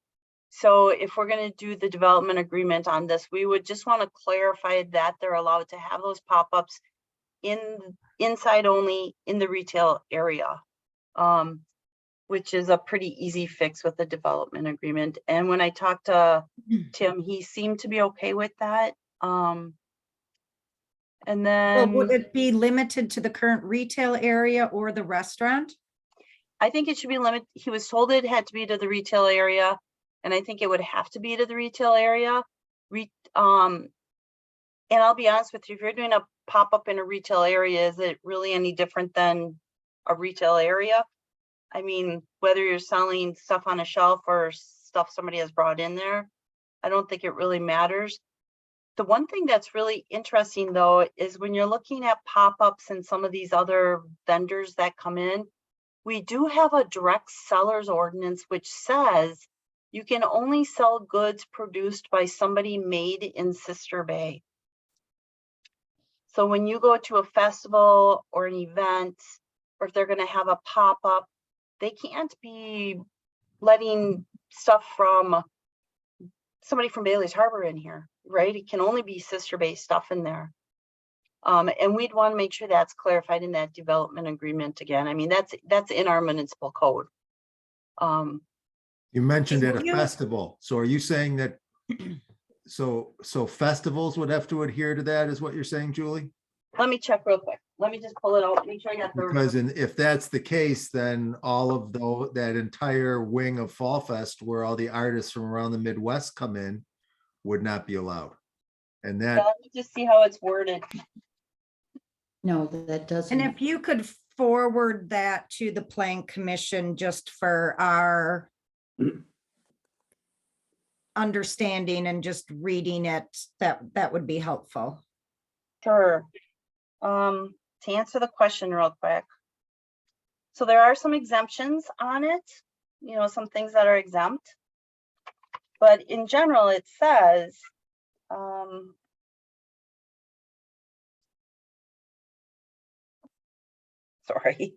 Speaker 5: So if we're going to do the development agreement on this, we would just want to clarify that they're allowed to have those pop-ups inside only in the retail area, which is a pretty easy fix with the development agreement. And when I talked to Tim, he seemed to be okay with that. And
Speaker 1: Well,
Speaker 5: then
Speaker 1: would it be limited to the current retail area or the restaurant?
Speaker 5: I think it should be limited. He was told it had to be to the retail area. And I think it would have to be to the retail area. And I'll be honest with you, if you're doing a pop-up in a retail area, is it really any different than a retail area? I mean, whether you're selling stuff on a shelf or stuff somebody has brought in there, I don't think it really matters. The one thing that's really interesting though, is when you're looking at pop-ups and some of these other vendors that come in, we do have a direct sellers ordinance, which says you can only sell goods produced by somebody made in Sister Bay. So when you go to a festival or an event, or if they're going to have a pop-up, they can't be letting stuff from somebody from Bailey's Harbor in here, right? It can only be Sister Bay stuff in there. And we'd want to make sure that's clarified in that development agreement again. I mean, that's in our municipal code.
Speaker 6: You mentioned at a
Speaker 1: You-
Speaker 6: festival. So are you saying that, so festivals would have to adhere to that, is what you're saying, Julie?
Speaker 5: Let me check real quick. Let me just pull it out. Make sure I got the.
Speaker 6: Because if that's the case, then all of that entire wing of Fall Fest where all the artists from around the Midwest come in would not be allowed. And
Speaker 5: Yeah,
Speaker 6: that,
Speaker 5: let me just see how it's worded.
Speaker 4: No, that doesn't.
Speaker 1: And if you could forward that to the Plan Commission just for our understanding and just reading it, that would be helpful.
Speaker 5: Sure. To answer the question real quick. So there are some exemptions on it, you know, some things that are exempt. But in general, it says, sorry.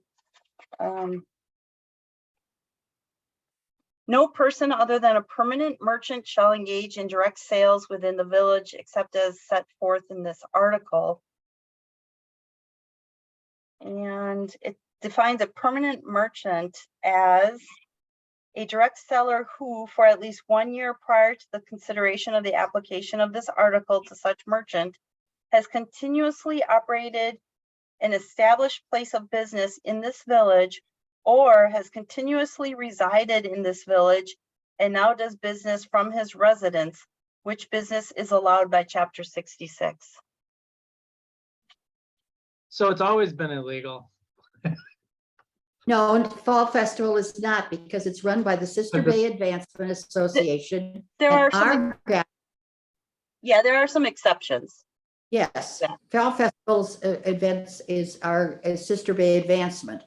Speaker 5: No person other than a permanent merchant shall engage in direct sales within the village except as set forth in this article. And it defines a permanent merchant as a direct seller who, for at least 1 year prior to the consideration of the application of this article to such merchant, has continuously operated an established place of business in this village or has continuously resided in this village and now does business from his residence, which business is allowed by Chapter 66.
Speaker 3: So it's always been illegal.
Speaker 4: No, and Fall Festival is not because it's run by the Sister
Speaker 3: But
Speaker 4: Bay Advancement Association.
Speaker 5: There
Speaker 4: and
Speaker 5: are some,
Speaker 4: our-
Speaker 5: yeah, there are some exceptions.
Speaker 4: Yes,
Speaker 5: Yeah.
Speaker 4: Fall Festival's events is Sister Bay Advancement.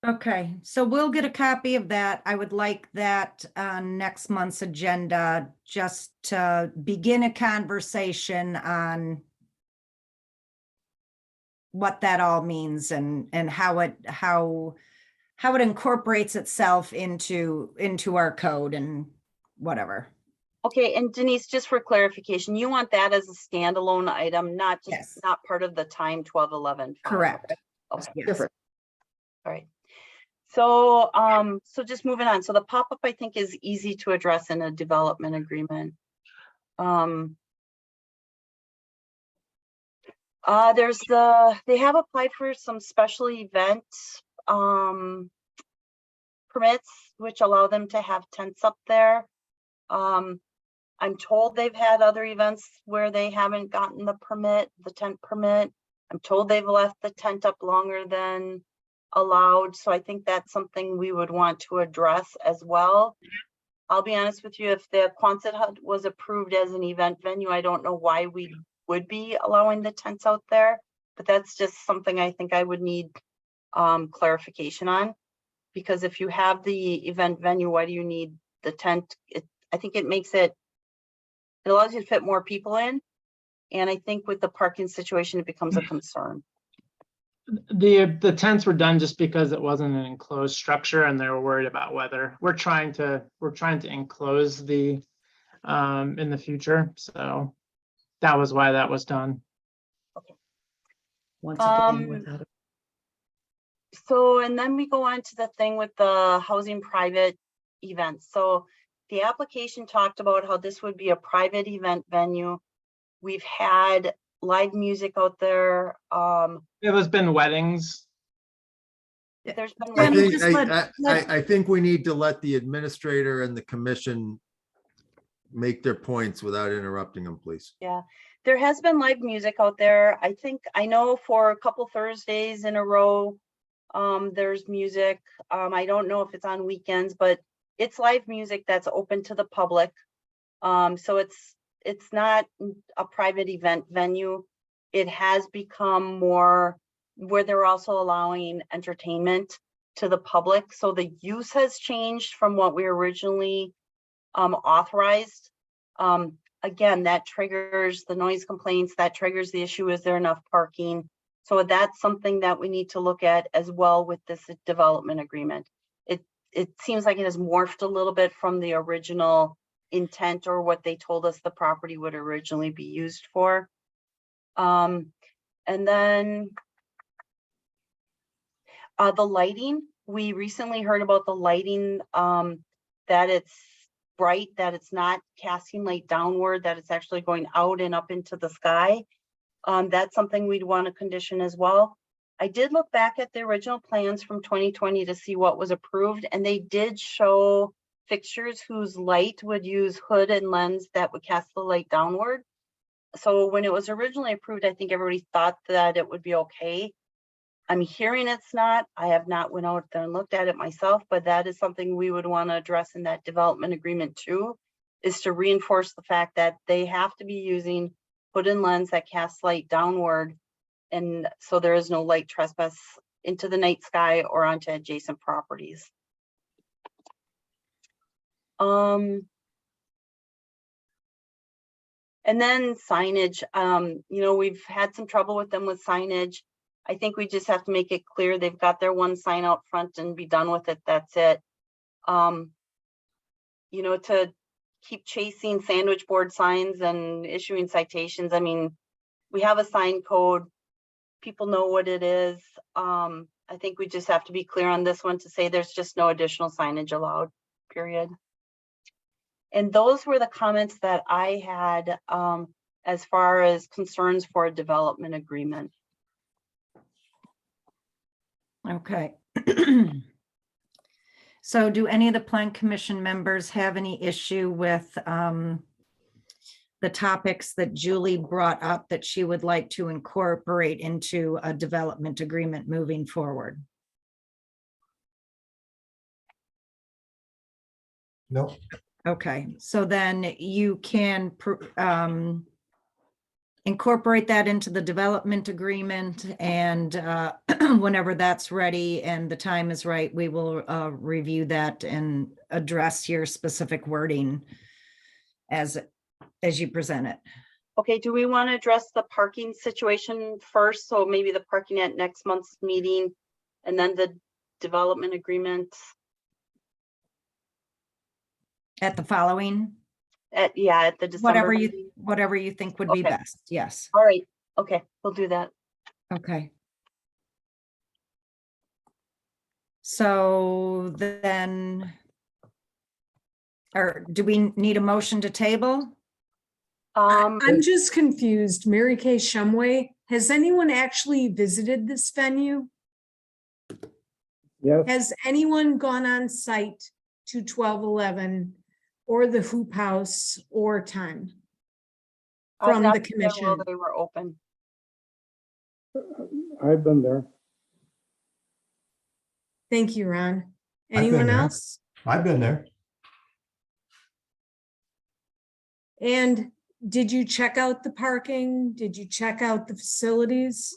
Speaker 1: Okay, so we'll get a copy of that. I would like that on next month's agenda, just to begin a conversation on what that all means and how it incorporates itself into our code and whatever.
Speaker 5: Okay, and Denise, just for clarification, you want that as a standalone item, not just,
Speaker 1: Yes.
Speaker 5: not part of the time 1211 fund,
Speaker 1: Correct.
Speaker 5: Okay,
Speaker 1: Yes.
Speaker 4: Different.
Speaker 5: all right. So, so just moving on. So the pop-up, I think, is easy to address in a development agreement. They have applied for some special event permits, which allow them to have tents up there. I'm told they've had other events where they haven't gotten the tent permit. I'm told they've left the tent up longer than allowed. So I think that's something we would want to address as well. I'll be honest with you, if the Quonset hut was approved as an event venue, I don't know why we would be allowing the tents out there. But that's just something I think I would need clarification on. Because if you have the event venue, why do you need the tent? I think it makes it allows you to fit more people in. And I think with the parking situation, it becomes a concern.
Speaker 3: The tents were done just because it wasn't an enclosed structure and they were worried about weather. We're trying to enclose the in the future. So that was why that was done.
Speaker 4: Once again, without a-
Speaker 5: So, and then we go on to the thing with the housing private events. So the application talked about how this would be a private event venue. We've had live music out there.
Speaker 3: It has been weddings.
Speaker 5: There's been
Speaker 6: I
Speaker 5: weddings.
Speaker 6: think, I think we need to let the administrator and the commission make their points without interrupting them, please.
Speaker 5: Yeah, there has been live music out there. I know for a couple Thursdays in a row, there's music. I don't know if it's on weekends, but it's live music that's open to the public. So it's not a private event venue. It has become more where they're also allowing entertainment to the public. So the use has changed from what we originally authorized. Again, that triggers the noise complaints, that triggers the issue, is there enough parking? So that's something that we need to look at as well with this development agreement. It seems like it has morphed a little bit from the original intent or what they told us the property would originally be used for. And then the lighting, we recently heard about the lighting, that it's bright, that it's not casting light downward, that it's actually going out and up into the sky. That's something we'd want to condition as well. I did look back at the original plans from 2020 to see what was approved, and they did show fixtures whose light would use hood and lens that would cast the light downward. So when it was originally approved, I think everybody thought that it would be okay. I'm hearing it's not. I have not went out there and looked at it myself, but that is something we would want to address in that development agreement too, is to reinforce the fact that they have to be using hood and lens that cast light downward. And so there is no light trespass into the night sky or onto adjacent properties. And then signage, we've had some trouble with them with signage. I think we just have to make it clear they've got their one sign out front and be done with it. That's it. To keep chasing sandwich board signs and issuing citations. I mean, we have a sign code. People know what it is. I think we just have to be clear on this one to say there's just no additional signage allowed, period. And those were the comments that I had as far as concerns for a development agreement.
Speaker 1: Okay. So do any of the Plan Commission members have any issue with the topics that Julie brought up that she would like to incorporate into a development agreement moving forward?
Speaker 15: No.
Speaker 1: Okay, so then you can incorporate that into the development agreement, and whenever that's ready and the time is right, we will review that and address your specific wording as you present it.
Speaker 5: Okay, do we want to address the parking situation first? So maybe the parking at next month's meeting and then the development agreement?
Speaker 1: At the following?
Speaker 5: At the December.
Speaker 1: Whatever you think would be
Speaker 5: Okay.
Speaker 1: best, yes.
Speaker 5: All right, okay, we'll do that.
Speaker 1: Okay. So then, or do we need a motion to table?
Speaker 10: I'm just confused. Mary Kay Shumway, has anyone actually visited this venue?
Speaker 9: Yes,
Speaker 10: Has anyone gone on site to 1211 or the Hoop House or Time
Speaker 5: I've
Speaker 10: from
Speaker 5: not
Speaker 10: the
Speaker 5: been there while
Speaker 10: commission?
Speaker 5: they were open.
Speaker 9: I've been there.
Speaker 10: Thank you, Ron.
Speaker 15: been
Speaker 10: Anyone
Speaker 15: there.
Speaker 10: else?
Speaker 15: I've been there.
Speaker 10: And did you check out the parking? Did you check out the facilities?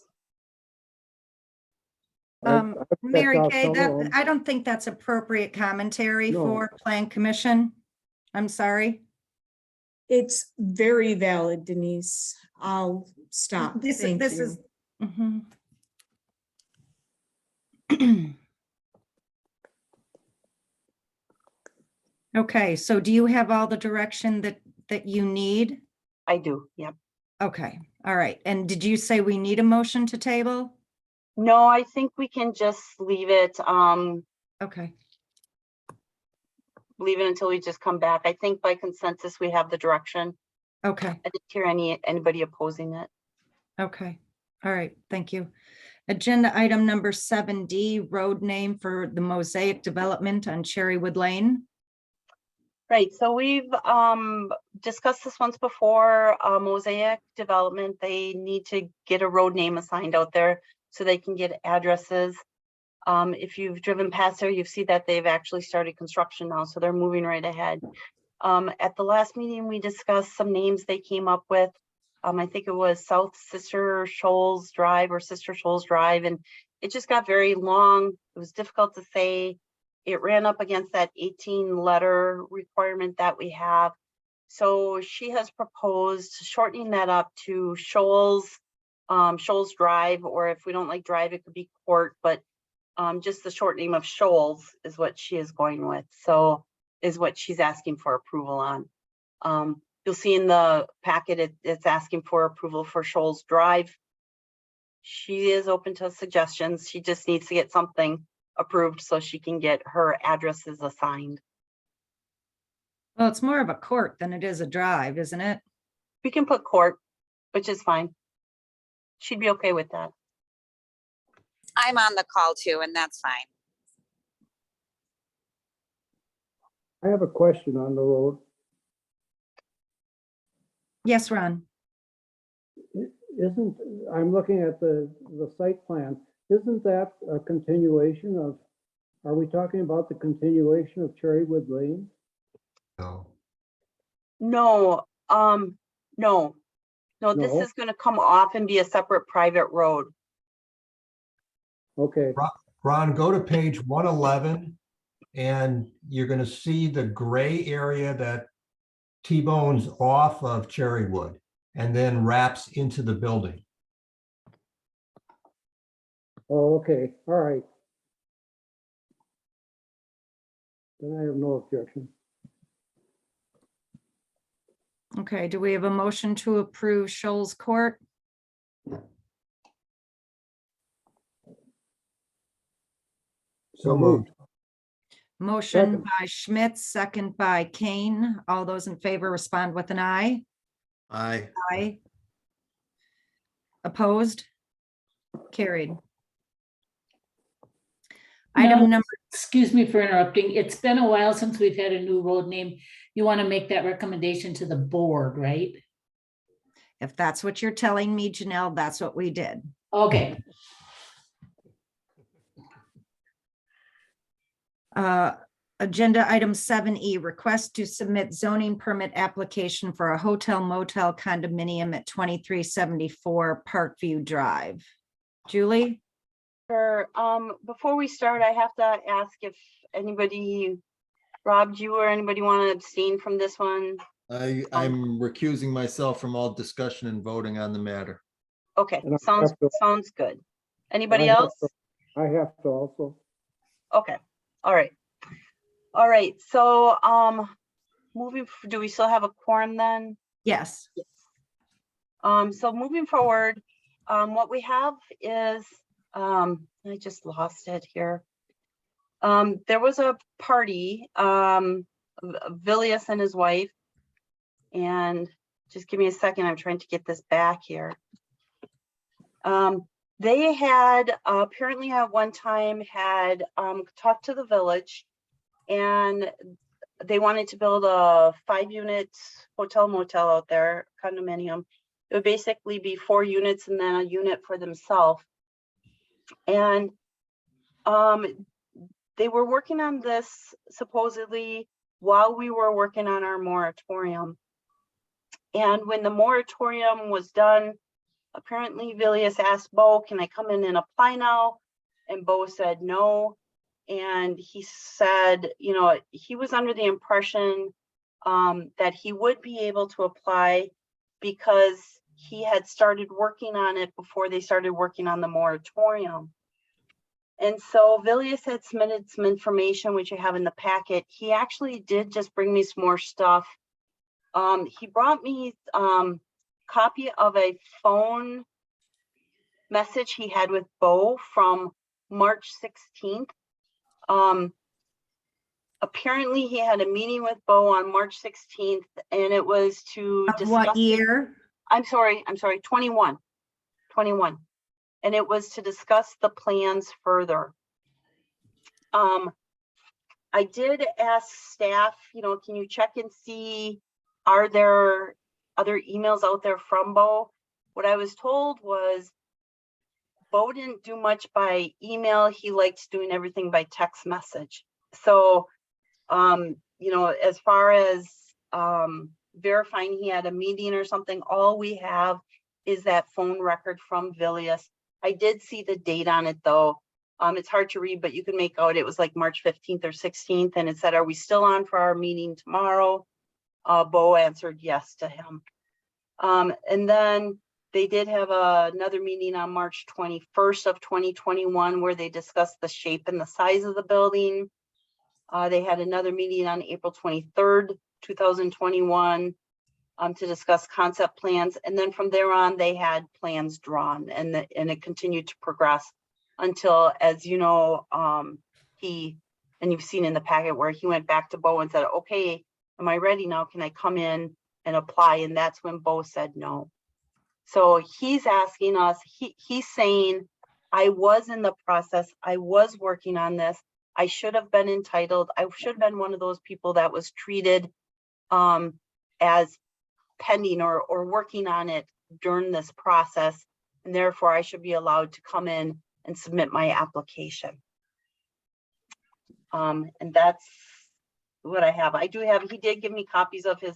Speaker 9: I've checked
Speaker 1: Mary
Speaker 9: out
Speaker 1: Kay,
Speaker 9: some of
Speaker 1: that,
Speaker 9: them.
Speaker 1: I don't think that's appropriate commentary
Speaker 9: No.
Speaker 1: for Plan Commission. I'm sorry.
Speaker 10: It's very valid, Denise. I'll stop.
Speaker 1: This
Speaker 10: Thank
Speaker 1: this
Speaker 10: you.
Speaker 1: is. Mhm. Okay, so do you have all the direction that you need?
Speaker 5: I do, yep.
Speaker 1: Okay, all right. And did you say we need a motion to table?
Speaker 5: No, I think we can just leave it,
Speaker 1: Okay,
Speaker 5: leave it until we just come back. I think by consensus, we have the direction.
Speaker 1: okay,
Speaker 5: I didn't hear anybody opposing it.
Speaker 1: okay. All right, thank you. Agenda item number 7D, road name for the Mosaic Development on Cherrywood Lane.
Speaker 5: Right, so we've discussed this once before, Mosaic Development, they need to get a road name assigned out there so they can get addresses. If you've driven past there, you see that they've actually started construction now, so they're moving right ahead. At the last meeting, we discussed some names they came up with. I think it was South Sister Shoals Drive or Sister Shoals Drive, and it just got very long. It was difficult to say. It ran up against that 18-letter requirement that we have. So she has proposed shortening that up to Shoals, Shoals Drive, or if we don't like Drive, it could be Court, but just the short name of Shoals is what she is going with. So is what she's asking for approval on. You'll see in the packet, it's asking for approval for Shoals Drive. She is open to suggestions. She just needs to get something approved so she can get her addresses assigned.
Speaker 1: Well, it's more of a court than it is a drive, isn't it?
Speaker 5: We can put Court, which is fine. She'd be okay with that.
Speaker 19: I'm on the call too, and that's fine.
Speaker 9: I have a question on the road.
Speaker 1: Yes, Ron.
Speaker 9: Isn't, I'm looking at the site plan, isn't that a continuation of, are we talking about the continuation of Cherrywood Lane?
Speaker 15: No.
Speaker 5: No, no, this
Speaker 9: No?
Speaker 5: is gonna come off and be a separate private road.
Speaker 9: Okay,
Speaker 15: Ron, go to page 111 and you're going to see the gray area that T-bones off of Cherrywood and then wraps into the building.
Speaker 9: oh, okay, all right. Then I have no objection.
Speaker 1: Okay, do we have a motion to approve Shoals Court?
Speaker 15: So moved.
Speaker 1: Motion
Speaker 9: Second.
Speaker 1: by Schmitz, second by Kane. All those in favor respond with an aye.
Speaker 6: Aye.
Speaker 1: Aye. Opposed? Carried. Item
Speaker 2: No,
Speaker 1: number,
Speaker 2: excuse me for interrupting. It's been a while since we've had a new road name. You want to make that recommendation to the board, right?
Speaker 1: if that's what you're telling me, Janelle, that's what we did.
Speaker 2: Okay,
Speaker 1: Agenda item 7E, request to submit zoning permit application for a hotel motel condominium at 2374 Parkview Drive. Julie?
Speaker 5: Sure. Before we start, I have to ask if anybody, Rob, do you or anybody want to abstain from this one?
Speaker 6: I'm recusing myself from all discussion and voting on the matter.
Speaker 5: Okay,
Speaker 9: And I
Speaker 5: sounds
Speaker 9: have to-
Speaker 5: sounds good. Anybody
Speaker 9: I have
Speaker 5: else?
Speaker 9: to- I have to also.
Speaker 5: Okay, all right. All right, so do we still have a quorum then?
Speaker 1: Yes.
Speaker 5: So moving forward, what we have is, I just lost it here. There was a party, Vilius and his wife, and just give me a second, I'm trying to get this back here. They had apparently at one time had talked to the village, and they wanted to build a 5-unit hotel motel out there, condominium. It would basically be 4 units and then a unit for themselves. And they were working on this supposedly while we were working on our moratorium. And when the moratorium was done, apparently Villius asked Bo, can I come in and apply now? And Bo said no. And he said, you know, he was under the impression that he would be able to apply because he had started working on it before they started working on the moratorium. And so Villius had submitted some information, which you have in the packet. He actually did just bring me some more stuff. He brought me copy of a phone message he had with Bo from March 16th. Apparently he had a meeting with Bo on March 16th, and it was to
Speaker 1: Of
Speaker 5: discuss.
Speaker 1: what year?
Speaker 5: I'm sorry, 21. And it was to discuss the plans further. I did ask staff, you know, can you check and see, are there other emails out there from Bo? What I was told was Bo didn't do much by email. He liked doing everything by text message. So, you know, as far as verifying he had a meeting or something, all we have is that phone record from Villius. I did see the date on it though. It's hard to read, but you can make out it was like March 15th or 16th, and it said, are we still on for our meeting tomorrow? Bo answered yes to him. And then they did have another meeting on March 21st of 2021 where they discussed the shape and the size of the building. They had another meeting on April 23rd, 2021 to discuss concept plans. And then from there on, they had plans drawn, and it continued to progress until, as you know, and you've seen in the packet where he went back to Bo and said, okay, am I ready now? Can I come in and apply? And that's when Bo said no. So he's asking us, he's saying, I was in the process. I was working on this. I should have been entitled. I should have been one of those people that was treated as pending or working on it during this process. And therefore I should be allowed to come in and submit my application. And that's what I have. He did give me copies of his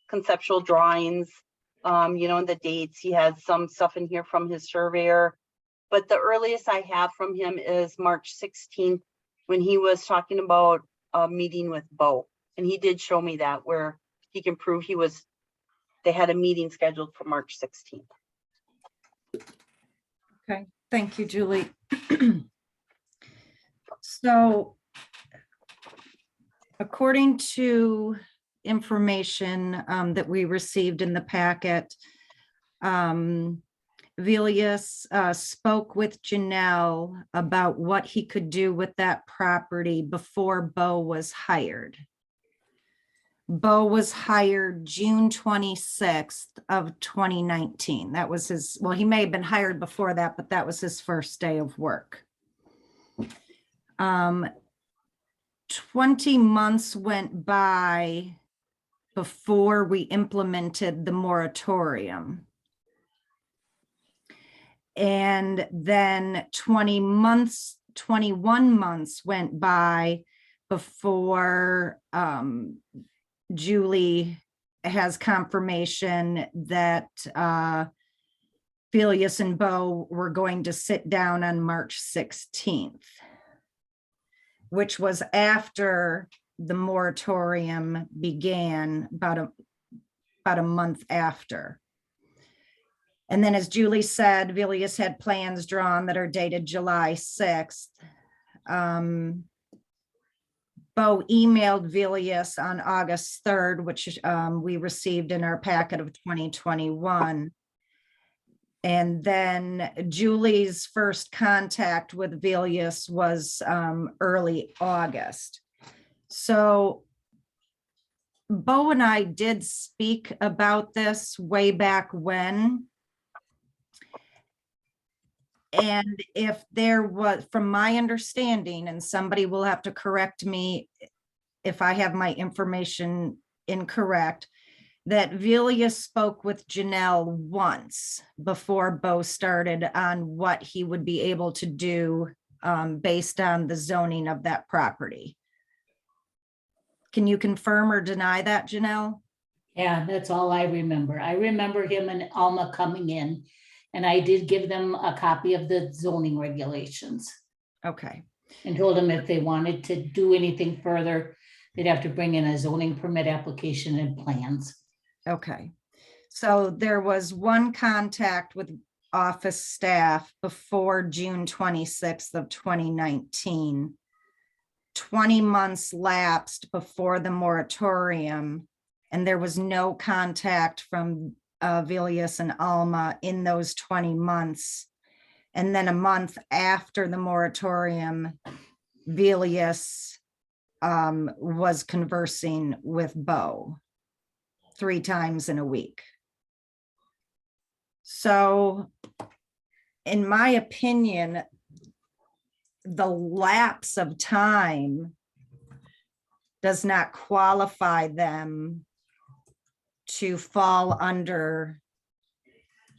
Speaker 5: conceptual drawings, you know, and the dates. He has some stuff in here from his surveyor, but the earliest I have from him is March 16th when he was talking about a meeting with Bo. And he did show me that where he can prove they had a meeting scheduled for March 16th.
Speaker 1: Okay, thank you, Julie. So according to information that we received in the packet, Villius spoke with Janelle about what he could do with that property before Bo was hired. Bo was hired June 26th of 2019. That was his, well, he may have been hired before that, but that was his first day of work. 20 months went by before we implemented the moratorium. And then 21 months went by before Julie has confirmation that Villius and Bo were going to sit down on March 16th, which was after the moratorium began, about a month after. And then, as Julie said, Villius had plans drawn that are dated July 6th. Bo emailed Villius on August 3rd, which we received in our packet of 2021. And then Julie's first contact with Villius was early August. So Bo and I did speak about this way back when. And if there was, from my understanding, and somebody will have to correct me if I have my information incorrect, that Villius spoke with Janelle once before Bo started on what he would be able to do based on the zoning of that property. Can you confirm or deny that, Janelle?
Speaker 2: Yeah, that's all I remember. I remember him and Alma coming in, and I did give them a copy of the zoning regulations
Speaker 1: Okay,
Speaker 2: and told them if they wanted to do anything further, they'd have to bring in a zoning permit application and plans.
Speaker 1: okay. So there was one contact with office staff before June 26th of 2019. 20 months lapsed before the moratorium, and there was no contact from Vilius and Alma in those 20 months. And then a month after the moratorium, Vilius was conversing with Bo 3 times in a week. So in my opinion, the lapse of time does not qualify them to fall under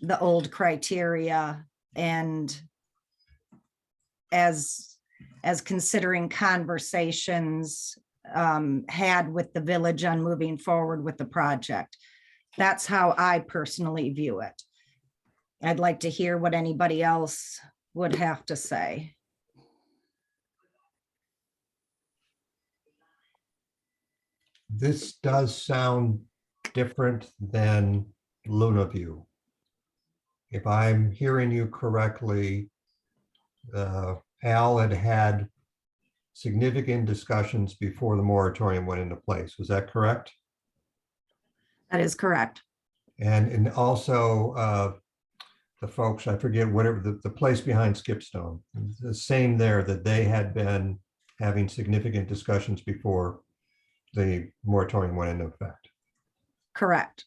Speaker 1: the old criteria, and as considering conversations had with the village on moving forward with the project. That's how I personally view it. I'd like to hear what anybody else would have to say.
Speaker 15: This does sound different than Luna View. If I'm hearing you correctly, Al had significant discussions before the moratorium went into place. Was that correct?
Speaker 1: That is correct.
Speaker 15: And also the folks, I forget whatever, the place behind Skipstone, the same there, that they had been having significant discussions before the moratorium went into effect.
Speaker 1: Correct.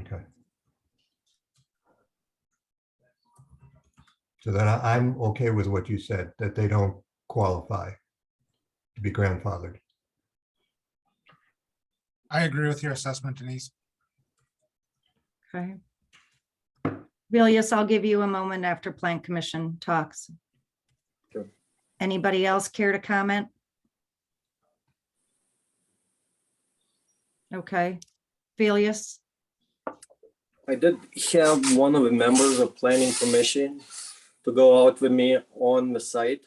Speaker 15: Okay. So then I'm okay with what you said, that they don't qualify to be grandfathered.
Speaker 14: I agree with your assessment, Denise.
Speaker 1: Okay. Vilius, I'll give you a moment after Plan Commission talks.
Speaker 20: Sure.
Speaker 1: Anybody else care to comment? Okay. Vilius?
Speaker 20: I did have one of the members of Planning Commission to go out with me on the site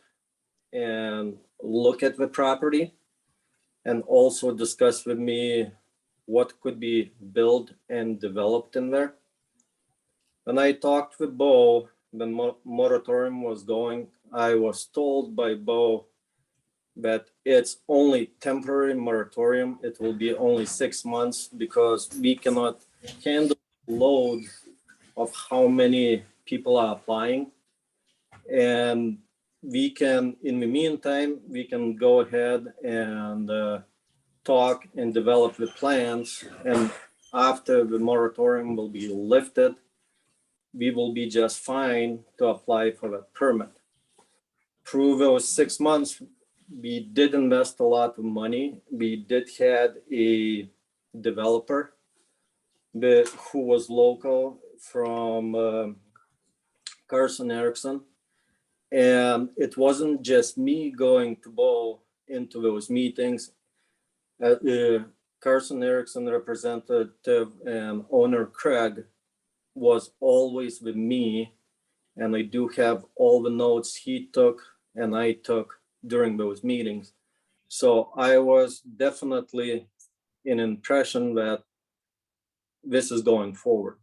Speaker 20: and look at the property and also discuss with me what could be built and developed in there. When I talked with Bo, the moratorium was going, I was told by Bo that it's only temporary moratorium. It will be only 6 months because we cannot handle the load of how many people are applying. And we can, in the meantime, we can go ahead and talk and develop the plans. And after the moratorium will be lifted, we will be just fine to apply for that permit. Through those 6 months, we did invest a lot of money. We did had a developer who was local from Carson Erickson. And it wasn't just me going to Bo into those meetings. Carson Erickson representative and owner Craig was always with me. And I do have all the notes he took and I took during those meetings. So I was definitely in impression that this is going forward.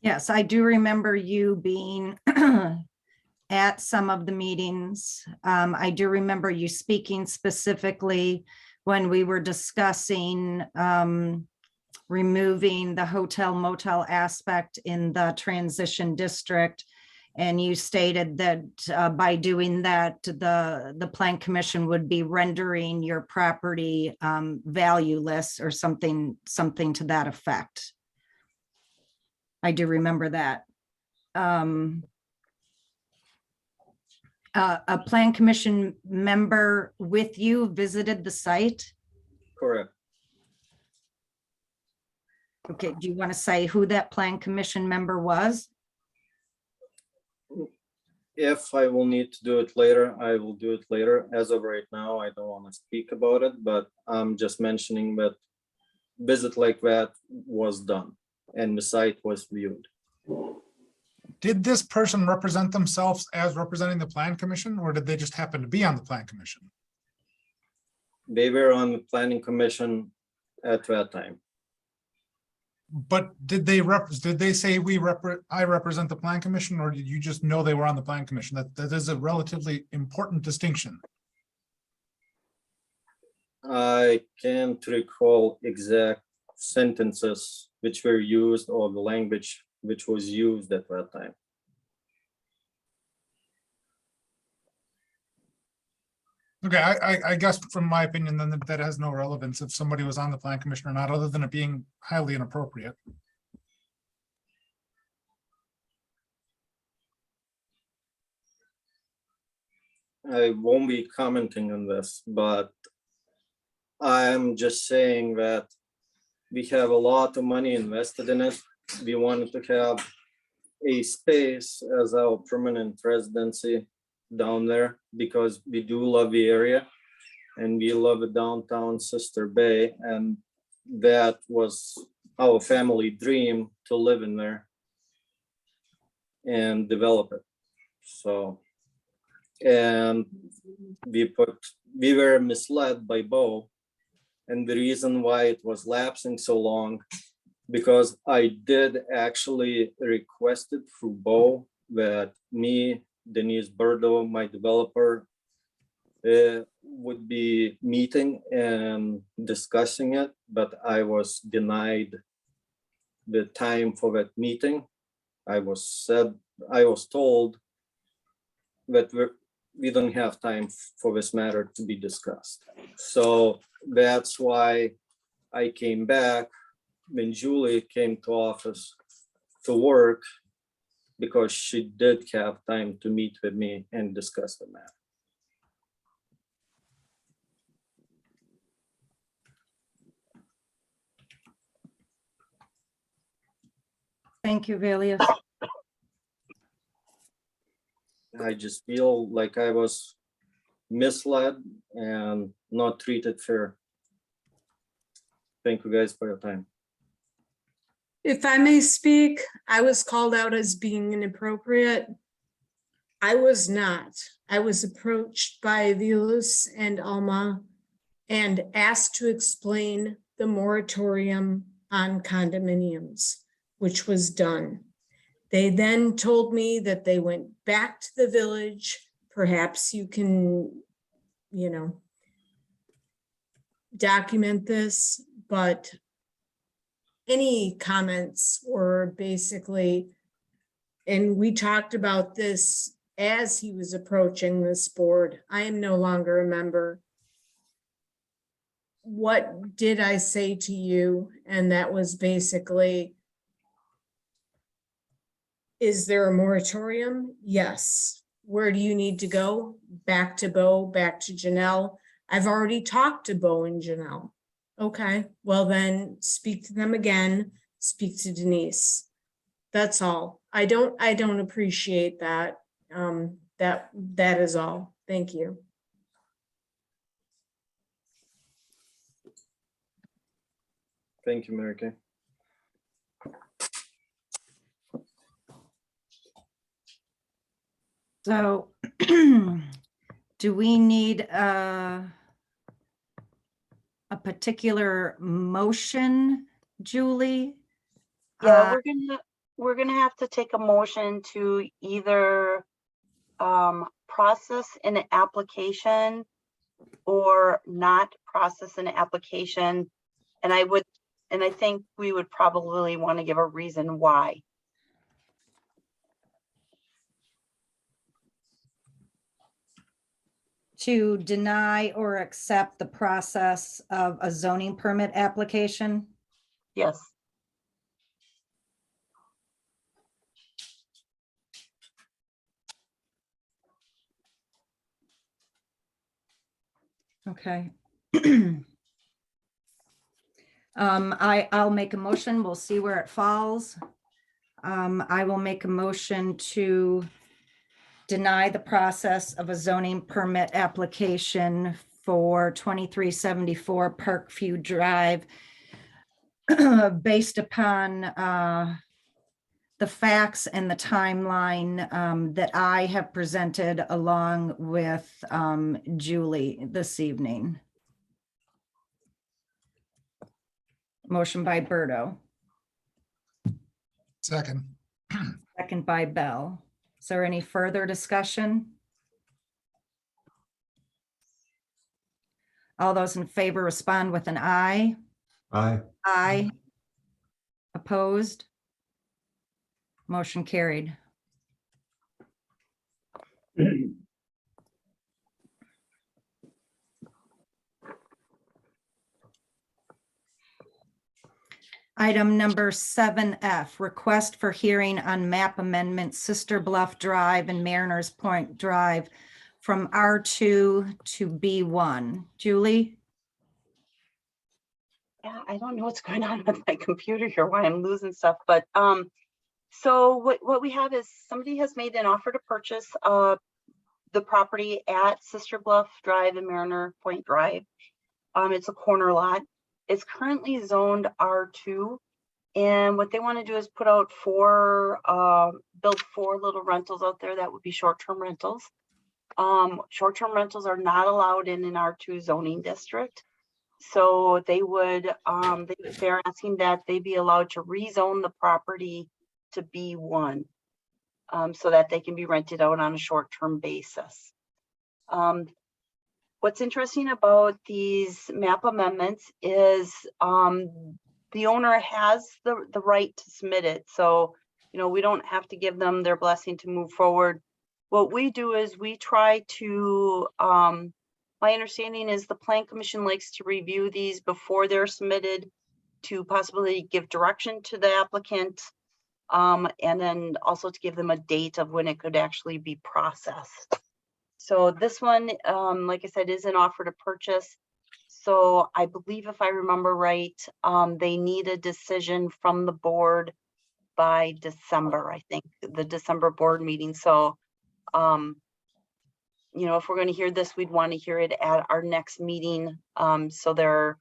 Speaker 1: Yes, I do remember you being at some of the meetings. I do remember you speaking specifically when we were discussing removing the hotel motel aspect in the transition district. And you stated that by doing that, the Plan Commission would be rendering your property valueless or something to that effect. I do remember that. A Plan Commission member with you visited the site?
Speaker 20: Correct.
Speaker 1: Okay, do you want to say who that Plan Commission member was?
Speaker 20: If I will need to do it later, I will do it later. As of right now, I don't want to speak about it, but I'm just mentioning that visit like that was done and the site was viewed.
Speaker 14: Did this person represent themselves as representing the plan commission, or did they just happen to be on the plan commission?
Speaker 20: They were on the planning commission at that time.
Speaker 14: But did they say I represent the plan commission, or did you just know they were on the plan commission? That is a relatively important distinction.
Speaker 20: I can't recall exact sentences which were used or the language which was used at that time.
Speaker 14: Okay, I guess from my opinion, then that has no relevance if somebody was on the plan commission or not, other than it being highly inappropriate.
Speaker 20: I won't be commenting on this, but I'm just saying that we have a lot of money invested in it. We wanted to have a space as our permanent residency down there because we do love the area and we love the downtown Sister Bay, and that was our family dream to live in there and develop it. So, and we were misled by Bo, and the reason why it was lapsing so long, because I did actually request it through Bo that me, Denise Burdo, my developer, would be meeting and discussing it, but I was denied the time for that meeting. I was told that we don't have time for this matter to be discussed. So that's why I came back when Julie came to office to work, because she did have time to meet with me and discuss the matter.
Speaker 1: Thank you, Valius.
Speaker 20: I just feel like I was misled and not treated fair. Thank you guys for your time.
Speaker 10: If I may speak, I was called out as being inappropriate. I was not. I was approached by Vilas and Alma and asked to explain the moratorium on condominiums, which was done. They then told me that they went back to the village. Perhaps you can, document this, but any comments were basically, and we talked about this as he was approaching this board. I am no longer a member. What did I say to you? And that was basically, is there a moratorium? Yes. Where do you need to go? Back to Bo, back to Janelle. I've already talked to Bo and Janelle. Okay, well then speak to them again, speak to Denise. That's all. I don't appreciate that. That is all. Thank you.
Speaker 20: Thank you, Mary Kay.
Speaker 1: So do we need a particular motion, Julie?
Speaker 5: Yeah, we're gonna have to take a motion to either process an application or not process an application. And I think we would probably want to give a reason why.
Speaker 1: To deny or accept the process of a zoning permit application?
Speaker 5: Yes.
Speaker 1: Okay. I'll make a motion. We'll see where it falls. I will make a motion to deny the process of a zoning permit application for 2374 Parkview Drive based upon the facts and the timeline that I have presented along with Julie this evening. Motion by Berto,
Speaker 14: Second.
Speaker 1: second by Bell. Is there any further discussion? All those in favor respond with an aye.
Speaker 15: Aye.
Speaker 1: Aye. Opposed? Motion carried. Item number 7F, request for hearing on map amendment Sister Bluff Drive and Mariners Point Drive from R2 to B1. Julie?
Speaker 5: Yeah, I don't know what's going on with my computer here, why I'm losing stuff, but so what we have is somebody has made an offer to purchase the property at Sister Bluff Drive and Mariner Point Drive. It's a corner lot. It's currently zoned R2, and what they want to do is put out build 4 little rentals out there that would be short-term rentals. Short-term rentals are not allowed in an R2 zoning district. So they would, they're asking that they be allowed to rezone the property to B1 so that they can be rented out on a short-term basis. What's interesting about these map amendments is the owner has the right to submit it. So, we don't have to give them their blessing to move forward. What we do is we try to, my understanding is the Plan Commission likes to review these before they're submitted to possibly give direction to the applicant, and then also to give them a date of when it could actually be processed. So this one, like I said, is an offer to purchase. So I believe if I remember right, they need a decision from the board by December, I think, the December board meeting. So, if we're going to hear this, we'd want to hear it at our next meeting. So their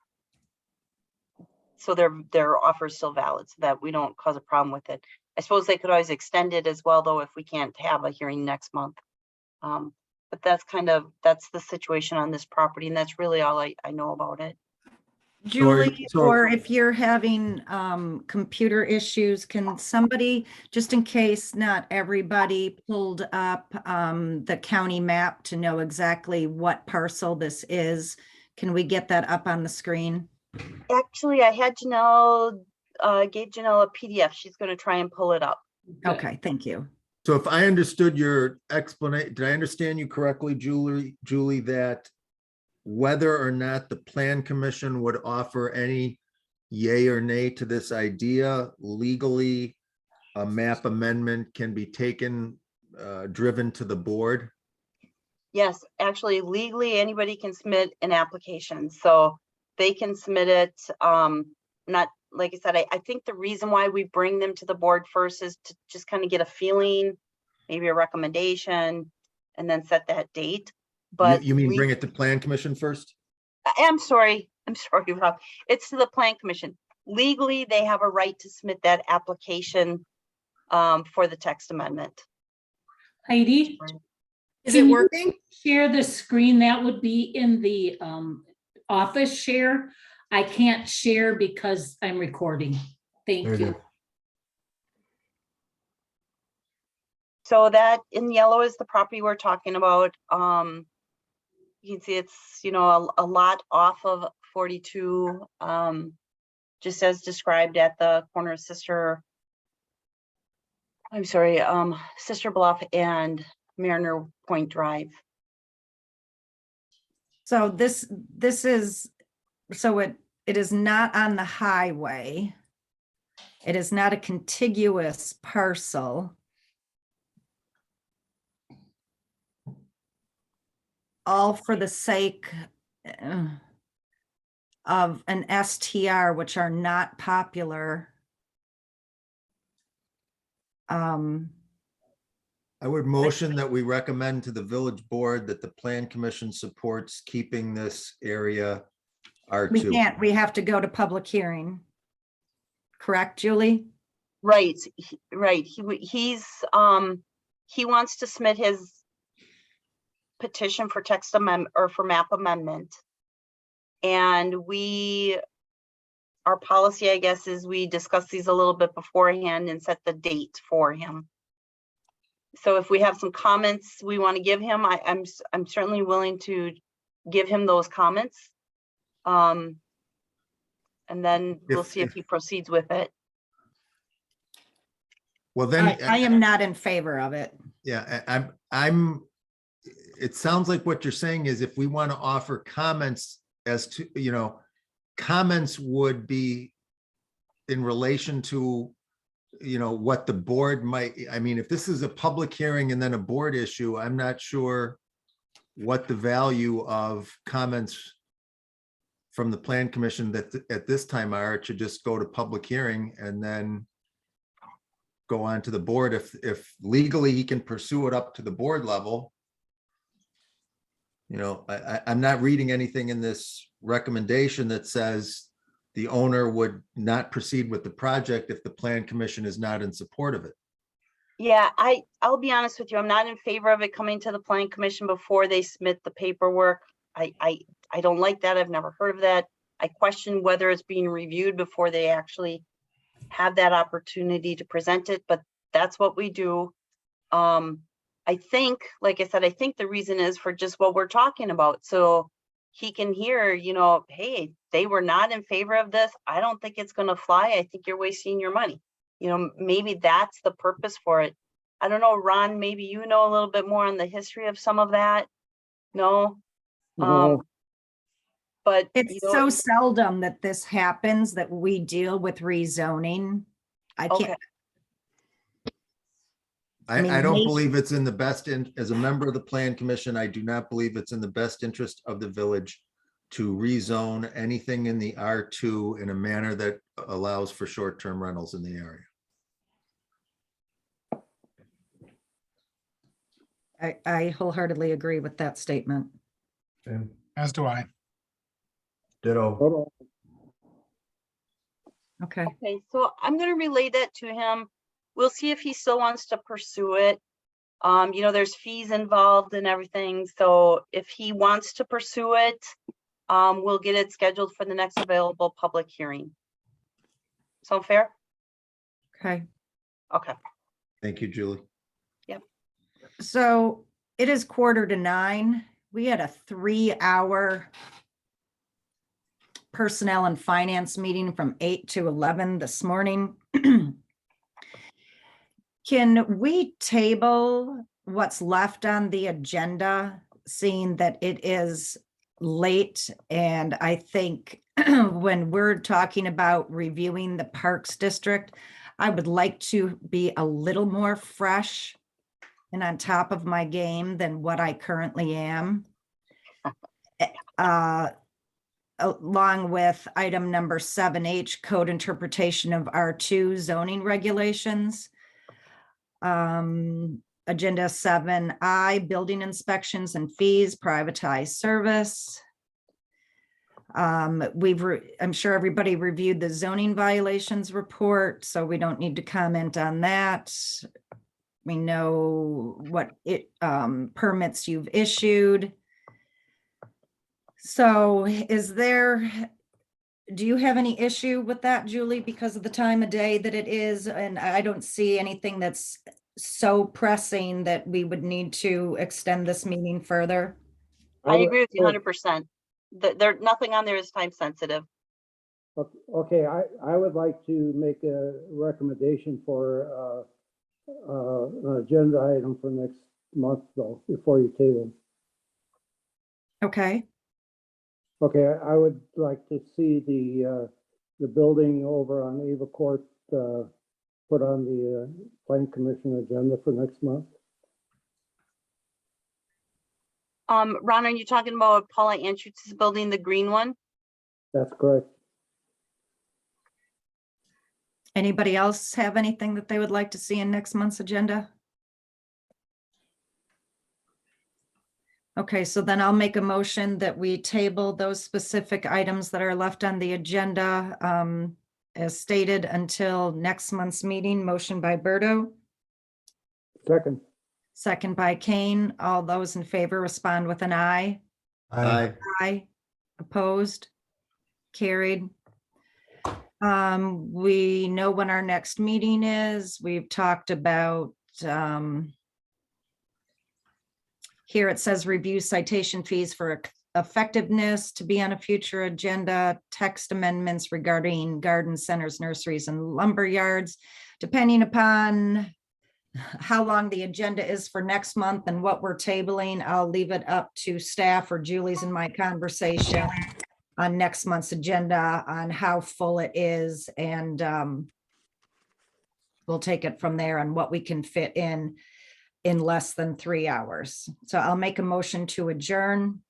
Speaker 5: offer is still valid so that we don't cause a problem with it. I suppose they could always extend it as well, though, if we can't have a hearing next month. But that's the situation on this property, and that's really all I know about it.
Speaker 1: Julie, or if you're having computer issues, can somebody, just in case not everybody pulled up the county map to know exactly what parcel this is, can we get that up on the screen?
Speaker 5: Actually, I had Janelle, gave Janelle a PDF. She's going to try and pull it up.
Speaker 1: Okay, thank you.
Speaker 6: So if I understood your explanation, did I understand you correctly, Julie, that whether or not the Plan Commission would offer any yay or nay to this idea, legally, a map amendment can be taken, driven to the board?
Speaker 5: Yes, actually, legally, anybody can submit an application. So they can submit it. Not, like I said, I think the reason why we bring them to the board first is to just kind of get a feeling, maybe a recommendation, and then set that date. But
Speaker 6: you mean bring it to Plan Commission first?
Speaker 5: I'm sorry, Rob. It's to the Plan Commission. Legally, they have a right to submit that application for the text amendment.
Speaker 2: Heidi?
Speaker 17: Is it working?
Speaker 2: Share the screen. That would be in the office share. I can't share because I'm recording. Thank you.
Speaker 5: So that in yellow is the property we're talking about. You can see it's, a lot off of 42, just as described at the corner of Sister Bluff and Mariner Point Drive.
Speaker 1: So this is, so it is not on the highway. It is not a contiguous parcel. All for the sake of an STR, which are not popular.
Speaker 6: I would motion that we recommend to the village board that the Plan Commission supports keeping this area
Speaker 1: We
Speaker 6: R2.
Speaker 1: can't, we have to go to public hearing. correct, Julie?
Speaker 5: Right, right. He wants to submit his petition for text amendment or for map amendment. And our policy, I guess, is we discuss these a little bit beforehand and set the date for him. So if we have some comments we want to give him, I'm certainly willing to give him those comments. And then we'll see if he proceeds with it.
Speaker 6: Well, then.
Speaker 1: I am not in favor of it.
Speaker 6: Yeah, it sounds like what you're saying is if we want to offer comments as to, comments would be in relation to, what the board might, if this is a public hearing and then a board issue, I'm not sure what the value of comments from the plan commission that at this time are. It should just go to public hearing and then go on to the board. If legally he can pursue it up to the board level. I'm not reading anything in this recommendation that says the owner would not proceed with the project if the plan commission is not in support of it.
Speaker 5: Yeah, I'll be honest with you. I'm not in favor of it coming to the planning commission before they submit the paperwork. I don't like that. I've never heard of that. I question whether it's being reviewed before they actually have that opportunity to present it, but that's what we do. I think, like I said, I think the reason is for just what we're talking about. So he can hear, hey, they were not in favor of this. I don't think it's going to fly. I think you're wasting your money. Maybe that's the purpose for it. I don't know, Ron, maybe you know a little bit more on the history of some of that. No.
Speaker 9: No.
Speaker 5: But
Speaker 1: It's so seldom that this happens that we deal with rezoning. I can't.
Speaker 6: I don't believe it's in the best, as a member of the plan commission, I do not believe it's in the best interest of the village to rezone anything in the R2 in a manner that allows for short-term rentals in the area.
Speaker 1: I wholeheartedly agree with that statement.
Speaker 14: As do I.
Speaker 15: Ditto.
Speaker 1: Okay.
Speaker 5: Okay, so I'm going to relay that to him. We'll see if he still wants to pursue it. There's fees involved and everything. So if he wants to pursue it, we'll get it scheduled for the next available public hearing. Sound fair?
Speaker 1: Okay.
Speaker 5: Okay.
Speaker 6: Thank you, Julie.
Speaker 5: Yep.
Speaker 1: So it is 8:45. We had a 3-hour personnel and finance meeting from 8 to 11 this morning. Can we table what's left on the agenda, seeing that it is late? And I think when we're talking about reviewing the Parks District, I would like to be a little more fresh and on top of my game than what I currently am. Along with item number 7H, code interpretation of R2 zoning regulations. Agenda 7I, building inspections and fees, privatized service. I'm sure everybody reviewed the zoning violations report, so we don't need to comment on that. We know what permits you've issued. So do you have any issue with that, Julie, because of the time of day that it is? And I don't see anything that's so pressing that we would need to extend this meeting further.
Speaker 5: I agree with you 100%. Nothing on there is time sensitive.
Speaker 9: Okay, I would like to make a recommendation for an agenda item for next month, though, before you table.
Speaker 1: Okay.
Speaker 9: Okay, I would like to see the building over on Ava Court put on the planning commission agenda for next month.
Speaker 5: Ron, are you talking about Paula Anschutz building, the green one?
Speaker 9: That's correct.
Speaker 1: Anybody else have anything that they would like to see in next month's agenda? Okay, so then I'll make a motion that we table those specific items that are left on the agenda as stated until next month's meeting. Motion by Berto,
Speaker 9: Second,
Speaker 1: second by Kane. All those in favor respond with an aye.
Speaker 6: Aye.
Speaker 1: Aye. Opposed? Carried. We know when our next meeting is. We've talked about, here it says review citation fees for effectiveness to be on a future agenda, text amendments regarding garden centers, nurseries, and lumber yards, depending upon how long the agenda is for next month and what we're tabling. I'll leave it up to staff or Julie's and my conversation on next month's agenda on how full it is, and we'll take it from there on what we can fit in less than 3 hours. So I'll make a motion to adjourn.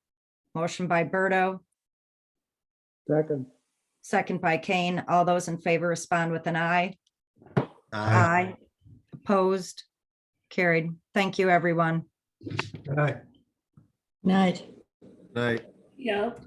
Speaker 1: Motion by Berto,
Speaker 9: second,
Speaker 1: second by Kane. All those in favor respond with an aye. Aye. Opposed? Carried. Thank you, everyone.
Speaker 15: Good night.
Speaker 4: Night.
Speaker 6: Night.
Speaker 2: Yep.